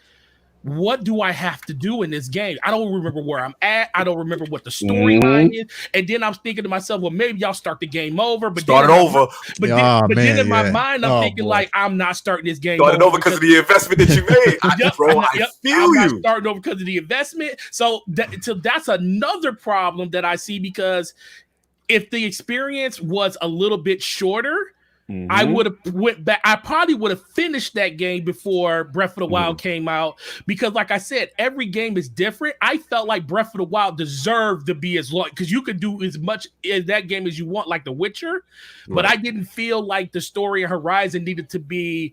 what do I have to do in this game? I don't remember where I'm at. I don't remember what the storyline is. And then I'm thinking to myself, well, maybe y'all start the game over. But then in my mind, I'm thinking like, I'm not starting this game over because of the investment that you made. I'm not starting over because of the investment. So that's another problem that I see because if the experience was a little bit shorter, I would have went back. I probably would have finished that game before Breath of the Wild came out because, like I said, every game is different. I felt like Breath of the Wild deserved to be as long because you could do as much in that game as you want, like The Witcher. But I didn't feel like the story of Horizon needed to be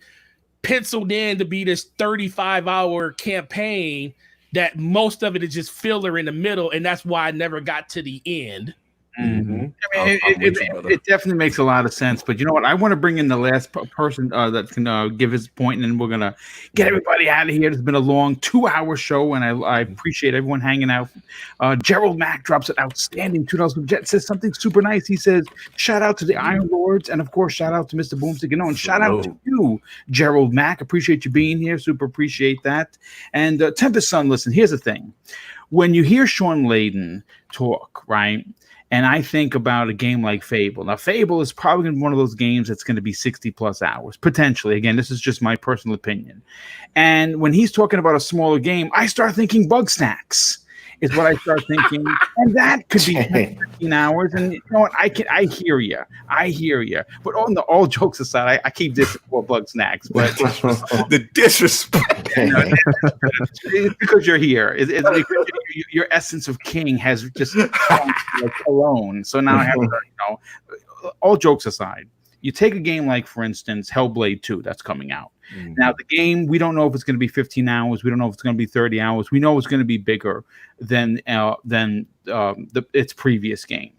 penciled in to be this 35-hour campaign that most of it is just filler in the middle, and that's why I never got to the end. I mean, it definitely makes a lot of sense. But you know what? I want to bring in the last person that can give his point, and then we're going to get everybody out of here. It's been a long 2-hour show, and I appreciate everyone hanging out. Gerald Mack drops an outstanding $2 Jet, says something super nice. He says, shout out to the Iron Lords, and of course, shout out to Mr. Boomstick. And shout out to you, Gerald Mack. Appreciate you being here. Super appreciate that. And Tempest Sun, listen, here's the thing. When you hear Shawn Layden talk, right? And I think about a game like Fable. Now, Fable is probably going to be one of those games that's going to be 60 plus hours, potentially. Again, this is just my personal opinion. And when he's talking about a smaller game, I start thinking Bug Snacks is what I start thinking. And that could be 15 hours. And you know what? I hear you. I hear you. But all jokes aside, I keep this for Bug Snacks. But the disrespect. It's because you're here. It's because your essence of king has just like alone. So now I have to, all jokes aside, you take a game like, for instance, Hellblade 2 that's coming out. Now, the game, we don't know if it's going to be 15 hours. We don't know if it's going to be 30 hours. We know it's going to be bigger than its previous game.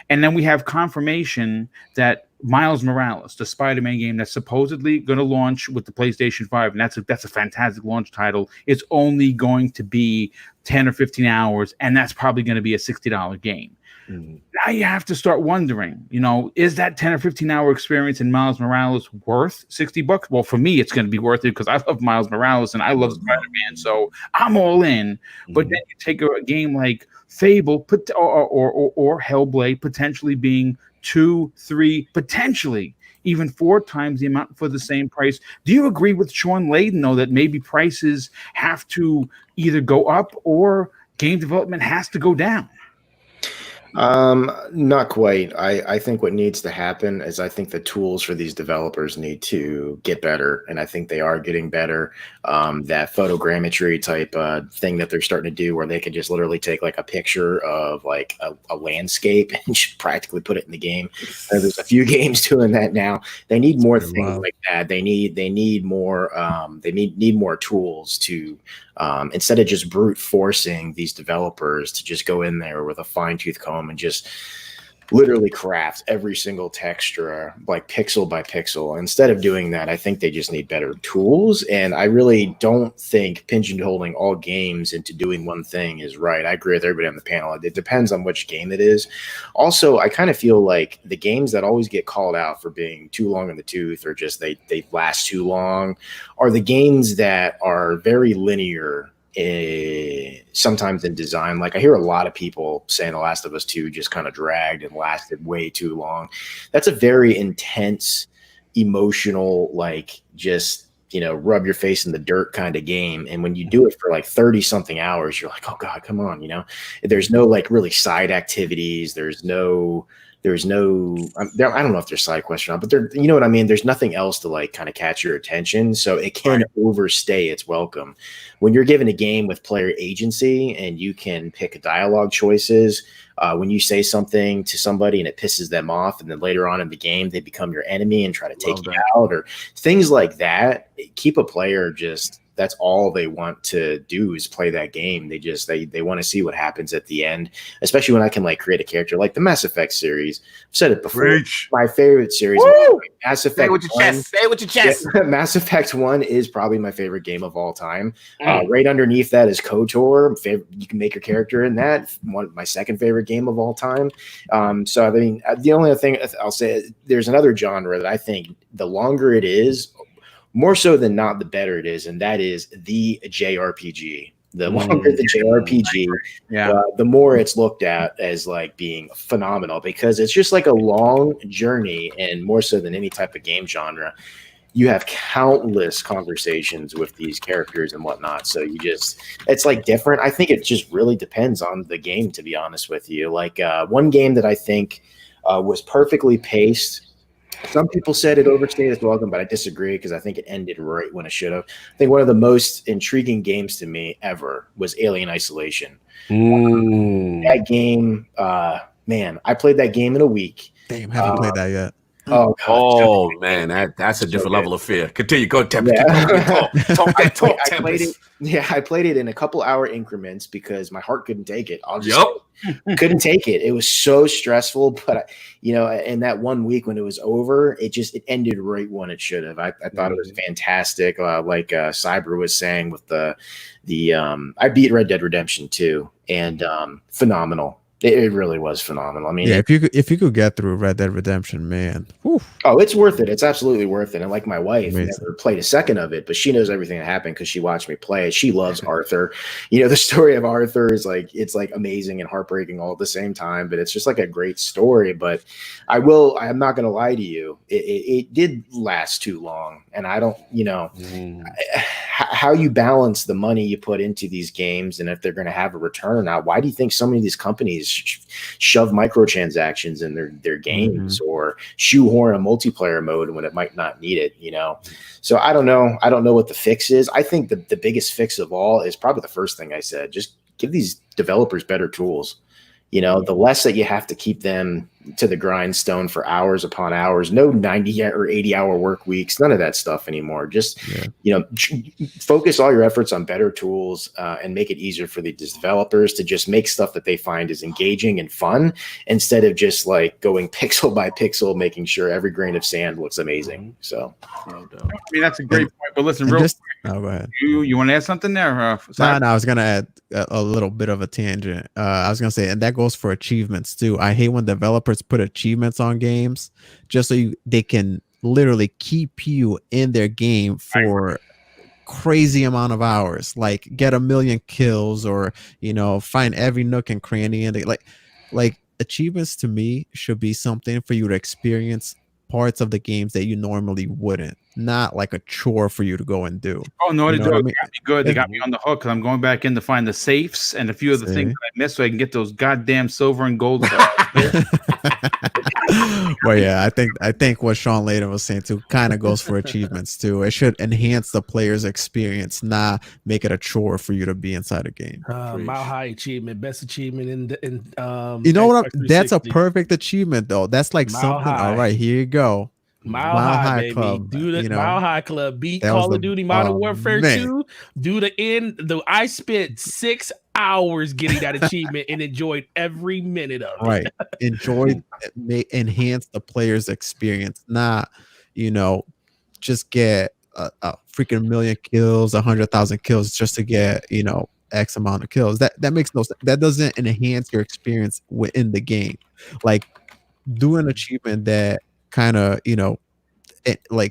And then we have confirmation that Miles Morales, the Spider-Man game that's supposedly going to launch with the PlayStation 5, and that's a fantastic launch title, it's only going to be 10 or 15 hours, and that's probably going to be a $60 game. Now now you have to start wondering, is that 10 or 15 hour experience in Miles Morales worth $60? Well, for me, it's going to be worth it because I love Miles Morales and I love Spider-Man, so I'm all in. But then you take a game like Fable or Hellblade, potentially being 2, 3, potentially even 4 times the amount for the same price. Do you agree with Shawn Layden, though, that maybe prices have to either go up or game development has to go down? Not quite. I think what needs to happen is I think the tools for these developers need to get better, and I think they are getting better. That photogrammetry type thing that they're starting to do, where they can just literally take like a picture of like a landscape and just practically put it in the game. There's a few games doing that now. They need more things like that. They need more. They need more tools to. Instead of just brute forcing these developers to just go in there with a fine-tooth comb and just literally craft every single texture like pixel by pixel. Instead of doing that, I think they just need better tools. And I really don't think pigeonholing all games into doing one thing is right. I agree with everybody on the panel. It depends on which game it is. Also, I kind of feel like the games that always get called out for being too long in the tooth or just they last too long are the games that are very linear sometimes in design. Like I hear a lot of people saying The Last of Us 2 just kind of dragged and lasted way too long. That's a very intense, emotional, like just, rub your face in the dirt kind of game. And when you do it for like 30 something hours, you're like, oh God, come on. There's no like really side activities. There's no, I don't know if there's side quests or not, but you know what I mean? There's nothing else to like kind of catch your attention. So it can overstay its welcome. When you're given a game with player agency and you can pick dialogue choices, when you say something to somebody and it pisses them off, and then later on in the game, they become your enemy and try to take you out or things like that, keep a player that's all they want to do is play that game. They want to see what happens at the end, especially when I can like create a character like the Mass Effect series. I've said it before. My favorite series. Mass Effect. Say it with your chest. Say it with your chest. Yeah, Mass Effect 1 is probably my favorite game of all time. Right underneath that is KOTOR. You can make your character in that. My second favorite game of all time. So I mean, the only other thing I'll say, there's another genre that I think the longer it is, more so than not, the better it is, and that is the JRPG. The longer the JRPG, the more it's looked at as like being phenomenal because it's just like a long journey, and more so than any type of game genre, you have countless conversations with these characters and whatnot. So it's like different. I think it just really depends on the game, to be honest with you. Like one game that I think was perfectly paced. Some people said it overstayed its welcome, but I disagree because I think it ended right when it should have. I think one of the most intriguing games to me ever was Alien Isolation. That game, man, I played that game in a week. Damn, haven't played that yet. Oh, God. Oh man, that's a different level of fear. Continue, go Tempest. Talk, Tempest. I played it in a couple hour increments because my heart couldn't take it. Couldn't take it. It was so stressful, but in that 1 week when it was over, it ended right when it should have. I thought it was fantastic. Like Cyber was saying with the I beat Red Dead Redemption 2 and phenomenal. It really was phenomenal. I mean, yeah, if you could get through Red Dead Redemption, man. Whew. Oh, it's worth it. It's absolutely worth it. And like my wife never played a second of it, but she knows everything that happened because she watched me play it. She loves Arthur. The story of Arthur is it's like amazing and heartbreaking all at the same time, but it's just like a great story. But I'm not going to lie to you. It did last too long. And I don't, how you balance the money you put into these games and if they're going to have a return or not. Why do you think so many of these companies shove microtransactions in their games or shoehorn a multiplayer mode when it might not need it, So I don't know what the fix is. I think the biggest fix of all is probably the first thing I said. Just give these developers better tools. The less that you have to keep them to the grindstone for hours upon hours, no 90 or 80 hour work weeks, none of that stuff anymore. Just, focus all your efforts on better tools and make it easier for the developers to just make stuff that they find is engaging and fun instead of just like going pixel by pixel, making sure every grain of sand looks amazing. So, I mean, that's a great point. But listen, real quick, No, go ahead. You want to add something there? No, I was gonna add a little bit of a tangent. I was gonna say, and that goes for achievements too. I hate when developers put achievements on games just so they can literally keep you in their game for crazy amount of hours, like get 1 million kills, or find every nook and cranny, and like achievements to me should be something for you to experience parts of the games that you normally wouldn't, not like a chore for you to go and do. Oh, no, they got me good. They got me on the hook because I'm going back in to find the safes and a few of the things that I missed so I can get those goddamn silver and gold. Well, yeah, I think what Shawn Layden was saying too kind of goes for achievements too. It should enhance the player's experience, not make it a chore for you to be inside a game. Mile high achievement, best achievement in you know what? That's a perfect achievement though. That's like Mile something. High. All right, here you go. Mile High, baby. Club, Do the Mile High Club. Beat that Call of Duty Modern Warfare man. 2. Do the end. I spent 6 hours getting that achievement and enjoyed every minute of it. Right. Enjoy, enhance the player's experience, not, just get a freaking 1 million kills, 100,000 kills just to get, X amount of kills. That makes no sense. That doesn't enhance your experience within the game. Like, do an achievement that kind of,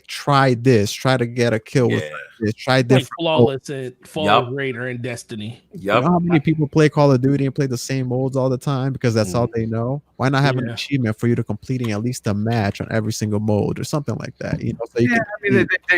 try to get a kill with this, try this. Like flawless and Fall Raider in Destiny. You know how many people play Call of Duty and play the same modes all the time because that's all they know? Why not have an achievement for you to completing at least a match on every single mode or something like that? So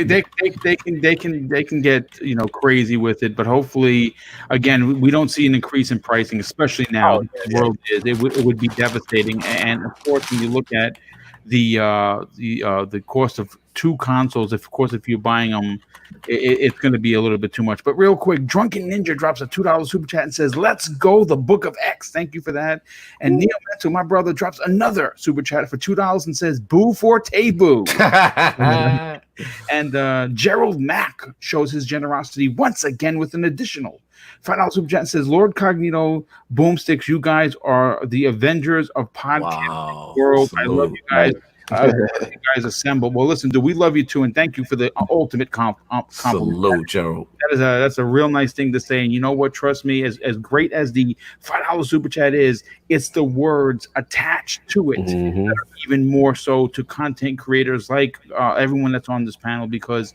they can get crazy with it, but hopefully, again, we don't see an increase in pricing, especially now. The world is it would be devastating, and of course, when you look at the cost of 2 consoles, if you're buying them, it's going to be a little bit too much. But real quick, Drunken Ninja drops a $2 super chat and says, "Let's go, the Book of X." Thank you for that. And Neo Mental, my brother, drops another super chat for $2 and says, "Boo for Taboo." And Gerald Mack shows his generosity once again with an additional $5 super chat and says, "Lord Cognito, Boomsticks, you guys are the Avengers of podcast world. Salute. I love you guys. You guys assemble." Well, listen, dude, we love you too, and thank you for the ultimate compliment. Salute, Gerald. That's a real nice thing to say. And you know what? Trust me, as great as the $5 super chat is, it's the words attached to it that are even more so to content creators like everyone that's on this panel, because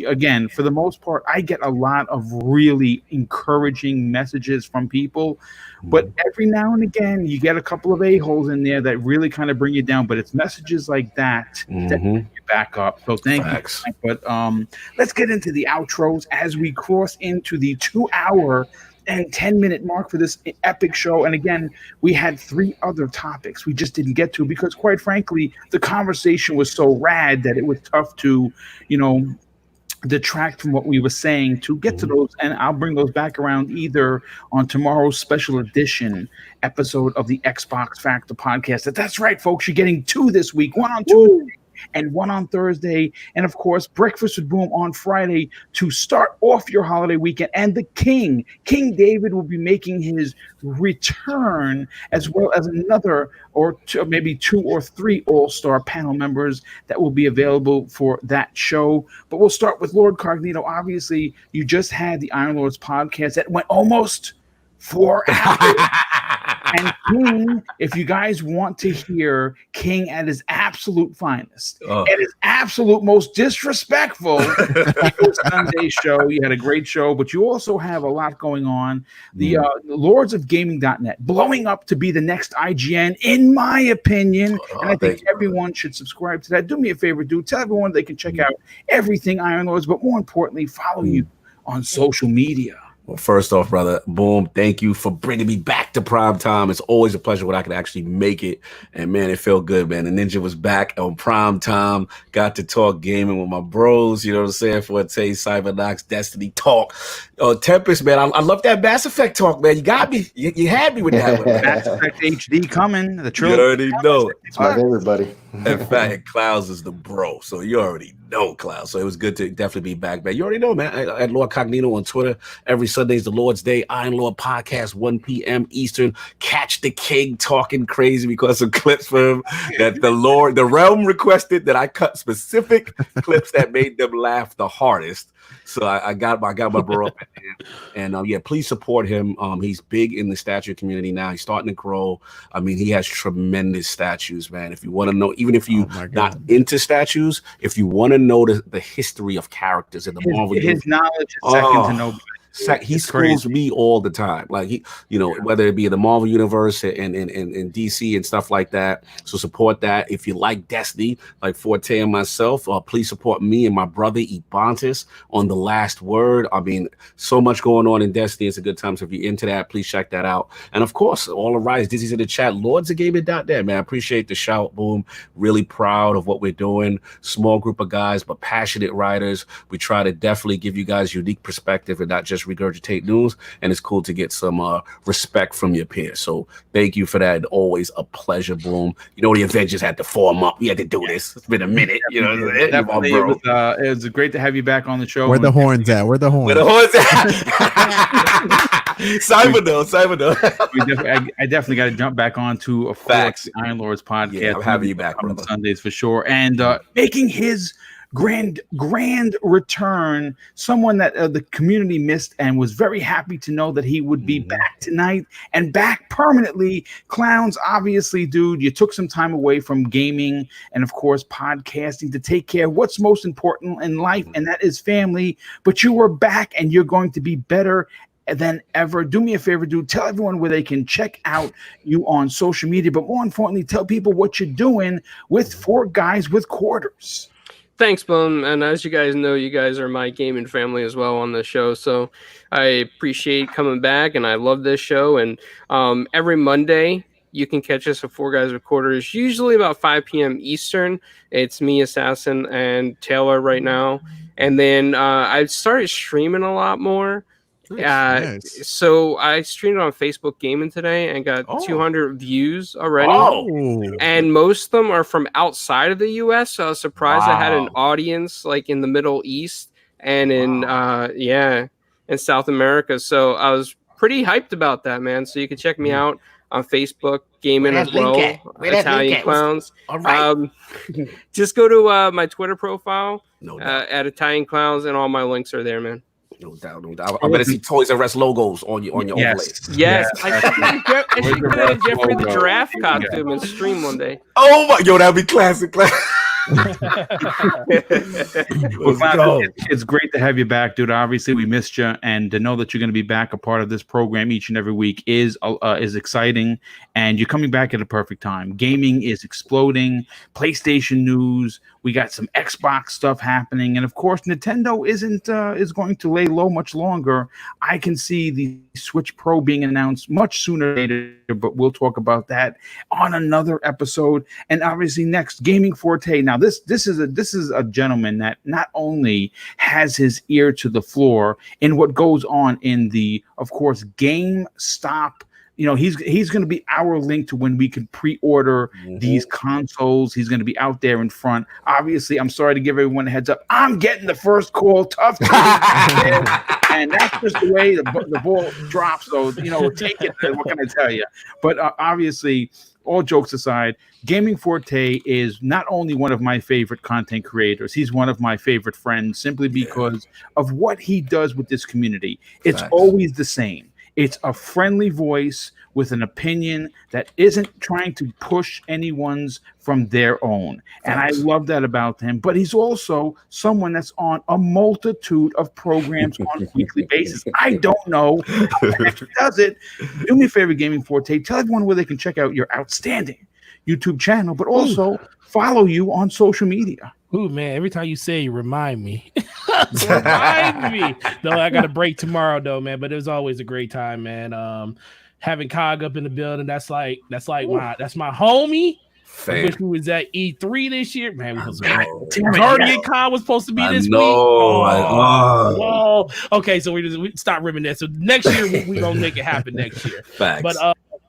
again, for the most part, I get a lot of really encouraging messages from people, but every now and again, you get a couple of a-holes in there that really kind of bring you down. But it's messages like that that bring you back up. So thank you. But let's get into the outros as we cross into the 2-hour and 10-minute mark for this epic show. And again, we had 3 other topics we just didn't get to because, quite frankly, the conversation was so rad that it was tough to, detract from what we were saying to get to those. And I'll bring those back around either on tomorrow's special edition episode of the Xbox Factor podcast. That's right, folks. You're getting 2 this week, 1 on Tuesday and 1 on Thursday. And of course, Breakfast with Boom on Friday to start off your holiday weekend. And the King David, will be making his return, as well as another or maybe 2 or 3 all-star panel members that will be available for that show. But we'll start with Lord Cognito. Obviously, you just had the Iron Lords podcast that went almost 4 hours. And King, if you guys want to hear King at his absolute finest, at his absolute most disrespectful Sunday show, you had a great show, but you also have a lot going on. The Lords of Gaming.net blowing up to be the next IGN, in my opinion. And I think everyone should subscribe to that. Do me a favor, dude. Tell everyone they can check out everything Iron Lords, but more importantly, follow you on social media. Well, first off, brother, Boom, thank you for bringing me back to prime time. It's always a pleasure when I can actually make it. And, man, it felt good, man. The Ninja was back on prime time. Got to talk gaming with my bros, you know what I'm saying, for a taste, Cybernox, Destiny talk. Tempest, man, I love that Mass Effect talk, man. You got me. You had me with that one. Mass Effect HD coming. The trilogy. You already know. Bye, everybody. In fact, Clouds is the bro, so you already know Clouds. So it was good to definitely be back, man. You already know, man. At Lord Cognito on Twitter, every Sunday is the Lord's Day. Iron Lord podcast, 1 p.m. Eastern. Catch the King talking crazy because of clips from him that the realm requested that I cut specific clips that made them laugh the hardest. So I got my bro up at him. And yeah, please support him. He's big in the statue community now. He's starting to grow. I mean, he has tremendous statues, man. If you want to know, even if you're not into statues, if you want to know the history of characters in the Marvel his knowledge is second to nobody. He schools me all the time, like he, whether it be in the Marvel universe and DC and stuff like that. So support that. If you like Destiny, like Forte and myself, please support me and my brother Ebontis on The Last Word. I mean, so much going on in Destiny. It's a good time. So if you're into that, please check that out. And of course, all the rise Dizzy's in the chat. Lords of Gaming.net, man. I appreciate the shout, boom. Really proud of what we're doing. Small group of guys, but passionate writers. We try to definitely give you guys unique perspective and not just regurgitate news, and it's cool to get some respect from your peers. So thank you for that. Always a pleasure, boom. The Avengers had to form up. We had to do this. It's been a minute. Definitely, it was great to have you back on the show. Where the horns at? Where the horns? Where the horns at? Simon though. I definitely got to jump back on to Facts Iron Lords podcast. Yeah, I'm having you back on Sundays for sure, and making his grand return, someone that the community missed and was very happy to know that he would be back tonight and back permanently. Clowns, obviously, dude, you took some time away from gaming and of course podcasting to take care of what's most important in life, and that is family. But you were back and you're going to be better than ever. Do me a favor, dude. Tell everyone where they can check out you on social media, but more importantly, tell people what you're doing with Four Guys with Quarters. Thanks, Boom. And as you guys know, you guys are my gaming family as well on the show. So I appreciate coming back, and I love this show. And every Monday, you can catch us at Four Guys with Quarters, usually about 5 p.m. Eastern. It's me, Assassin, and Taylor right now. And then I started streaming a lot more. Nice. So I streamed on Facebook Gaming today and got 200 views already. And most of them are from outside of the US. So I was surprised I had an audience like in the Middle East and in in South America. So I was pretty hyped about that, man. So you can check me out on Facebook Gaming as well. Italian Clowns. All right. Just go to my Twitter profile at Italian Clowns, and all my links are there, man. No doubt. I'm gonna see Toys R Us logos on your overlay. Yes. I should get a Jeffrey the Giraffe costume and stream one day. Oh my, that'd be classic. It's great to have you back, dude. Obviously, we missed you, and to know that you're going to be back a part of this program each and every week is exciting. And you're coming back at a perfect time. Gaming is exploding. PlayStation news. We got some Xbox stuff happening, and of course, Nintendo is going to lay low much longer. I can see the Switch Pro being announced much sooner later, but we'll talk about that on another episode. And obviously, next, Gaming Forte. Now, this is a gentleman that not only has his ear to the floor in what goes on in the, of course, GameStop. He's going to be our link to when we can pre-order these consoles. He's going to be out there in front. Obviously, I'm sorry to give everyone a heads up. I'm getting the first call. Tough. And that's just the way the ball drops. So, take it. What can I tell you? But obviously, all jokes aside, Gaming Forte is not only one of my favorite content creators, he's one of my favorite friends simply because of what he does with this community. It's always the same. It's a friendly voice with an opinion that isn't trying to push anyone's from their own. And I love that about him. But he's also someone that's on a multitude of programs on a weekly basis. I don't know how he does it. Do me a favor, Gaming Forte. Tell everyone where they can check out your outstanding YouTube channel, but also follow you on social media. Ooh, man, every time you say it, remind me. Remind me. No, I got a break tomorrow, though, man, but it was always a great time, man. Having Cog up in the building, that's my homie. I wish we was at E3 this year. Man, we was Guardian Con was supposed to be this week. Oh, okay, so we stop reminiscing. So next year, we're going to make it happen next year. Facts. But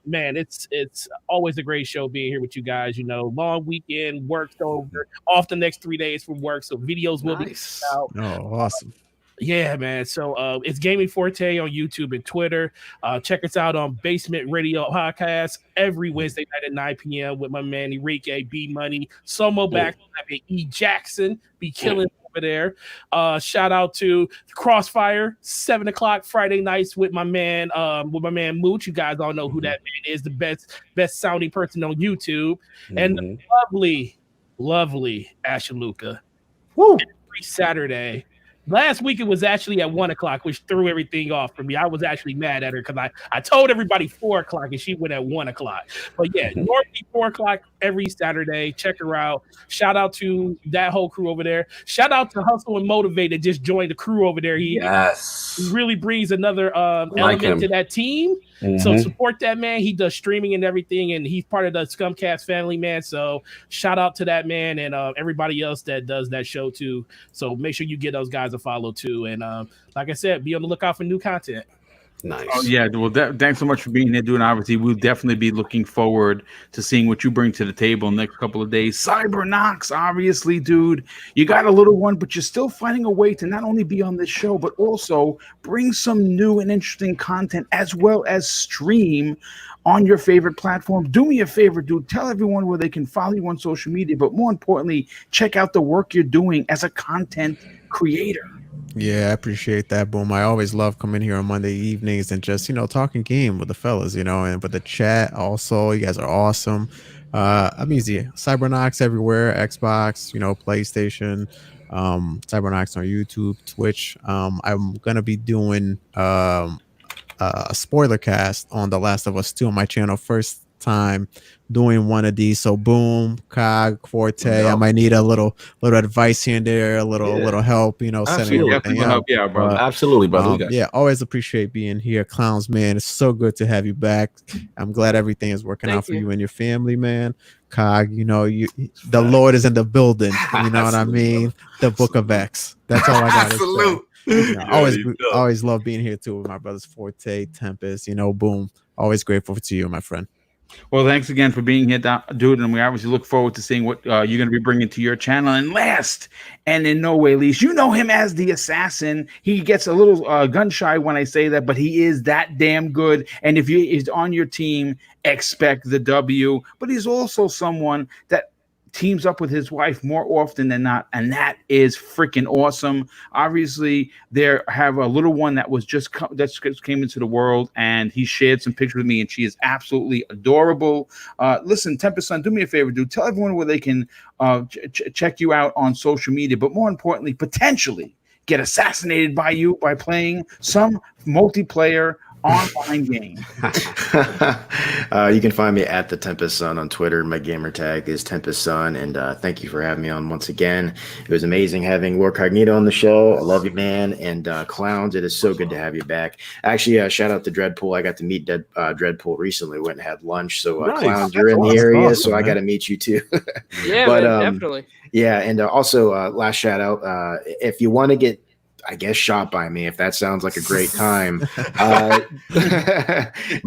man, it's always a great show being here with you guys. You know, long weekend, work's over, off the next 3 days from work, so videos will be out. Oh, awesome. Yeah, man. So it's Gaming Forte on YouTube and Twitter. Check us out on Basement Radio Podcast every Wednesday night at 9 p.m. with my man Enrique B Money, Somo back, E Jackson be killing over there. Shout out to Crossfire, 7 o'clock Friday nights with my man Mooch. You guys all know who that man is, the best sounding person on YouTube, and the lovely Ashaluka. Woo! Every Saturday. Last week it was actually at 1 o'clock, which threw everything off for me. I was actually mad at her because I told everybody 4 o'clock and she went at 1 o'clock. But yeah, normally 4 o'clock every Saturday. Check her out. Shout out to that whole crew over there. Shout out to Hustle and Motivate that just joined the crew over there. He really brings another element to that team. So support that man. He does streaming and everything, and he's part of the Scumcast family, man. So shout out to that man and everybody else that does that show too. So make sure you give those guys a follow too. And like I said, be on the lookout for new content. Nice. Oh, yeah. Well, thanks so much for being here, dude. Obviously, we'll definitely be looking forward to seeing what you bring to the table next couple of days. Cybernox, obviously, dude. You got a little one, but you're still finding a way to not only be on this show, but also bring some new and interesting content as well as stream on your favorite platform. Do me a favor, dude. Tell everyone where they can follow you on social media, but more importantly, check out the work you're doing as a content creator. Yeah, I appreciate that, Boom. I always love coming here on Monday evenings and just, talking game with the fellas, and with the chat also. You guys are awesome. I'm easy. Cybernox everywhere, Xbox, PlayStation, Cybernox on YouTube, Twitch. I'm going to be doing a spoiler cast on The Last of Us 2 on my channel. First time doing one of these, so Boom, Cog, Forte, I might need a little advice here and there, a little help, setting everything up. Yeah, brother. Absolutely, brother. Always appreciate being here. Clowns, man, it's so good to have you back. I'm glad everything is working out for you and your family, man. Cog, the Lord is in the building. You know what I mean? The Book of X. That's all I got to say. Always love being here too with my brothers Forte, Tempest, Boom. Always grateful to you, my friend. Well, thanks again for being here, dude, and we obviously look forward to seeing what you're going to be bringing to your channel. And last, and in no way least, you know him as the Assassin. He gets a little gun shy when I say that, but he is that damn good. And if he's on your team, expect the W. But he's also someone that teams up with his wife more often than not, and that is freaking awesome. Obviously, they have a little one that was just came into the world, and he shared some pictures with me, and she is absolutely adorable. Listen, Tempest Son, do me a favor, dude. Tell everyone where they can check you out on social media, but more importantly, potentially get assassinated by you by playing some multiplayer online game. You can find me at the Tempest Sun on Twitter. My gamer tag is Tempest Sun, and thank you for having me on once again. It was amazing having Lord Cognito on the show. I love you, man. And Clowns, it is so good to have you back. Actually, shout out to Dreadpool. I got to meet Dreadpool recently. Went and had lunch. So nice. Clowns, you're in the area, so I got to meet you too. Yeah, but man, definitely. Yeah, and also last shout out. If you want to get, I guess, shot by me, if that sounds like a great time,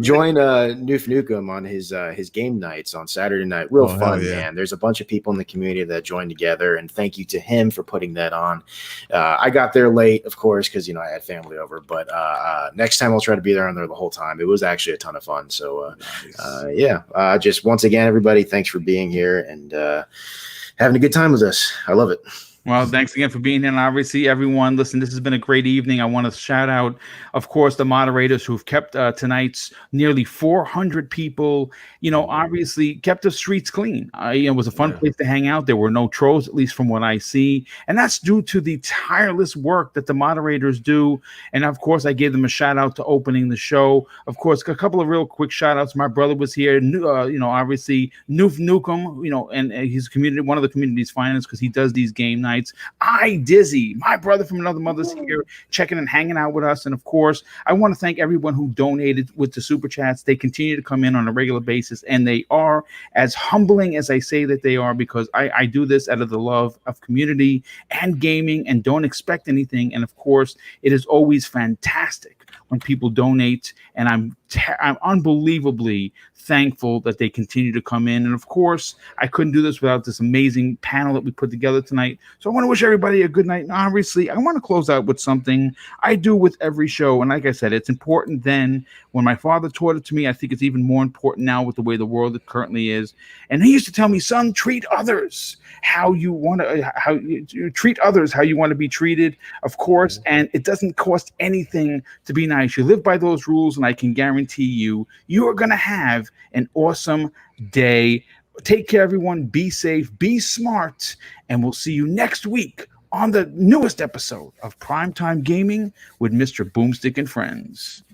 join Noof Nukem on his game nights on Saturday night. Real fun, man. There's a bunch of people in the community that join together, and thank you to him for putting that on. I got there late, of course, because I had family over, but next time I'll try to be there on there the whole time. It was actually a ton of fun. So just once again, everybody, thanks for being here and having a good time with us. I love it. Well, thanks again for being here. And obviously, everyone, listen, this has been a great evening. I want to shout out, of course, the moderators who've kept tonight's nearly 400 people, obviously kept the streets clean. It was a fun place to hang out. There were no trolls, at least from what I see. And that's due to the tireless work that the moderators do. And of course, I gave them a shout out to opening the show. Of course, a couple of real quick shout outs. My brother was here, obviously, Noof Nukem, and he's one of the community's finest because he does these game nights. Dizzy, my brother from another mother's here, checking and hanging out with us. And of course, I want to thank everyone who donated with the super chats. They continue to come in on a regular basis, and they are as humbling as I say that they are, because I do this out of the love of community and gaming and don't expect anything. And of course, it is always fantastic when people donate, and I'm unbelievably thankful that they continue to come in. And of course, I couldn't do this without this amazing panel that we put together tonight. So I want to wish everybody a good night. And obviously, I want to close out with something I do with every show. And like I said, it's important then when my father taught it to me. I think it's even more important now with the way the world currently is. And he used to tell me, son, treat others how you want to, how you treat others, how you want to be treated, of course. And it doesn't cost anything to be nice. You live by those rules, and I can guarantee you are going to have an awesome day. Take care, everyone. Be safe, be smart, and we'll see you next week on the newest episode of Primetime Gaming with Mr. Boomstick and Friends.